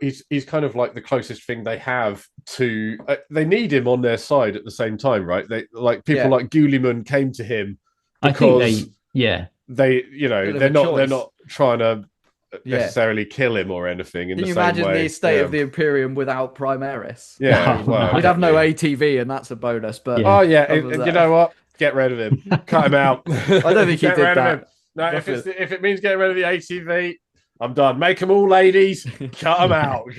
Speaker 1: he's kind of like the closest thing they have to. They need him on their side at the same time, right? They like people like Guliman came to him because they're not trying to necessarily kill him or anything.
Speaker 3: Can you imagine the state of the Imperium without Primaris?
Speaker 1: Yeah, well,
Speaker 3: we'd have no ATV, and that's a bonus. But
Speaker 1: you know what? Get rid of him. Cut him out.
Speaker 3: I don't think he did that.
Speaker 1: No, if it means getting rid of the ATV, I'm done. Make them all ladies. Cut them out.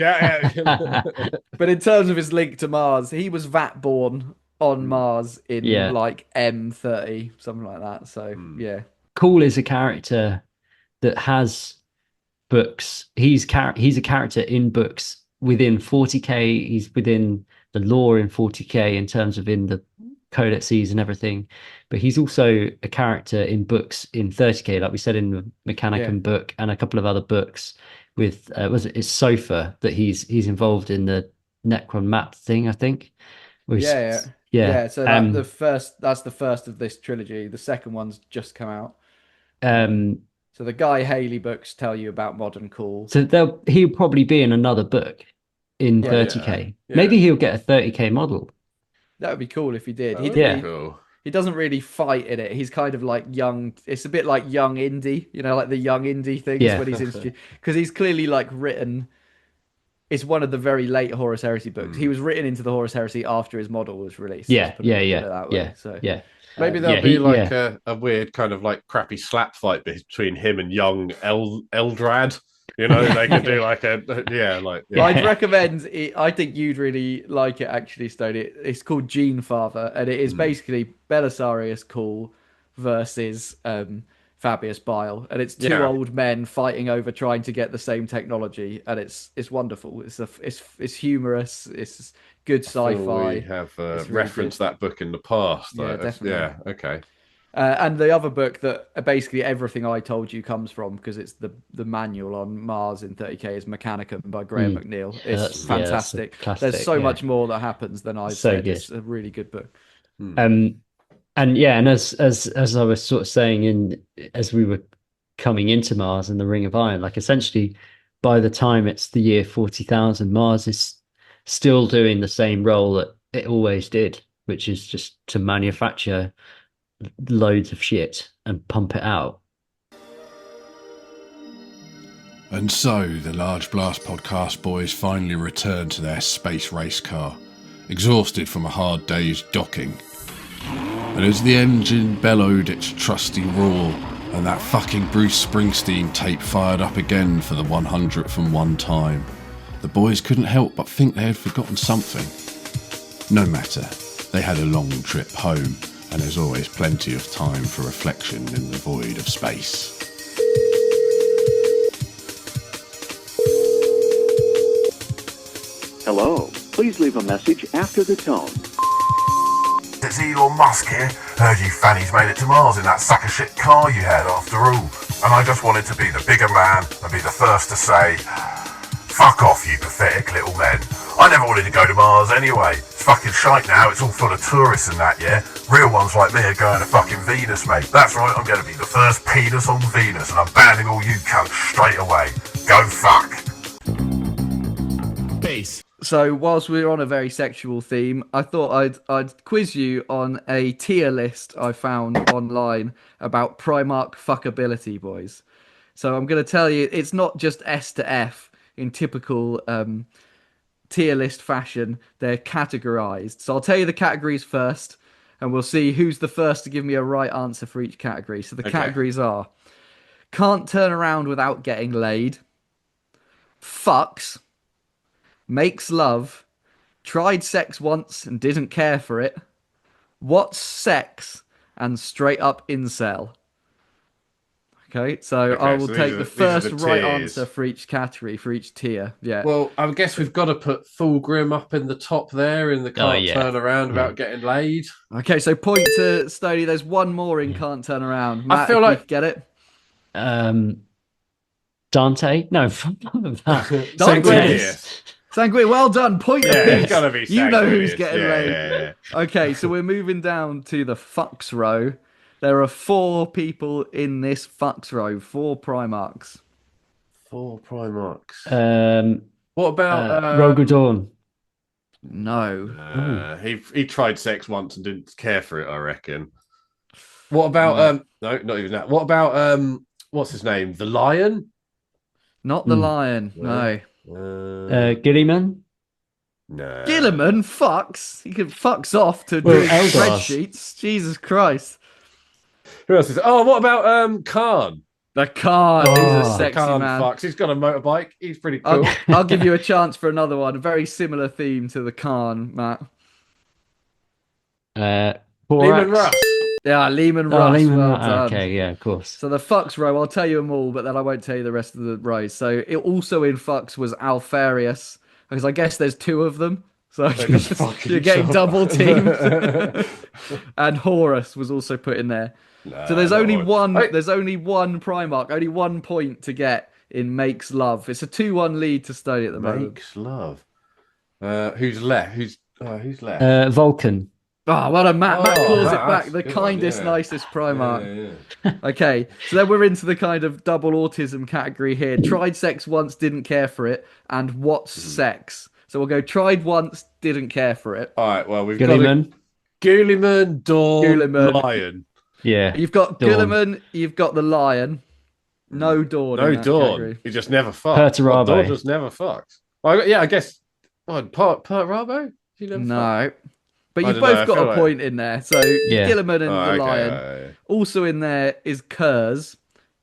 Speaker 3: But in terms of his link to Mars, he was VAT born on Mars in like M30, something like that. So
Speaker 2: Cool is a character that has books. He's a character in books within 40k. He's within the lore in 40k in terms of in the codices and everything, but he's also a character in books in 30k, like we said in the Mechanicum book and a couple of other books with it's Sofa that he's involved in the Necron map thing, I think.
Speaker 3: So that's the first of this trilogy. The second one's just come out. So the Guy Haley books tell you about modern Cool.
Speaker 2: So he'll probably be in another book in 30k. Maybe he'll get a 30k model.
Speaker 3: That would be cool if he did.
Speaker 1: Cool.
Speaker 3: He doesn't really fight in it. He's kind of like young. It's a bit like young indie, like the young indie thing is when he's introduced. Because he's clearly like written. It's one of the very late Horus Heresy books. He was written into the Horus Heresy after his model was released.
Speaker 1: Maybe there'll be like a weird kind of like crappy slap fight between him and young Eldrad. They could do like
Speaker 3: I'd recommend it. I think you'd really like it, actually, Stone. It's called Gene Father, and it is basically Belisarius Cool versus Fabius Fabius Bile, and it's two old men fighting over trying to get the same technology, and it's wonderful. It's humorous. It's good sci-fi.
Speaker 1: We have
Speaker 3: really
Speaker 1: referenced that book in the past.
Speaker 3: Yeah, definitely.
Speaker 1: Yeah, okay.
Speaker 3: And the other book that basically everything I told you comes from, because it's the manual on Mars in 30K, is Mechanicum by Graham McNeil. It's fantastic.
Speaker 2: Classic,
Speaker 3: There's so much more that happens than I've said. Good. It's a really good book.
Speaker 2: And as I was sort of saying as we were coming into Mars and the Ring of Iron, like essentially by the time it's the year 40,000, Mars is still doing the same role that it always did, which is just to manufacture loads of shit and pump it out.
Speaker 6: And so the Large Blast podcast boys finally returned to their space race car, exhausted from a hard day's docking. And as the engine bellowed its trusty roar and that fucking Bruce Springsteen tape fired up again for the 100th and one time, the boys couldn't help but think they had forgotten something. No matter, they had a long trip home, and there's always plenty of time for reflection in the void of space.
Speaker 9: Hello, please leave a message after the tone.
Speaker 10: It's Elon Musk here. Heard you fannies made it to Mars in that sack of shit car you had after all. And I just wanted to be the bigger man and be the first to say, fuck off you pathetic little men. I never wanted to go to Mars anyway. It's fucking shite now, it's all full of tourists and that, yeah? Real ones like me are going to fucking Venus, mate. That's right, I'm going to be the first penis on Venus and I'm banning all you cunts straight away. Go fuck.
Speaker 5: Peace.
Speaker 3: So whilst we're on a very sexual theme, I thought I'd quiz you on a tier list I found online about Primarch fuckability, boys. So I'm going to tell you, it's not just S to F in typical tier list fashion. They're categorized. So I'll tell you the categories first, and we'll see who's the first to give me a right answer for each category. So the categories are: can't turn around without getting laid, fucks, makes love, tried sex once and didn't care for it, what's sex, and straight up incel. Okay, so I will take the first right answer for each category, for each tier. Yeah.
Speaker 1: Well, I guess we've got to put Fulgrim up in the top there in the can't turn around without getting laid.
Speaker 3: Okay, so point to Stony. There's one more in can't turn around. Matt, I feel like get it.
Speaker 2: Dante? No,
Speaker 3: Dante. Sanguine, well done. Point apiece.
Speaker 1: It's gotta be
Speaker 3: you know who's getting laid. Yeah. Okay, so we're moving down to the fucks row. There are 4 people in this fucks row. 4 Primarchs.
Speaker 1: 4 Primarchs. What about
Speaker 2: Rogadorn?
Speaker 3: No.
Speaker 1: He tried sex once and didn't care for it, I reckon. What about no, not even that. What about what's his name? The Lion?
Speaker 3: Not the Lion. No.
Speaker 2: Gilliman?
Speaker 1: No.
Speaker 3: Gilliman fucks. He can fucks off to do spreadsheets. Jesus Christ.
Speaker 1: Who else is? Oh, what about Khan?
Speaker 3: The Khan. He's a sexy
Speaker 1: Khan
Speaker 3: man.
Speaker 1: Fucks. He's got a motorbike. He's pretty cool.
Speaker 3: I'll give you a chance for another one. A very similar theme to the Khan, Matt.
Speaker 1: Lehman Russ.
Speaker 3: Yeah, Lehman Russ.
Speaker 2: Okay, yeah, of course.
Speaker 3: So the fucks row, I'll tell you them all, but then I won't tell you the rest of the rows. So it also in fucks was Alfarius, because I guess there's 2 of them. So you're getting double teamed. And Horus was also put in there. So there's only one. There's only one Primarch. Only 1 point to get in makes love. It's a 2-1 lead to Stony at the moment.
Speaker 1: Makes love. Who's left? Who's left?
Speaker 2: Vulcan.
Speaker 3: Oh, well done, Matt. Matt calls it back. The kindest, nicest Primarch. Yeah. Okay, so then we're into the kind of double autism category here. Tried sex once, didn't care for it, and what's sex? So we'll go tried once, didn't care for it.
Speaker 1: All right, well, we've
Speaker 2: Gilliman.
Speaker 1: got Gilliman, Dawn, Lion.
Speaker 2: Yeah.
Speaker 3: You've got Dawn. Gilliman, you've got the Lion. No Dawn.
Speaker 1: No Dawn. He just never fucked.
Speaker 2: Perturabo.
Speaker 1: Dawn just never fucked. Well, yeah, I guess. Perturabo?
Speaker 3: No. But you've both got a point in there. So Gilliman and the Lion.
Speaker 1: Right.
Speaker 3: Also in there is Kurz.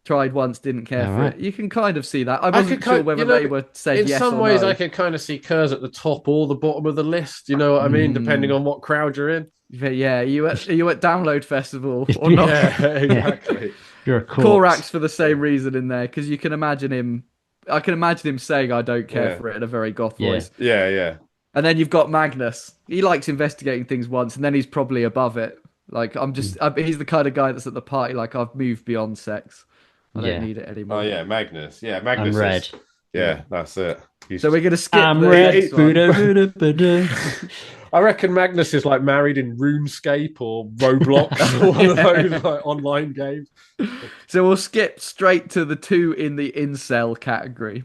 Speaker 3: Tried once, didn't care for it. You can kind of see that. I wasn't sure whether they were said yes or no.
Speaker 1: In some ways, I could kind of see Kurz at the top or the bottom of the list. You know what I mean? Depending on what crowd you're in.
Speaker 3: Yeah, are you at Download Festival or not?
Speaker 1: Yeah, exactly.
Speaker 2: You're a corpse.
Speaker 3: Korax for the same reason in there, because you can imagine him. I can imagine him saying, "I don't care" for it in a very goth voice.
Speaker 1: Yeah.
Speaker 3: And then you've got Magnus. He likes investigating things once, and then he's probably above it. Like he's the kind of guy that's at the party. Like, I've moved beyond sex. I don't need it anymore.
Speaker 1: Oh yeah, Magnus. Yeah, Magnus.
Speaker 2: I'm red.
Speaker 1: That's it.
Speaker 3: So we're gonna skip.
Speaker 2: I'm
Speaker 3: the
Speaker 2: red.
Speaker 3: next one.
Speaker 1: I reckon Magnus is like married in RuneScape or Roblox or one of those like online games.
Speaker 3: So we'll skip straight to the 2 in the incel category.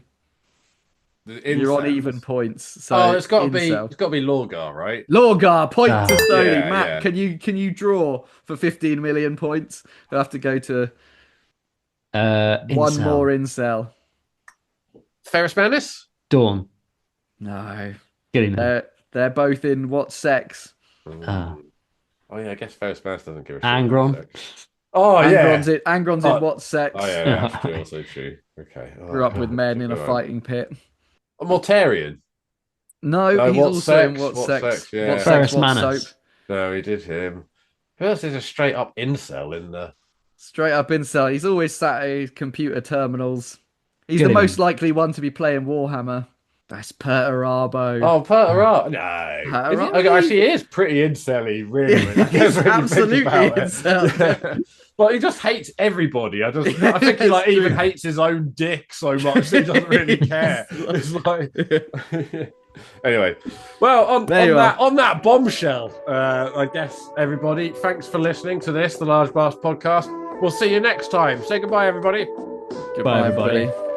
Speaker 3: You're on even points. So
Speaker 1: it's got to be Lorgar, right?
Speaker 3: Lorgar, point to Stoney.
Speaker 1: Yeah,
Speaker 3: Matt, can you draw for 15 million points? We'll have to go to one more incel.
Speaker 1: Ferris Manus?
Speaker 2: Dawn.
Speaker 3: No.
Speaker 2: Get him there.
Speaker 3: They're both in what sex?
Speaker 1: Oh yeah, I guess Ferris Manus doesn't give a shit.
Speaker 2: Angron.
Speaker 1: Oh
Speaker 3: Angron's in what sex?
Speaker 1: Oh yeah, that's true, also true. Okay.
Speaker 3: Grew up with men in a fighting pit.
Speaker 1: A Mortarian?
Speaker 3: No, he's also in what sex?
Speaker 1: Yeah.
Speaker 3: What
Speaker 2: Ferris
Speaker 3: sex? What
Speaker 2: Manus.
Speaker 3: soap?
Speaker 1: No, he did him. Who else is a straight up incel in there?
Speaker 3: Straight up incel. He's always sat at his computer terminals. He's
Speaker 2: Get
Speaker 3: the
Speaker 2: him.
Speaker 3: most likely one to be playing Warhammer. That's Perturabo.
Speaker 1: Oh, Perturabo. No. Actually, he is pretty incel-y, really.
Speaker 3: He's absolutely incel.
Speaker 1: But he just hates everybody. I think he even hates his own dick so much that he doesn't really care. It's like... Anyway, well, on that bombshell, I guess, everybody, thanks for listening to this, the Large Blast Podcast. We'll see you next time. Say goodbye, everybody.
Speaker 3: Goodbye,
Speaker 2: everybody.
Speaker 3: everybody.